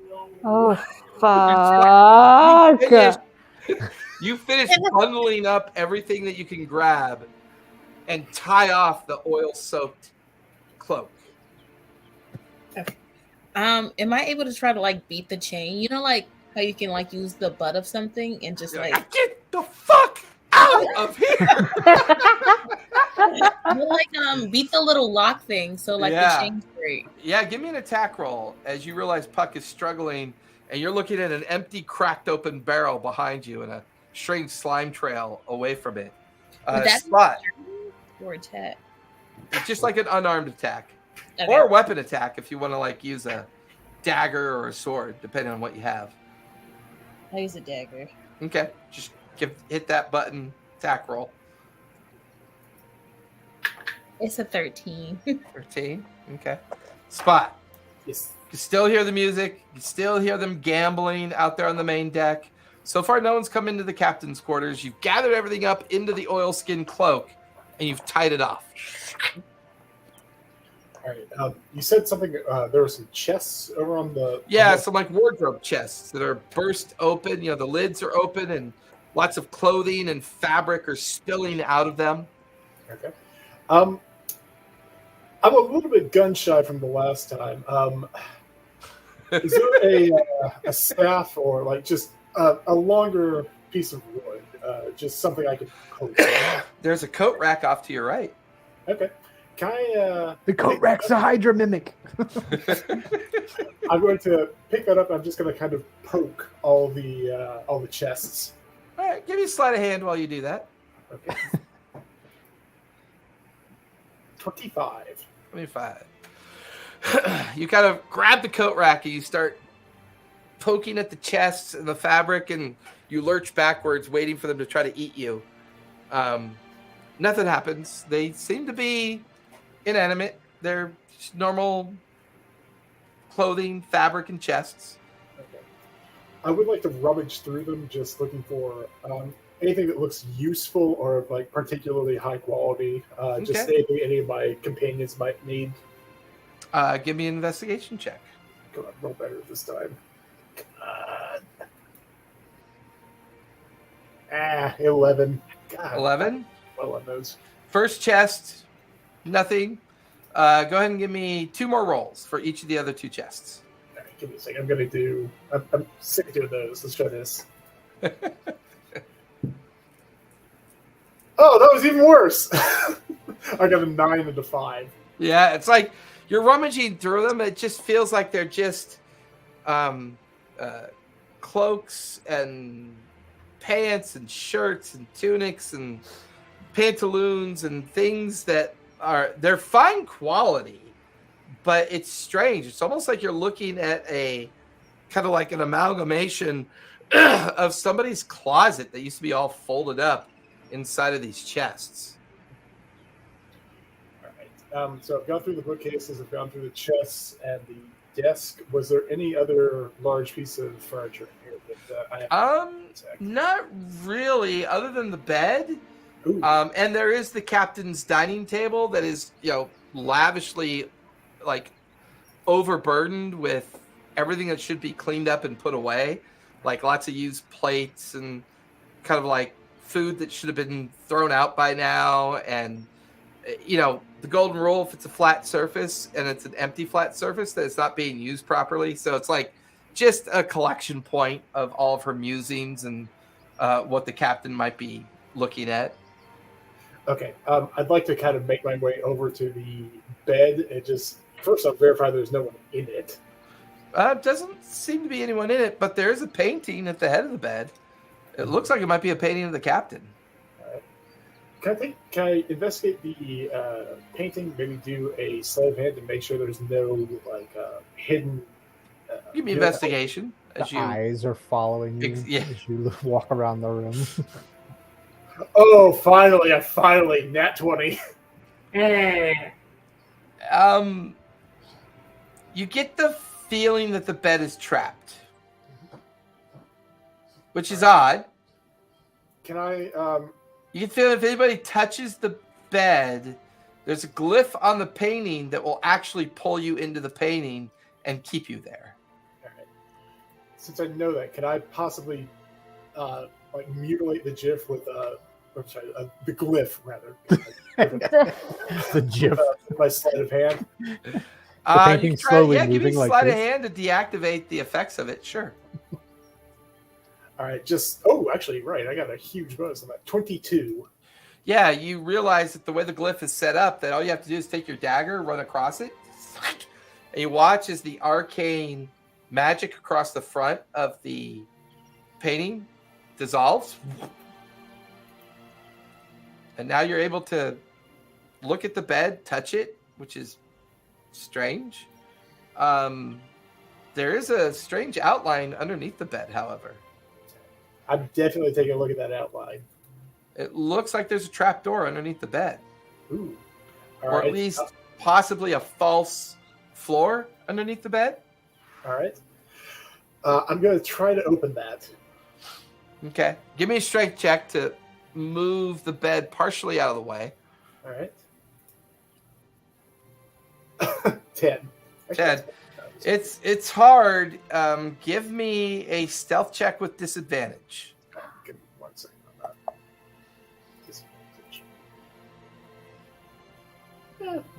Oh, fuck. You finish bundling up everything that you can grab and tie off the oil-soaked cloak. Am I able to try to like beat the chain? You know, like how you can like use the butt of something and just like get the fuck out of here. Beat the little lock thing so like the chain's great. Yeah, give me an attack roll as you realize Puck is struggling and you're looking at an empty, cracked open barrel behind you and a strange slime trail away from it. Spot. Or attack. It's just like an unarmed attack. Okay. Or a weapon attack if you want to like use a dagger or a sword, depending on what you have. I'll use a dagger. Okay. Just hit that button, attack roll. It's a 13. 13. Okay. Spot. Yes. You can still hear the music. You can still hear them gambling out there on the main deck. So far, no one's come into the captain's quarters. You've gathered everything up into the oilskin cloak, and you've tied it off. All right. You said something. There were some chests over on the. Yeah, some like wardrobe chests that are burst open. You know, the lids are open, and lots of clothing and fabric are spilling out of them. Okay. I'm a little bit gun shy from the last time. Is there a staff or like just a longer piece of wood? Just something I could poke. There's a coat rack off to your right. Okay. Can I? The coat rack's a Hydra mimic. I'm going to pick that up. I'm just going to kind of poke all the chests. All right, give me a sleight of hand while you do that. Okay. 25. 25. You kind of grab the coat rack and you start poking at the chests and the fabric, and you lurch backwards, waiting for them to try to eat you. Nothing happens. They seem to be inanimate. They're just normal clothing, fabric, and chests. Okay. I would like to rummage through them, just looking for anything that looks useful or like particularly high quality. Just anything any of my companions might need. Give me an investigation check. Come on, roll better this time. 11. God, 11. Well on those. First chest, nothing. Go ahead and give me 2 more rolls for each of the other 2 chests. All right, give me a second. I'm sick of doing those. Let's try this. Oh, that was even worse. I got a 9 and a 5. Yeah, it's like you're rummaging through them. It just feels like they're just cloaks and pants and shirts and tunics and pantaloons and things that they're fine quality, but it's strange. It's almost like you're looking at a kind of like an amalgamation of somebody's closet that used to be all folded up inside of these chests. All right. So I've gone through the bookcases, I've gone through the chests and the desk. Was there any other large piece of furniture in here that I have? Not really, other than the bed. Ooh. And there is the captain's dining table that is, lavishly, like, overburdened with everything that should be cleaned up and put away, like lots of used plates and kind of like food that should have been thrown out by now. And, the golden rule, if it's a flat surface and it's an empty flat surface, that it's not being used properly. So it's like just a collection point of all of her musings and what the captain might be looking at. Okay. I'd like to kind of make my way over to the bed and just first off verify there's no one in it. Doesn't seem to be anyone in it, but there is a painting at the head of the bed. It looks like it might be a painting of the captain. All right. Can I investigate the painting? Maybe do a sleight of hand to make sure there's no hidden. Give me investigation. The eyes are following you as you walk around the room. Oh, finally, nat 20. Hey. You get the feeling that the bed is trapped, which is odd. Can I? You can feel if anybody touches the bed, there's a glyph on the painting that will actually pull you into the painting and keep you there. All right. Since I know that, can I possibly mutilate the GIF with the glyph rather? The GIF. My sleight of hand. The painting slowly give moving me like sleight of this. hand to deactivate the effects of it. Sure. All right. Actually, right. I got a huge bonus on that. 22. Yeah, you realize that the way the glyph is set up, that all you have to do is take your dagger, run across it, and you watch as the arcane magic across the front of the painting dissolves. And now you're able to look at the bed, touch it, which is strange. There is a strange outline underneath the bed, however. I'm definitely taking a look at that outline. It looks like there's a trap door underneath the bed. Ooh. Or at least possibly a false floor underneath the bed. All right. I'm going to try to open that. Okay. Give me a strength check to move the bed partially out of the way. All right. 10. 10. It's hard. Give me a stealth check with disadvantage. Give me 1 second on that. Disadvantage.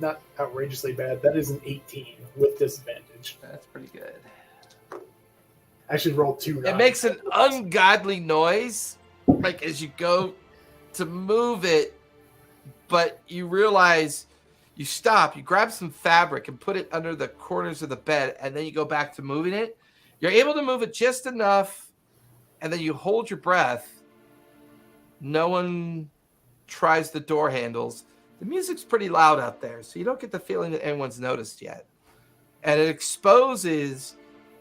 Not outrageously bad. That is an 18 with disadvantage. That's pretty good. Actually rolled 2. It makes an ungodly noise, like as you go to move it, but you realize you stop, you grab some fabric and put it under the corners of the bed, and then you go back to moving it. You're able to move it just enough, and then you hold your breath. No one tries the door handles. The music's pretty loud out there, so you don't get the feeling that anyone's noticed yet. And it exposes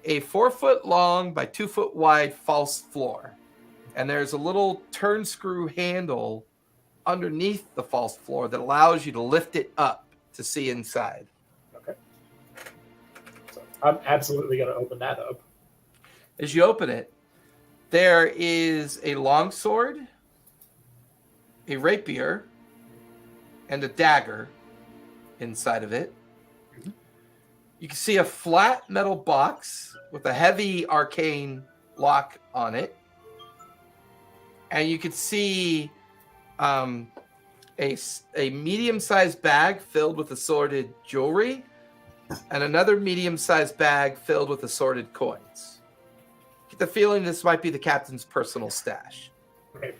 a 4-foot long by 2-foot wide false floor. And there's a little turn screw handle underneath the false floor that allows you to lift it up to see inside. Okay. So I'm absolutely going to open that up. As you open it, there is a longsword, a rapier, and a dagger inside of it. You can see a flat metal box with a heavy arcane lock on it. And you can see a medium-sized bag filled with assorted jewelry and another medium-sized bag filled with assorted coins. Get the feeling this might be the captain's personal stash. Okay.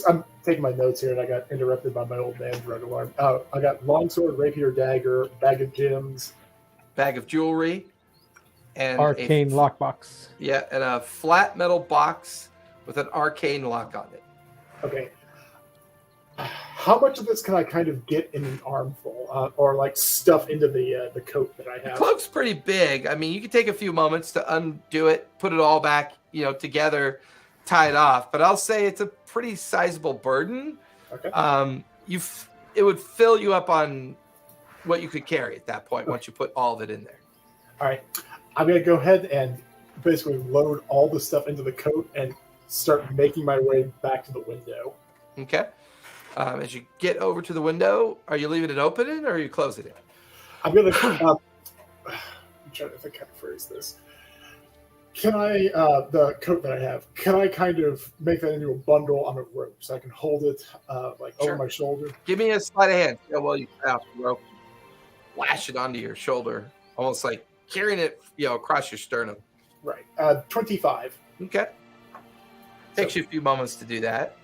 I'm taking my notes here, and I got interrupted by my old man drug alarm. I got longsword, rapier, dagger, bag of gems, bag of jewelry, and Arcane lockbox. Yeah, and a flat metal box with an arcane lock on it. Okay. How much of this can I kind of get in an armful, or like stuff into the coat that I The have? cloak's pretty big. I mean, you can take a few moments to undo it, put it all back, together, tie it off. But I'll say it's a pretty sizable burden. Okay. It would fill you up on what you could carry at that point once you put all of it in there. All right. I'm going to go ahead and basically load all the stuff into the coat and start making my way back to the window. Okay. As you get over to the window, are you leaving it open or are you closing it? I'm going to... I'm trying to think how to phrase this. Can I, the coat that I have, can I kind of make that into a bundle on a rope so I can hold it over my shoulder? Give me a sleight of hand. Yeah, well, you out the rope, lash it onto your shoulder, almost like carrying it, across your sternum. Right. 25. Okay. Takes you a few moments to do that,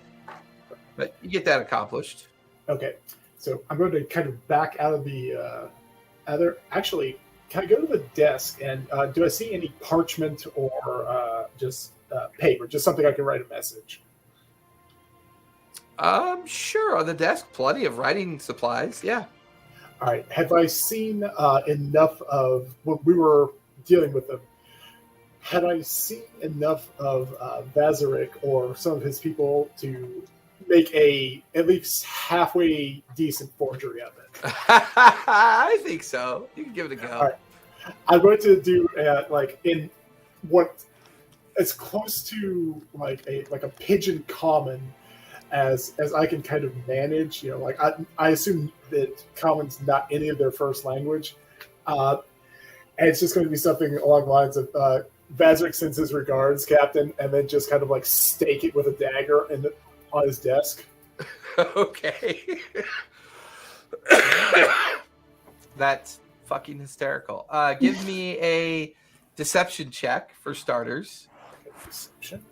but you get that accomplished. Okay. So I'm going to kind of back out of the other. Actually, can I go to the desk and do I see any parchment or just paper, just something I can write a message? Sure. On the desk, plenty of writing supplies. Yeah. All right. Have I seen enough of what we were dealing with them? Had I seen enough of Vazarik or some of his people to make a at least halfway decent forgery of it? I think so. You can give it a go. All right. I'm going to do in what as close to like a pigeon common as I can kind of manage. I assume that common's not any of their first language, and it's just going to be something along the lines of Vazarik sends his regards, Captain, and then just kind of like stake it with a dagger on his desk. Okay. That's fucking hysterical. Give me a deception check for starters. Deception.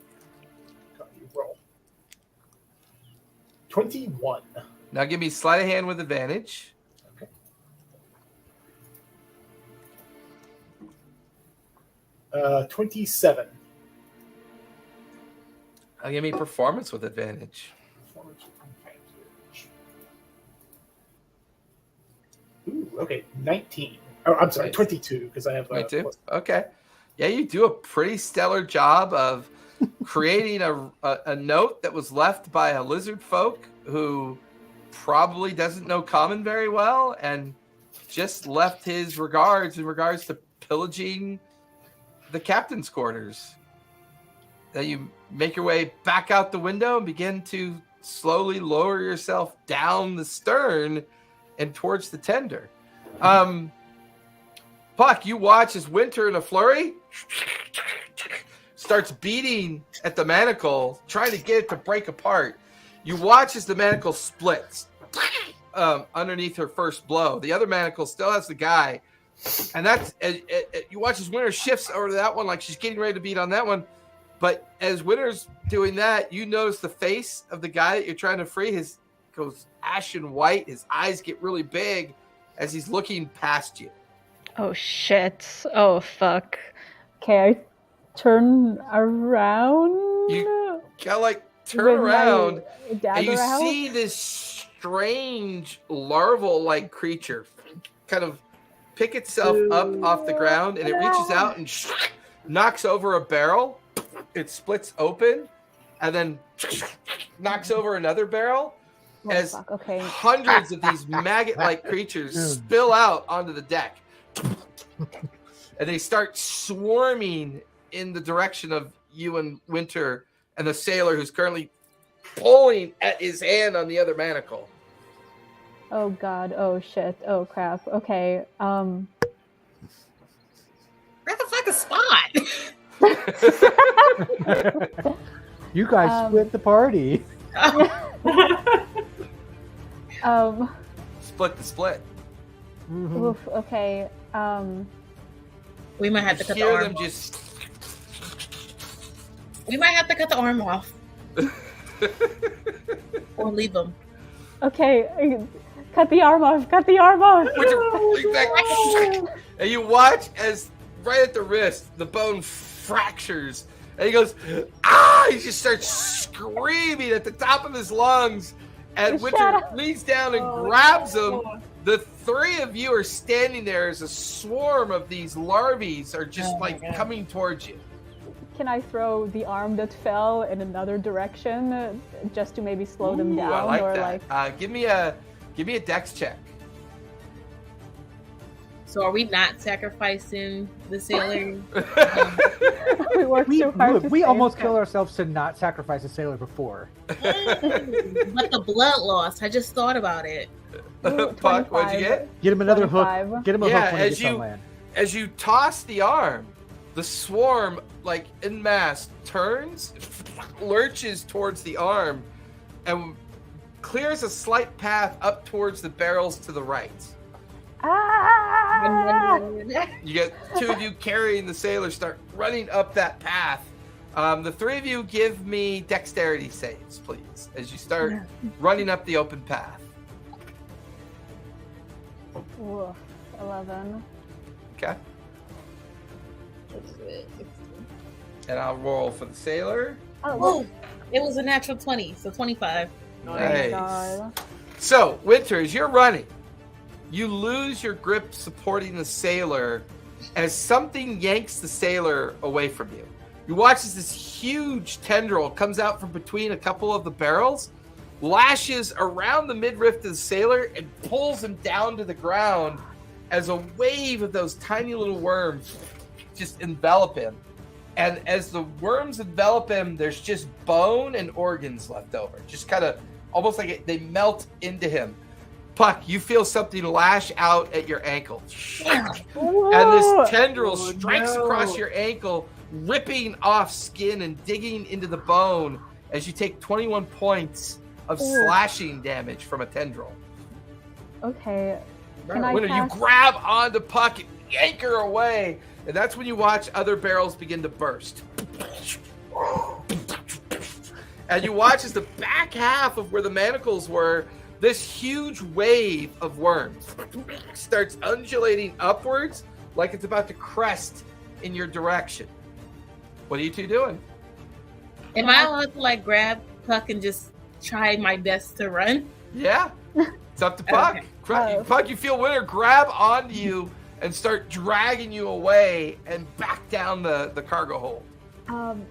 Got you roll. 21. Now give me sleight of hand with advantage. Okay. 27. Now give me performance with advantage. Ooh, okay, 19. Oh, I'm sorry, Nice. 22 because I have 22. Okay. Yeah, you do a pretty stellar job of creating a note that was left by a lizard folk who probably doesn't know common very well and just left his regards in regards to pillaging the captain's quarters. Then you make your way back out the window and begin to slowly lower yourself down the stern and towards the tender. Puck, you watch as Winter in a flurry starts beating at the manacle, trying to get it to break apart. You watch as the manacle splits underneath her first blow. The other manacle still has the guy. And that's you watch as Winter shifts over to that one like she's getting ready to beat on that one. But as Winter's doing that, you notice the face of the guy that you're trying to free goes ashen white. His eyes get really big as he's looking past you. Oh shit. Oh fuck. Okay, I turn around. You kind of like turn with my around dagger and you out. see this strange larval-like creature kind of pick itself up off the ground, and it reaches out and knocks over a barrel. It splits open and then knocks over another barrel. Oh, As fuck. Okay. hundreds of these maggot-like creatures spill out onto the deck. And they start swarming in the direction of you and Winter and the sailor who's currently pulling at his hand on the other manacle. Oh god. Oh shit. Oh crap. Okay. Where the fuck is Spot? You guys split the party. Split the split. Mhm. Oof, okay. We might have to cut the Hear arm them off. just We might have to cut the arm off. Or leave them. Okay, cut the arm off. Cut the arm off. And you watch as right at the wrist, the bone fractures. And he goes, ah! He just starts screaming at the top of his lungs. And Winter leans down and grabs him. The three of you are standing there as a swarm of these larvae are just coming towards you. Can I throw the arm that fell in another direction just to maybe slow them down? I like or that. Give me a dex check. So are we not sacrificing the sailor? We worked so hard. We almost killed ourselves to not sacrifice a sailor before. But the blood loss, I just thought about it. Puck, what'd you get? Get him another 25. hook. Get him a hook when he gets on land. As you toss the arm, the swarm, like en masse, turns, lurches towards the arm, and clears a slight path up towards the barrels to the right. Ah! You get two of you carrying the sailor, start running up that path. The three of you give me dexterity saves, please, as you start running up the open path. Ooh, 11. Okay. And I'll roll for the sailor. Oh, it was a natural 20, so 25. Nice. God. So, Winter, as you're running, you lose your grip supporting the sailor as something yanks the sailor away from you. You watch as this huge tendril comes out from between a couple of the barrels, lashes around the midriff of the sailor, and pulls him down to the ground as a wave of those tiny little worms just envelop him. And as the worms envelop him, there's just bone and organs left over. Just kind of almost like they melt into him. Puck, you feel something lash out at your ankle. And this tendril strikes across your ankle, ripping off skin and digging into the bone as you take 21 points of slashing damage from a tendril. Okay. Winter, you grab onto Puck and yank her away, and that's when you watch other barrels begin to burst. And you watch as the back half of where the manacles were, this huge wave of worms starts undulating upwards like it's about to crest in your direction. What are you two doing? Am I allowed to grab Puck and just try my best to run? Yeah, it's up to Puck. Okay. Puck, you feel Winter grab onto you and start dragging you away and back down the cargo hold.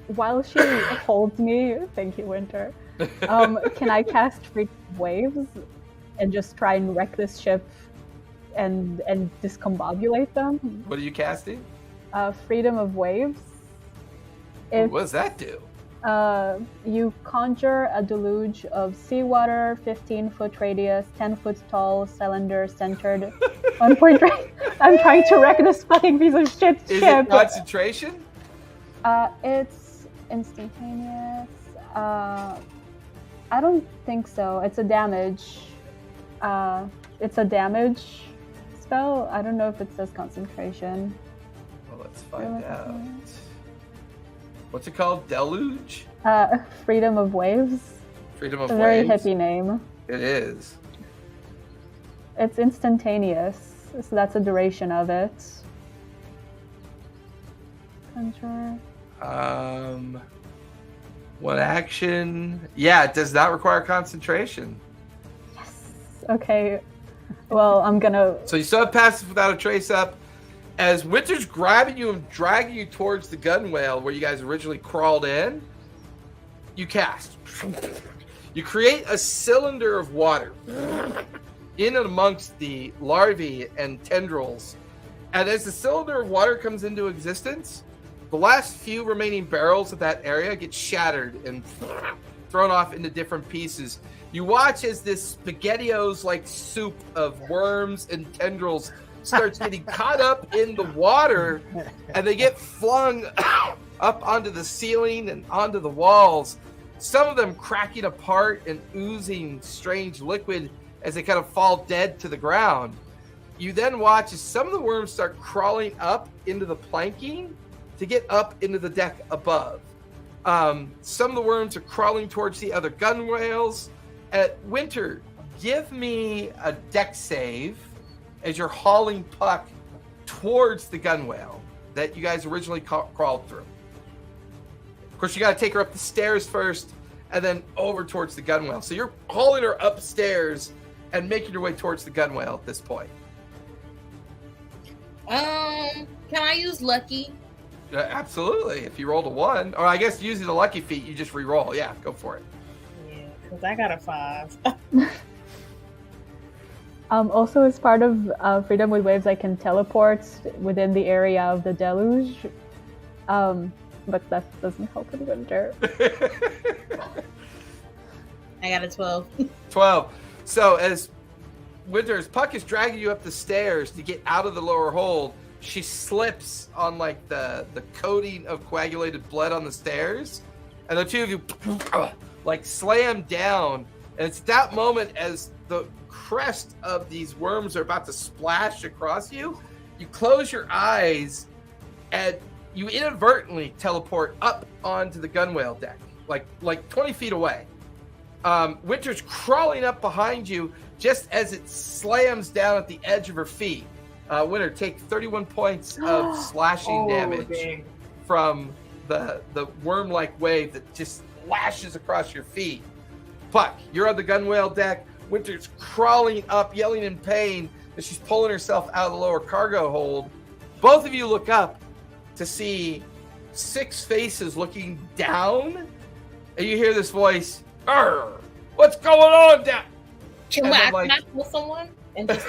While she holds me, thank you, Winter. Can I cast Freedom of Waves and just try and wreck this ship and discombobulate them? What are you casting? Freedom of Waves. What does that do? You conjure a deluge of seawater, 15-foot radius, 10 foot tall, cylinder centered, 1.3. I'm trying to wreck this fucking piece of shit Is ship. it concentration? It's instantaneous. I don't think so. It's a damage. It's a damage spell. I don't know if it says concentration. Well, let's find out. What's it called? Deluge? Freedom of Waves. Freedom of It's a Waves. very hippie name. It is. It's instantaneous, so that's the duration of it. Conjure. One action. Yeah, it does not require concentration. Yes. Okay. Well, I'm gonna. So you still have passive without a trace up. As Winter's grabbing you and dragging you towards the gunwale where you guys originally crawled in, you cast. You create a cylinder of water in and amongst the larvae and tendrils. And as the cylinder of water comes into existence, the last few remaining barrels of that area get shattered and thrown off into different pieces. You watch as this SpaghettiOs like soup of worms and tendrils starts getting caught up in the water, and they get flung up onto the ceiling and onto the walls, some of them cracking apart and oozing strange liquid as they kind of fall dead to the ground. You then watch as some of the worms start crawling up into the planking to get up into the deck above. Some of the worms are crawling towards the other gunwales. At Winter, give me a deck save as you're hauling Puck towards the gunwale that you guys originally crawled through. Of course, you got to take her up the stairs first and then over towards the gunwale. So you're hauling her upstairs and making your way towards the gunwale at this point. Can I use lucky? Absolutely. If you rolled a 1, or I guess using the lucky feat, you just re-roll. Yeah, go for it. Yeah, because I got a 5. Also, as part of Freedom with Waves, I can teleport within the area of the deluge. But that doesn't help with Winter. I got a 12. 12. So as Winter's Puck is dragging you up the stairs to get out of the lower hold, she slips on like the coating of coagulated blood on the stairs, and the two of you like slam down. And it's that moment as the crest of these worms are about to splash across you, you close your eyes and you inadvertently teleport up onto the gunwale deck, like 20 feet away. Winter's crawling up behind you just as it slams down at the edge of her feet. Winter, take 31 points of slashing damage from the worm-like wave that just lashes across your feet. Puck, you're on the gunwale deck. Winter's crawling up, yelling in pain as she's pulling herself out of the lower cargo hold. Both of you look up to see 6 faces looking down, and you hear this voice, "Arr, what's going on down?" Can I kill someone? And just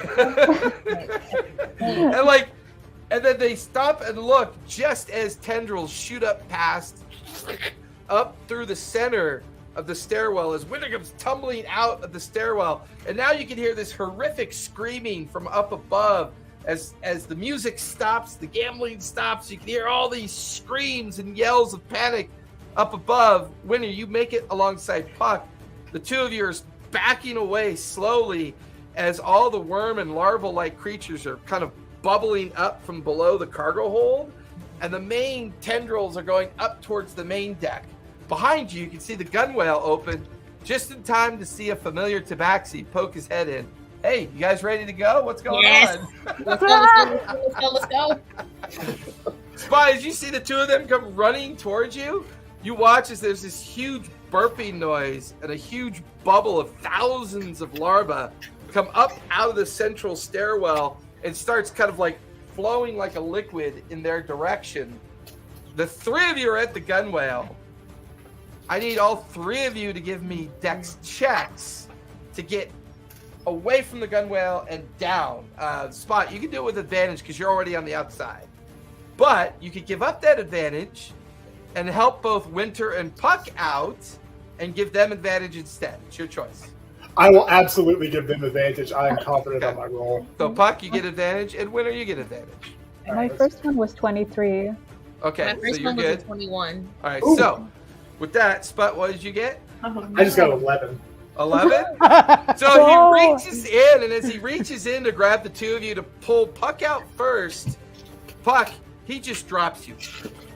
and then they stop and look just as tendrils shoot up through the center of the stairwell as Winter comes tumbling out of the stairwell. And now you can hear this horrific screaming from up above as the music stops, the gambling stops. You can hear all these screams and yells of panic up above. Winter, you make it alongside Puck. The two of you are backing away slowly as all the worm and larval-like creatures are kind of bubbling up from below the cargo hold, and the main tendrils are going up towards the main deck. Behind you, you can see the gunwale open just in time to see a familiar tabaxi poke his head in. Hey, you guys ready to go? What's going on? Let's go. Spy, as you see the two of them come running towards you, you watch as there's this huge burping noise and a huge bubble of thousands of larvae come up out of the central stairwell and starts kind of like flowing like a liquid in their direction. The 3 of you are at the gunwale. I need all 3 of you to give me dex checks to get away from the gunwale and down. Spot, you can do it with advantage because you're already on the outside. But you could give up that advantage and help both Winter and Puck out and give them advantage instead. It's your choice. I will absolutely give them advantage. I am confident on my roll. So Puck, you get advantage, and Winter, you get advantage. My first one was 23. Okay, My first so you're one was good. a 21. All right, Ooh. so with that, Spot, what did you get? I just got 11. 11? So he reaches in, and as he reaches in to grab the two of you to pull Puck out first, Puck, he just drops you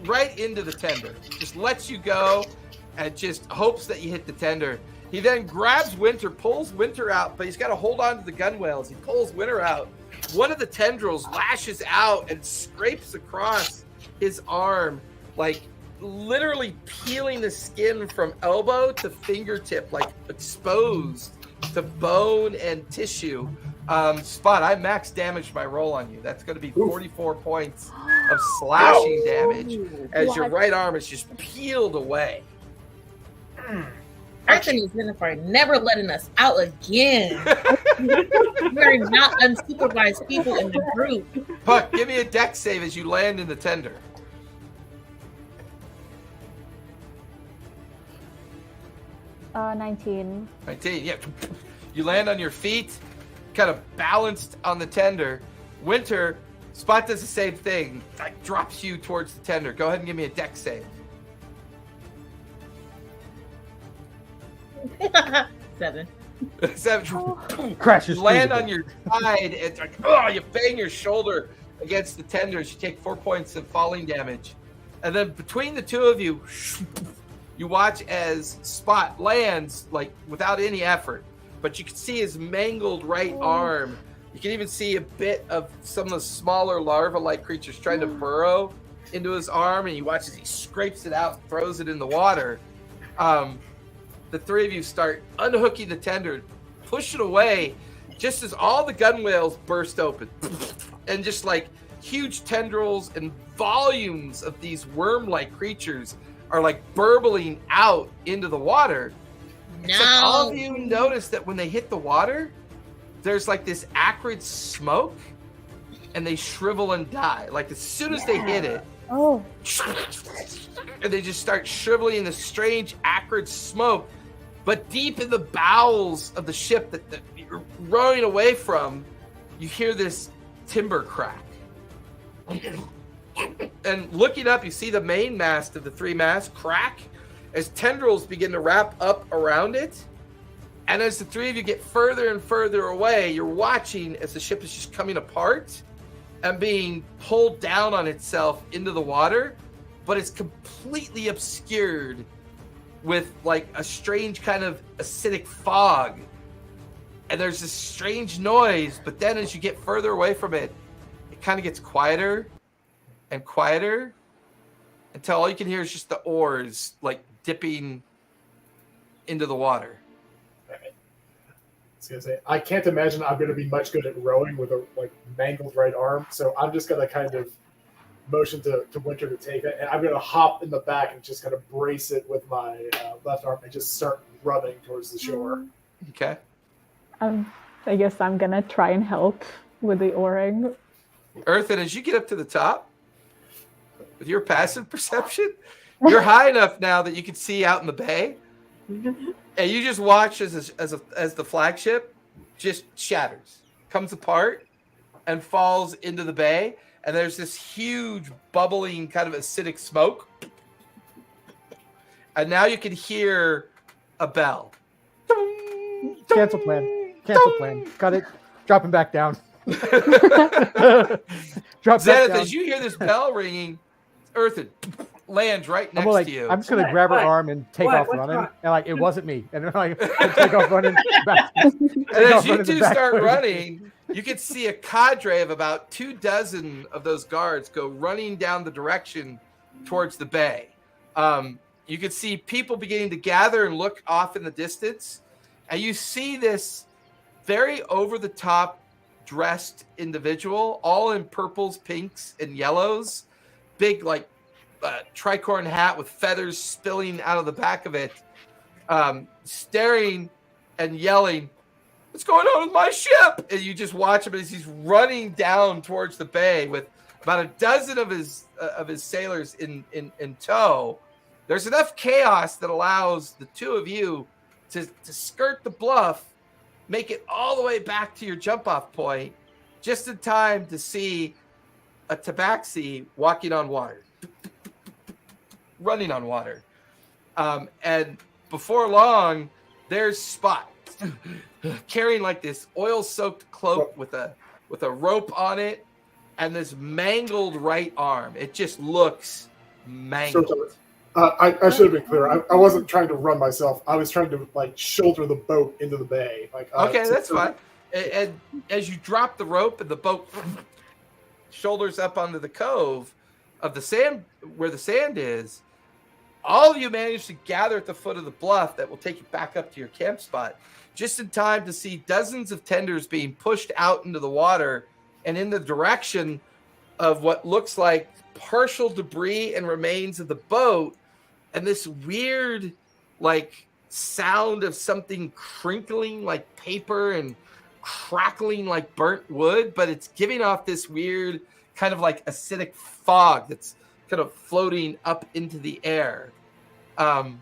right into the tender. Just lets you go and just hopes that you hit the tender. He then grabs Winter, pulls Winter out, but he's got to hold on to the gunwales. He pulls Winter out. One of the tendrils lashes out and scrapes across his arm, like literally peeling the skin from elbow to fingertip, like exposed to bone and tissue. Spot, I max damaged my roll on you. That's going to be 44 points of slashing damage as your right arm is just peeled away. Arthur is Jennifer never letting us out again. We're not unsupervised people in the group. Puck, give me a dex save as you land in the tender. 19. 19, yeah. You land on your feet, kind of balanced on the tender. Winter, Spot does the same thing. Like drops you towards the tender. Go ahead and give me a dex save. 7. 7. Crashes. You land on your side. It's like, oh, you bang your shoulder against the tenders. You take 4 points of falling damage. And then between the two of you, You watch as Spot lands like without any effort, but you can see his mangled right arm. You can even see a bit of some of the smaller larva-like creatures trying to burrow into his arm, and you watch as he scrapes it out, throws it in the water. The three of you start unhooking the tender, push it away, just as all the gunwales burst open. And just like huge tendrils and volumes of these worm-like creatures are like burbling out into the water. No. Except all of you notice that when they hit the water, there's like this acrid smoke, and they shrivel and die. Like as soon as they hit it, Oh, and they just start shriveling in this strange acrid smoke. But deep in the bowels of the ship that you're rowing away from, you hear this timber crack. And looking up, you see the main mast of the three masts crack as tendrils begin to wrap up around it. And as the three of you get further and further away, you're watching as the ship is just coming apart and being pulled down on itself into the water, but it's completely obscured with like a strange kind of acidic fog. And there's this strange noise, but then as you get further away from it, it kind of gets quieter and quieter until all you can hear is just the oars like dipping into the water. I can't imagine I'm going to be much good at rowing with a like mangled right arm, so I'm just going to kind of motion to Winter to take it, and I'm going to hop in the back and just kind of brace it with my left arm and just start running towards the shore. Okay. I guess I'm gonna try and help with the oaring. Earthen, as you get up to the top, with your passive perception, you're high enough now that you can see out in the bay, and you just watch as the flagship just shatters, comes apart, and falls into the bay. And there's this huge bubbling kind of acidic smoke. And now you can hear a bell. Cancel plan. Cancel plan. Cut it. Drop him back down. Drop Zenith, down. as you hear this bell ringing, Earthen lands right next to you. I'm just gonna grab her arm and take off running. wrong? And like it wasn't me. And then like take off running back. And as you two start running, you can see a cadre of about 24 of those guards go running down the direction towards the bay. You can see people beginning to gather and look off in the distance. And you see this very over-the-top dressed individual, all in purples, pinks, and yellows. Big, like, tricorn hat with feathers spilling out of the back of it. Staring and yelling, "What's going on with my ship?" And you just watch him as he's running down towards the bay with about a dozen of his sailors in tow. There's enough chaos that allows the two of you to skirt the bluff, make it all the way back to your jump-off point, just in time to see a tabaxi walking on water, running on water. And before long, there's Spot carrying like this oil-soaked cloak with a rope on it and this mangled right arm. It just looks mangled. I should have been clear. I wasn't trying to run myself. I was trying to like shoulder the boat into the bay. Okay, that's fine. And as you drop the rope and the boat shoulders up onto the cove of the sand, where the sand is, all of you manage to gather at the foot of the bluff that will take you back up to your camp spot, just in time to see dozens of tenders being pushed out into the water and in the direction of what looks like partial debris and remains of the boat, and this weird like sound of something crinkling like paper and crackling like burnt wood, but it's giving off this weird kind of like acidic fog that's kind of floating up into the air. Five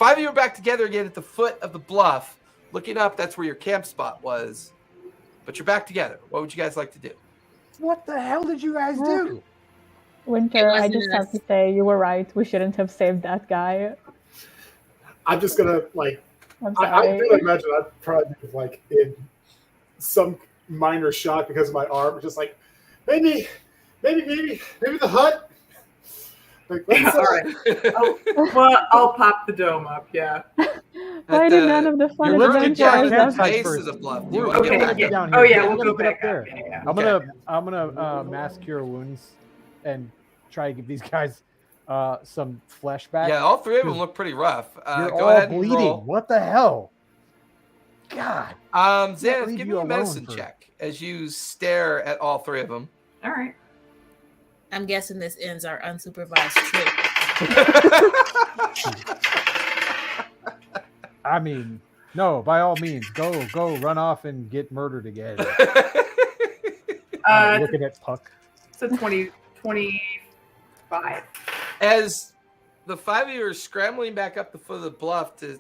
of you are back together again at the foot of the bluff. Looking up, that's where your camp spot was. But you're back together. What would you guys like to do? What the hell did you guys do? Winter, I just have to say you were right. We shouldn't have saved that guy. I'm just gonna like. I'm I sorry. feel imagine I'd probably be like in some minor shock because of my arm. Just like maybe the hut. Like, let's, All right. Well, I'll pop the dome up. Yeah. Why did none of the fun Yeah, let's adventures get to our left? campsite base first. of the bluff. Do We're you want to gonna get back get up? down here. Oh yeah, We're we'll gonna go get up back there. up. Yeah. I'm gonna mass cure wounds and try to give these guys some flesh back. Yeah, all three of them look pretty rough. You're Go all ahead and bleeding. roll. What the hell? God. Xanath, leave give you me a alone medicine for- check as you stare at all three of them. All right. I'm guessing this ends our unsupervised trip. I mean, no, by all means, go run off and get murdered again. Looking at Puck. It's a 25. As the five of you are scrambling back up the foot of the bluff to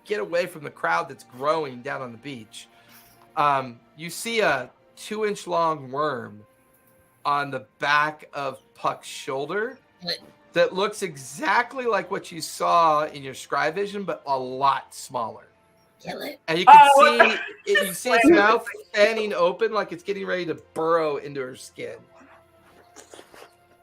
get away from the crowd that's growing down on the beach, you see a 2-inch long worm on the back of Puck's shoulder What? that looks exactly like what you saw in your scry vision, but a lot smaller. Kill it. And you can Oh, you see its mouth fanning open like it's getting ready to burrow into her skin.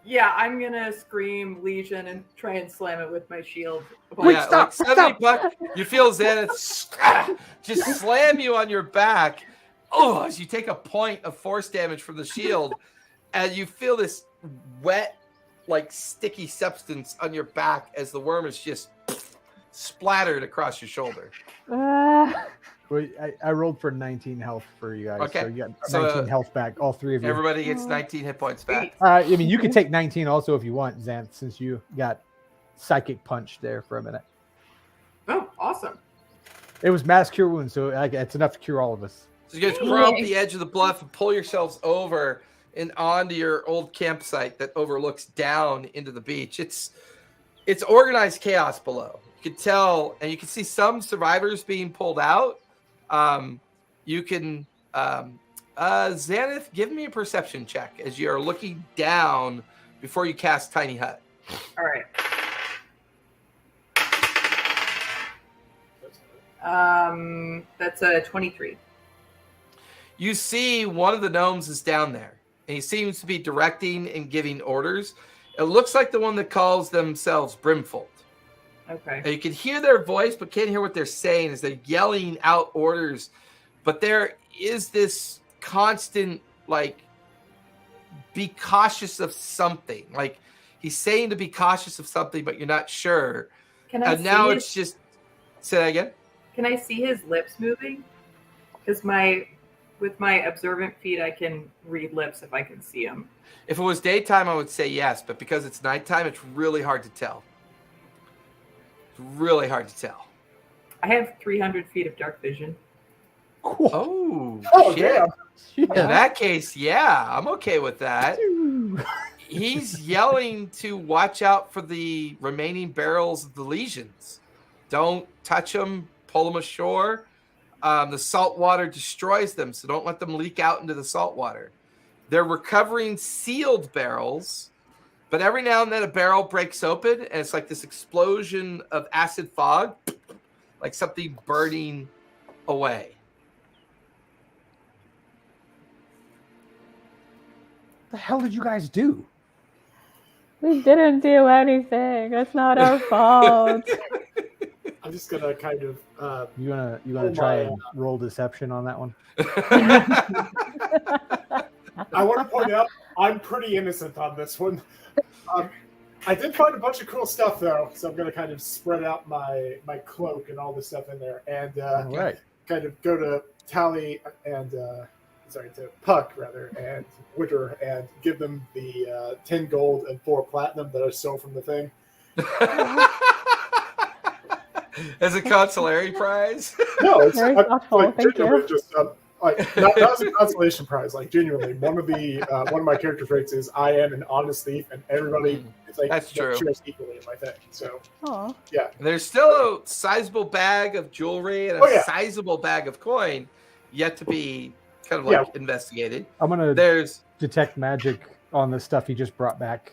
Yeah, I'm gonna scream Legion and try and slam it with my shield. Wait, Yeah, stop, like suddenly, Puck, you feel Xanath just slam you on your back. Oh, as you take a point of force damage from the shield, and you feel this wet, like sticky substance on your back as the worm is just splattered across your shoulter. Wait, I rolled for 19 health for you guys. Okay. So you got So, 19 health back, all three of you. Everybody gets 19 hit points back. I mean, you can take 19 also if you want, Xanth, since you got psychic punch there for a minute. Oh, awesome. It was mass cure wounds, so it's enough to cure all of us. So you guys grow up the edge of the bluff and pull yourselves over and onto your old campsite that overlooks down into the beach. It's organized chaos below. You can tell, and you can see some survivors being pulled out. You can, Xanath, give me a perception check as you are looking down before you cast Tiny Hut. All right. That's a 23. You see one of the gnomes is down there, and he seems to be directing and giving orders. It looks like the one that calls themselves Brimfold. Okay. And you can hear their voice, but can't hear what they're saying as they're yelling out orders. But there is this constant, like, be cautious of something. Like, he's saying to be cautious of something, but you're not sure. Can I And now see it's just, say that again? Can I see his lips moving? Because with my observant feet, I can read lips if I can see them. If it was daytime, I would say yes, but because it's nighttime, it's really hard to tell. It's really hard to tell. I have 300 feet of dark vision. Oh, Oh, shit. damn. In that case, yeah, I'm okay with that. He's yelling to watch out for the remaining barrels of the legions. Don't touch them, pull them ashore. The salt water destroys them, so don't let them leak out into the salt water. They're recovering sealed barrels, but every now and then a barrel breaks open, and it's like this explosion of acid fog, like something burning away. What the hell did you guys do? We didn't do anything. It's not our fault. I'm just gonna kind of You wanna try and roll deception on that one? I want to point out I'm pretty innocent on this one. I did find a bunch of cool stuff though, so I'm gonna kind of spread out my cloak and all this stuff in there, and All right. kind of go to Tally and to Puck rather and Winter and give them the 10 gold and 4 platinum that I stole from the thing. As a consolatory prize. No, it's Very like, thoughtful, thank genuinely you. just not as a consolation prize. Like genuinely, one of my character traits is I am an honest thief, and everybody is like That's true. shares equally in my thing. So Aw. There's still a sizable bag of jewelry and a sizable bag of coin yet to be kind of like investigated. I'm gonna There's detect magic on the stuff he just brought back.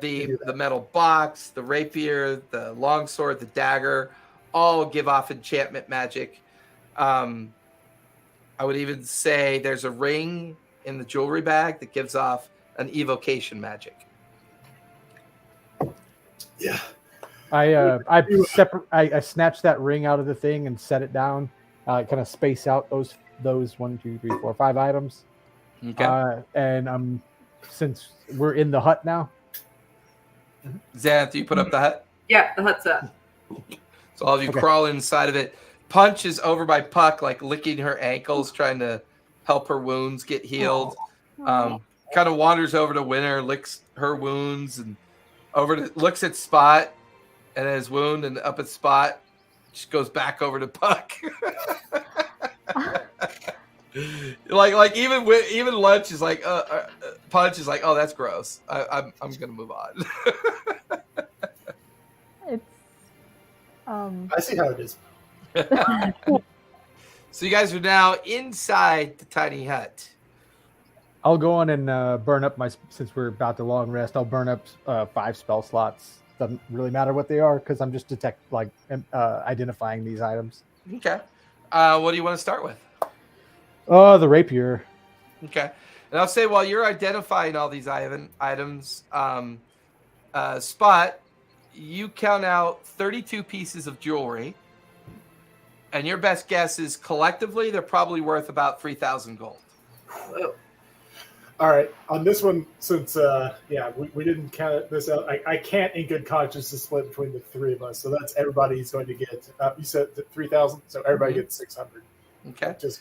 the metal box, the rapier, the longsword, the dagger, all give off enchantment magic. I would even say there's a ring in the jewelry bag that gives off an evocation magic. Yeah. I snatched that ring out of the thing and set it down. Kind of space out those 1, 2, 3, 4, 5 items. Okay. And since we're in the hut now, Xanth, you put up the hut? Yeah, the hut's up. So all of you crawl inside of it. Punch is over by Puck, like licking her ankles, trying to help her wounds get healed. Kind of wanders over to Winter, licks her wounds, and looks at Spot and his wound, and up at Spot, just goes back over to Puck. like even Lunch is like Punch is like, oh, that's gross. I'm gonna move on. It's I see how it is. So you guys are now inside the tiny hut. I'll go on and burn up since we're about to long rest, I'll burn up 5 spell slots. Doesn't really matter what they are because I'm just identifying these items. Okay. What do you want to start with? The rapier. Okay. And I'll say while you're identifying all these items, Spot, you count out 32 pieces of jewelry. And your best guess is collectively they're probably worth about 3,000 gold. Whoa. All right, on this one, since we didn't count this out, I can't in good conscience to split between the 3 of us. So that's everybody's going to get. You said 3,000, so everybody gets 600. Okay. Just.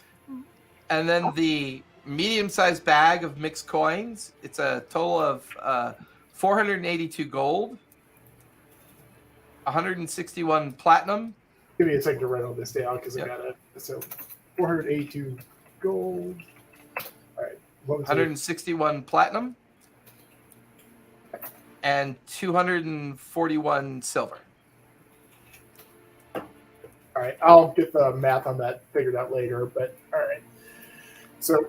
And then the medium-sized bag of mixed coins. It's a total of 482 gold, 161 platinum. Give me a second to write all this down because I got it. So 482 gold. All right. 161 platinum and 241 silver. All right, I'll get the math on that figured out later. But all right, so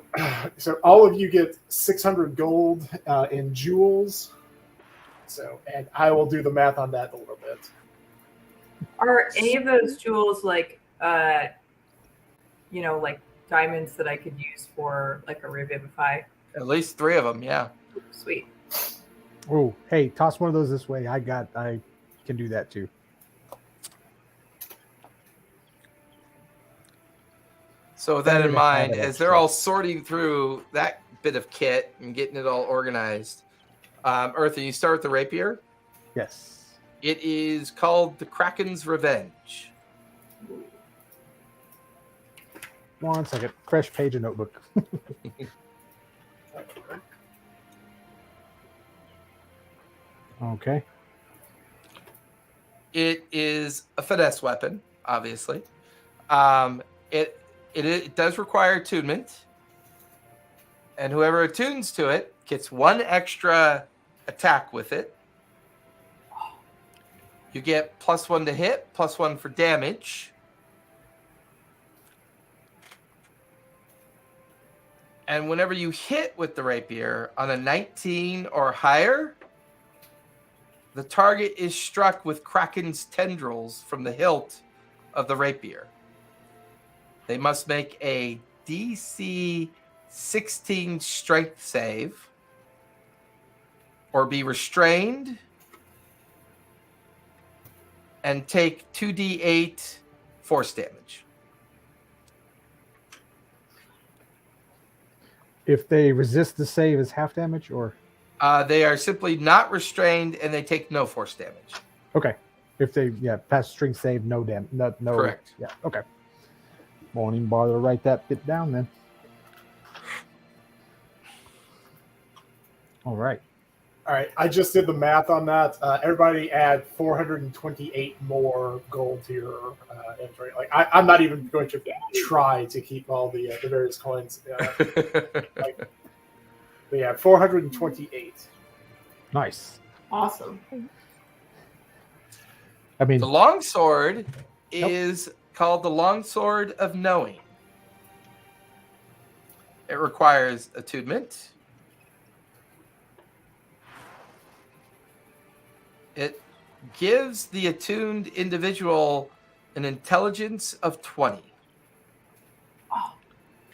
all of you get 600 gold in jewels. So, and I will do the math on that a little bit. Are any of those jewels like diamonds that I could use for like a revivify? At least 3 of them, yeah. Sweet. Oh, hey, toss one of those this way. I can do that too. So with that in mind, as they're all sorting through that bit of kit and getting it all organized, Eartha, you start with the rapier. Yes. It is called the Kraken's Revenge. 1 second. Fresh page of notebook. Okay. It is a finesse weapon, obviously. It does require attunement, and whoever attunes to it gets 1 extra attack with it. You get +1 to hit, +1 for damage. And whenever you hit with the rapier on a 19 or higher, the target is struck with Kraken's tendrils from the hilt of the rapier. They must make a DC 16 strength save or be restrained and take 2d8 force damage. If they resist the save, is half damage or? They are simply not restrained and they take no force damage. Okay. If they pass strength save, no damage. No. Correct. Yeah. Okay. Won't even bother to write that bit down then. All right. All right, I just did the math on that. Everybody add 428 more gold to your inventory. Like I'm not even going to try to keep all the various coins. But yeah, 428. Nice. Awesome. I mean, the longsword is called the Longsword of Knowing. It requires attunement. It gives the attuned individual an intelligence of 20.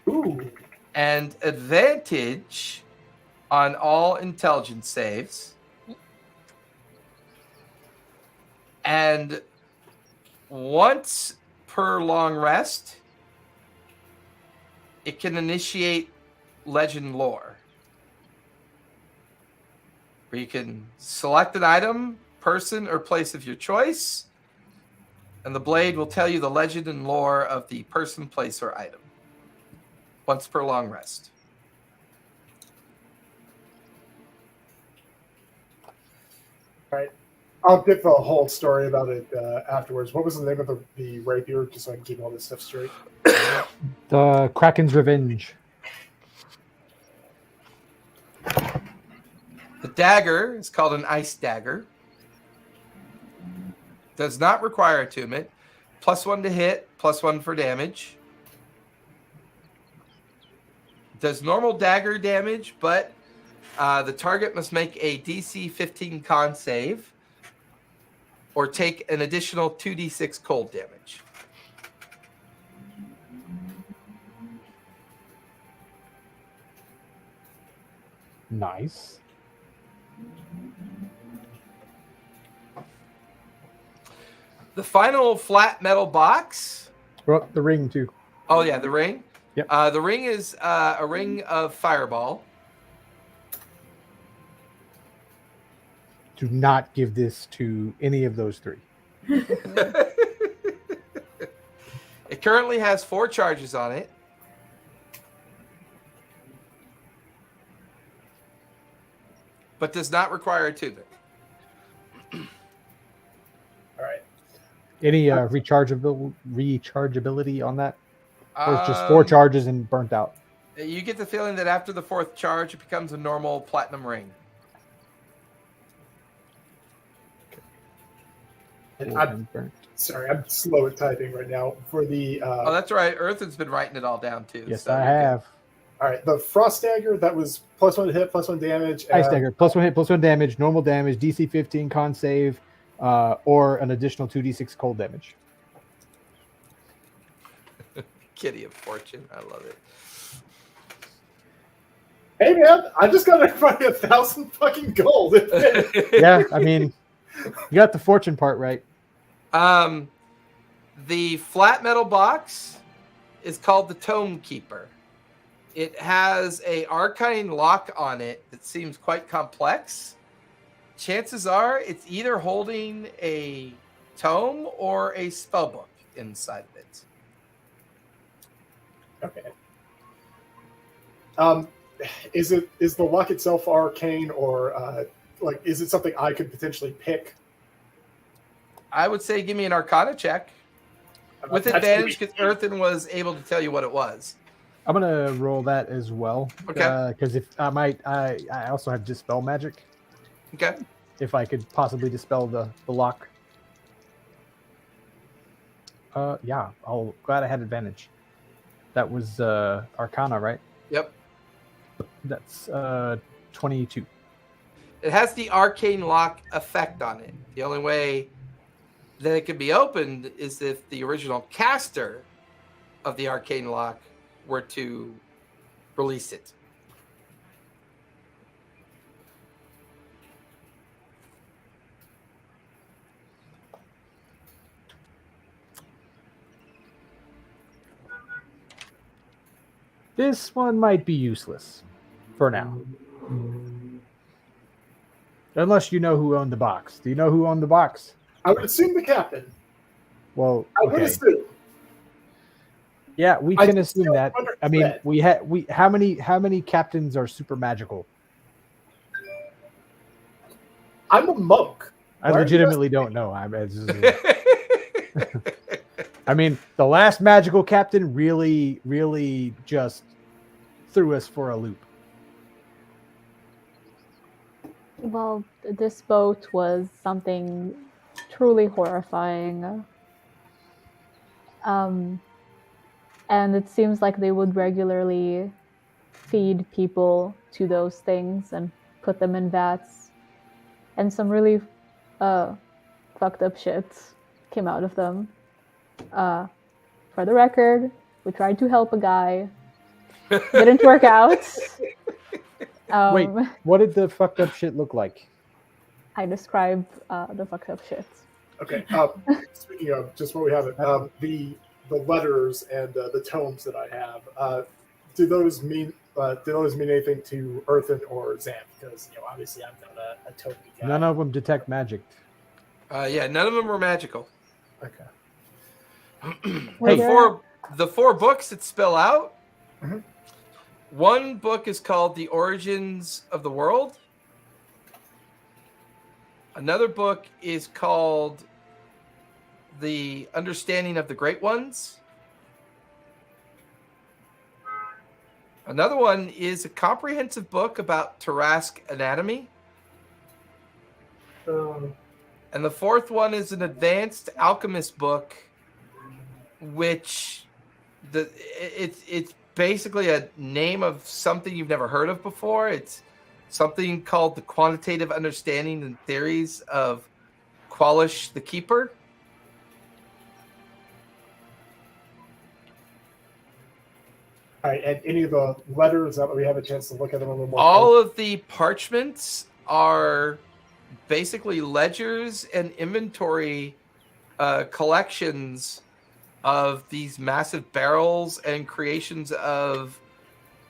Ooh. And advantage on all intelligence saves. And once per long rest, it can initiate legend lore. Where you can select an item, person, or place of your choice, and the blade will tell you the legend and lore of the person, place, or item. Once per long rest. All right. I'll get the whole story about it afterwards. What was the name of the rapier, just so I can keep all this stuff straight? The Kraken's Revenge. The dagger is called an ice dagger. Does not require attunement. +1 to hit, +1 for damage. Does normal dagger damage, but the target must make a DC 15 con save or take an additional 2d6 cold damage. Nice. The final flat metal box. Oh, the ring too. Oh yeah, the ring. Yep. The ring is a ring of fireball. Do not give this to any of those three. It currently has 4 charges on it. But does not require attunement. All right. Any rechargeability on that? Or it's just 4 charges and burnt out? You get the feeling that after the 4th charge, it becomes a normal platinum ring. And I'm sorry, I'm slow at typing right now. For the Oh, that's right. Earthen's been writing it all down too. Yes, so I have. all right, the frost dagger that was +1 to hit, +1 damage. Ice dagger, +1 hit, +1 damage, normal damage, DC 15 con save, or an additional 2d6 cold damage. Kitty of Fortune. I love it. Hey man, I just got everybody 1,000 fucking gold. Yeah, I mean, you got the fortune part right. The flat metal box is called the Tome Keeper. It has a arcane lock on it that seems quite complex. Chances are it's either holding a tome or a spellbook inside of it. Okay. Is the lock itself arcane, or is it something I could potentially pick? I would say give me an Arcana check with That's advantage pretty- because Earthen was able to tell you what it was. I'm gonna roll that as well. Okay. Because if I also have dispel magic. Okay. If I could possibly dispel the lock. Yeah, I'll glad I had advantage. That was Arcana, right? Yep. That's 22. It has the arcane lock effect on it. The only way that it can be opened is if the original caster of the arcane lock were to release it. This one might be useless for now. Unless you know who owned the box. Do you know who owned the box? I would assume the captain. Well, I would okay. assume. Yeah, we I can just assume don't that. I mean, understand. how many captains are super magical? I'm a monk. I Why are you legitimately don't know. I mean, the last magical captain really just threw us for a loop. Well, this boat was something truly horrifying. And it seems like they would regularly feed people to those things and put them in vats. And some really fucked up shit came out of them. For the record, we tried to help a guy. Didn't work out. Wait, what did the fucked up shit look like? I described the fucked up shit. Okay. Speaking of just what we have, the letters and the tomes that I have, do those mean anything to Earthen or Xanth? Because obviously I'm not a tome guy. None of them detect magic. Yeah, none of them were magical. Okay. The four books that spell out. Mm-hmm. One book is called The Origins of the World. Another book is called The Understanding of the Great Ones. Another one is a comprehensive book about Tarask anatomy. And the fourth one is an advanced alchemist book, which it's basically a name of something you've never heard of before. It's something called the Quantitative Understanding and Theories of Qualish the Keeper. All right, and any of the letters that we have a chance to look at them a little more. All of the parchments are basically ledgers and inventory collections of these massive barrels and creations of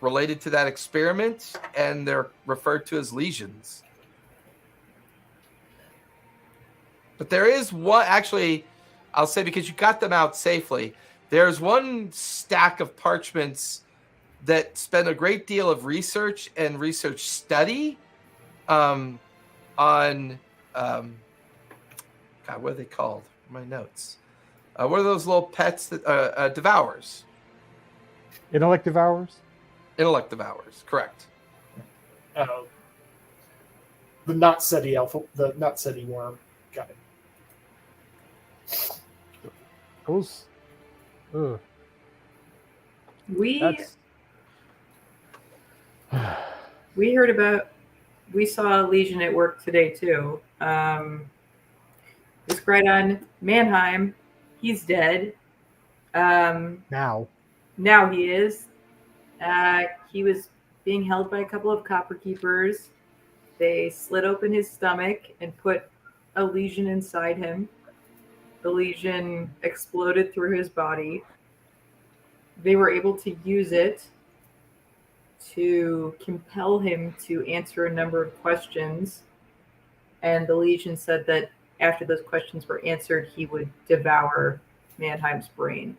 related to that experiment, and they're referred to as legions. But there is one, actually, I'll say, because you got them out safely, there's one stack of parchments that spend a great deal of research and research study on God, what are they called? My notes. What are those little pets that devours? Intellect devours? Intellect devours, correct. The not SETI worm. Got it. Those. Ugh. We saw a Legion at work today too. This Grydon Mannheim, he's dead. Now he is. He was being held by a couple of copper keepers. They slit open his stomach and put a legion inside him. The legion exploded through his body. They were able to use it to compel him to answer a number of questions. And the legion said that after those questions were answered, he would devour Mannheim's brain.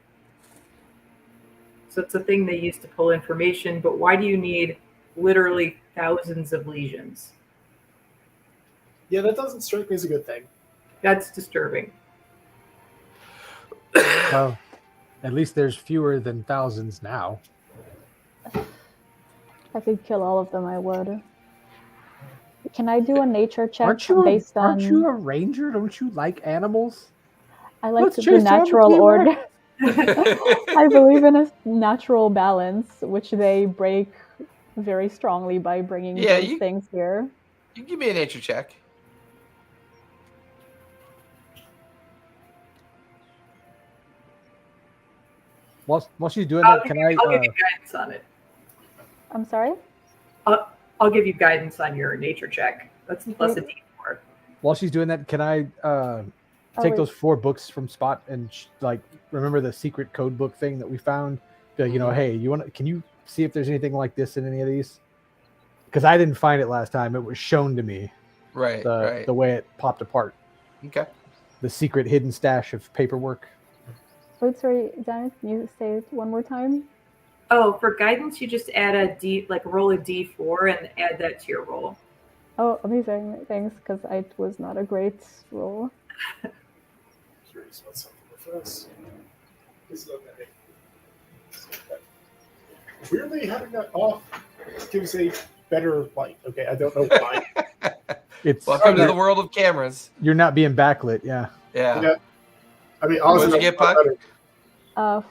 So it's a thing they use to pull information, but why do you need literally thousands of legions? Yeah, that doesn't strike me as a good thing. That's disturbing. Well, at least there's fewer than thousands now. If I could kill all of them, I would. Can I do a nature check Aren't on... you a ranger? Don't you like animals? I like to do natural order. I believe in a natural balance, which they break very strongly by bringing those things here. You can give me a nature check. While she's doing that, I'll give you guidance on it. I'm sorry? I'll give you guidance on your nature check. That's plus a D4. While she's doing that, can I take those 4 books from Spot and remember the secret code book thing that we found? Hey, can you see if there's anything like this in any of these? Because I didn't find it last time. It was shown to me. Right. The way it popped apart. Okay. The secret hidden stash of paperwork. Wait, sorry, Dennis, can you say it one more time? Oh, for guidance, you just add roll a D4 and add that to your roll. Oh, amazing. Thanks, because it was not a great roll. Weirdly, having that off gives a better light. Okay, I don't know why. Welcome to the world of cameras. You're not being backlit, yeah. Yeah. I mean, what did you get, Puck?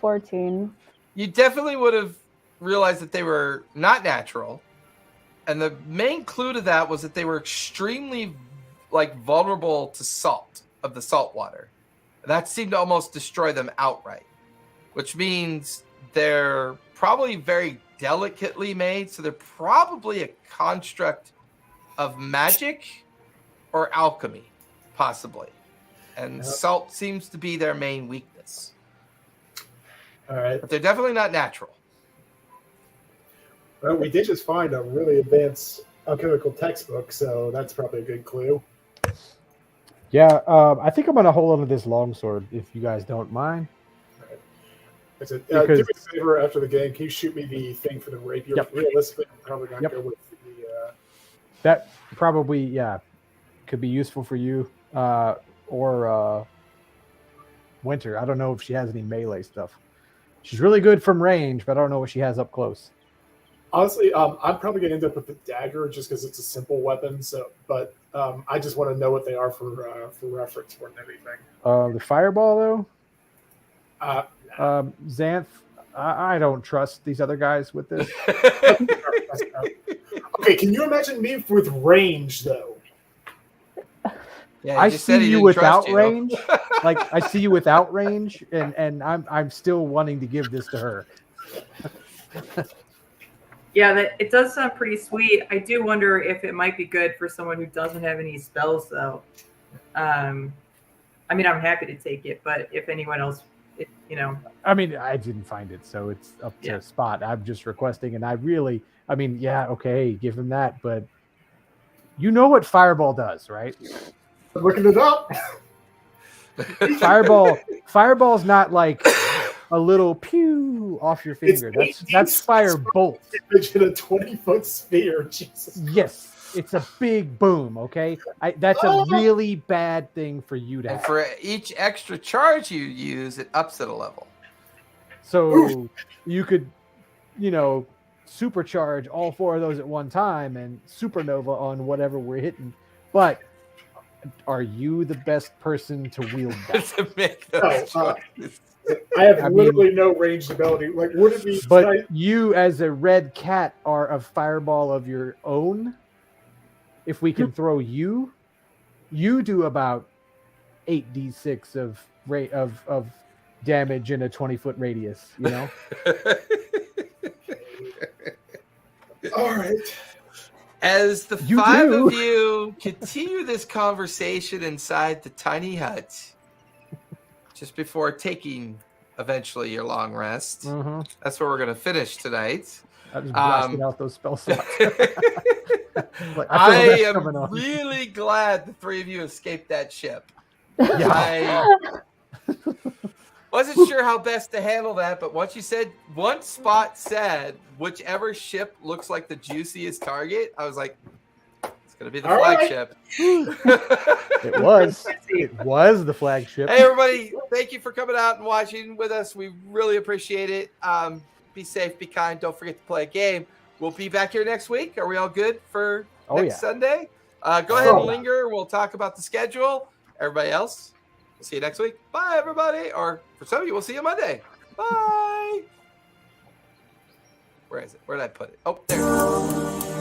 14. You definitely would have realized that they were not natural. And the main clue to that was that they were extremely vulnerable to salt of the salt water. That seemed to almost destroy them outright, which means they're probably very delicately made. So they're probably a construct of magic or alchemy, possibly. and salt seems to be their main weakness. All right. But they're definitely not natural. Well, we did just find a really advanced alchemical textbook, so that's probably a good clue. Yeah, I think I'm gonna hold on to this longsword if you guys don't mind. I said, Because- do me a favor after the game. Can you shoot me the thing for the rapier? Yep. Realistically, I'm probably going to Yep. go with the. That probably could be useful for you or Winter. I don't know if she has any melee stuff. She's really good from range, but I don't know what she has up close. Honestly, I'm probably going to end up with the dagger just because it's a simple weapon. So, but I just want to know what they are for reference more than anything. The fireball Uh, though, Xanth, I don't trust these other guys with this. okay, can you imagine me with range though? Yeah, I he just said see he you didn't trust without you. range. Like I see you without range, and I'm still wanting to give this to her. Yeah, it does sound pretty sweet. I do wonder if it might be good for someone who doesn't have any spells, though. I mean, I'm happy to take it, but if anyone else, I mean, I didn't find it, so it's up to Spot. I'm just requesting, and okay, give him that, but you know what Fireball does, right? I'm looking it up. Fireball's not like a little pew off your finger. That's fire bolt. Image in a 20-foot sphere. Jesus. Yes, it's a big boom. Okay, that's a really bad thing for you to And have. for each extra charge you use, it ups it a level. So you could, supercharge all 4 of those at one time and supernova on whatever we're hitting. But are you the best person to wield that? To make those choices. I have literally no ranged ability. Like, would it be? But you, as a red cat, are a fireball of your own. If we can throw you do about 8d6 of damage in a 20-foot radius. All right. As the You 5 do. of you continue this conversation inside the tiny hut, just before taking eventually your long rest, that's where we're going to finish tonight. I just blasted out those spell slots. I I am really glad the 3 of you escaped that ship. Yeah. I wasn't sure how best to handle that, but once Spot said whichever ship looks like the juiciest target, I was like, it's gonna be the flagship. It was the flagship. Hey everybody, thank you for coming out and watching with us. We really appreciate it. Be safe, be kind, don't forget to play a game. We'll be back here next week. Are we all good for next Sunday? Go ahead and linger. We'll talk about the schedule. Everybody else, we'll see you next week. Bye, everybody. Or for some of you, we'll see you Monday. Bye. Where is it? Where did I put it? Oh, there.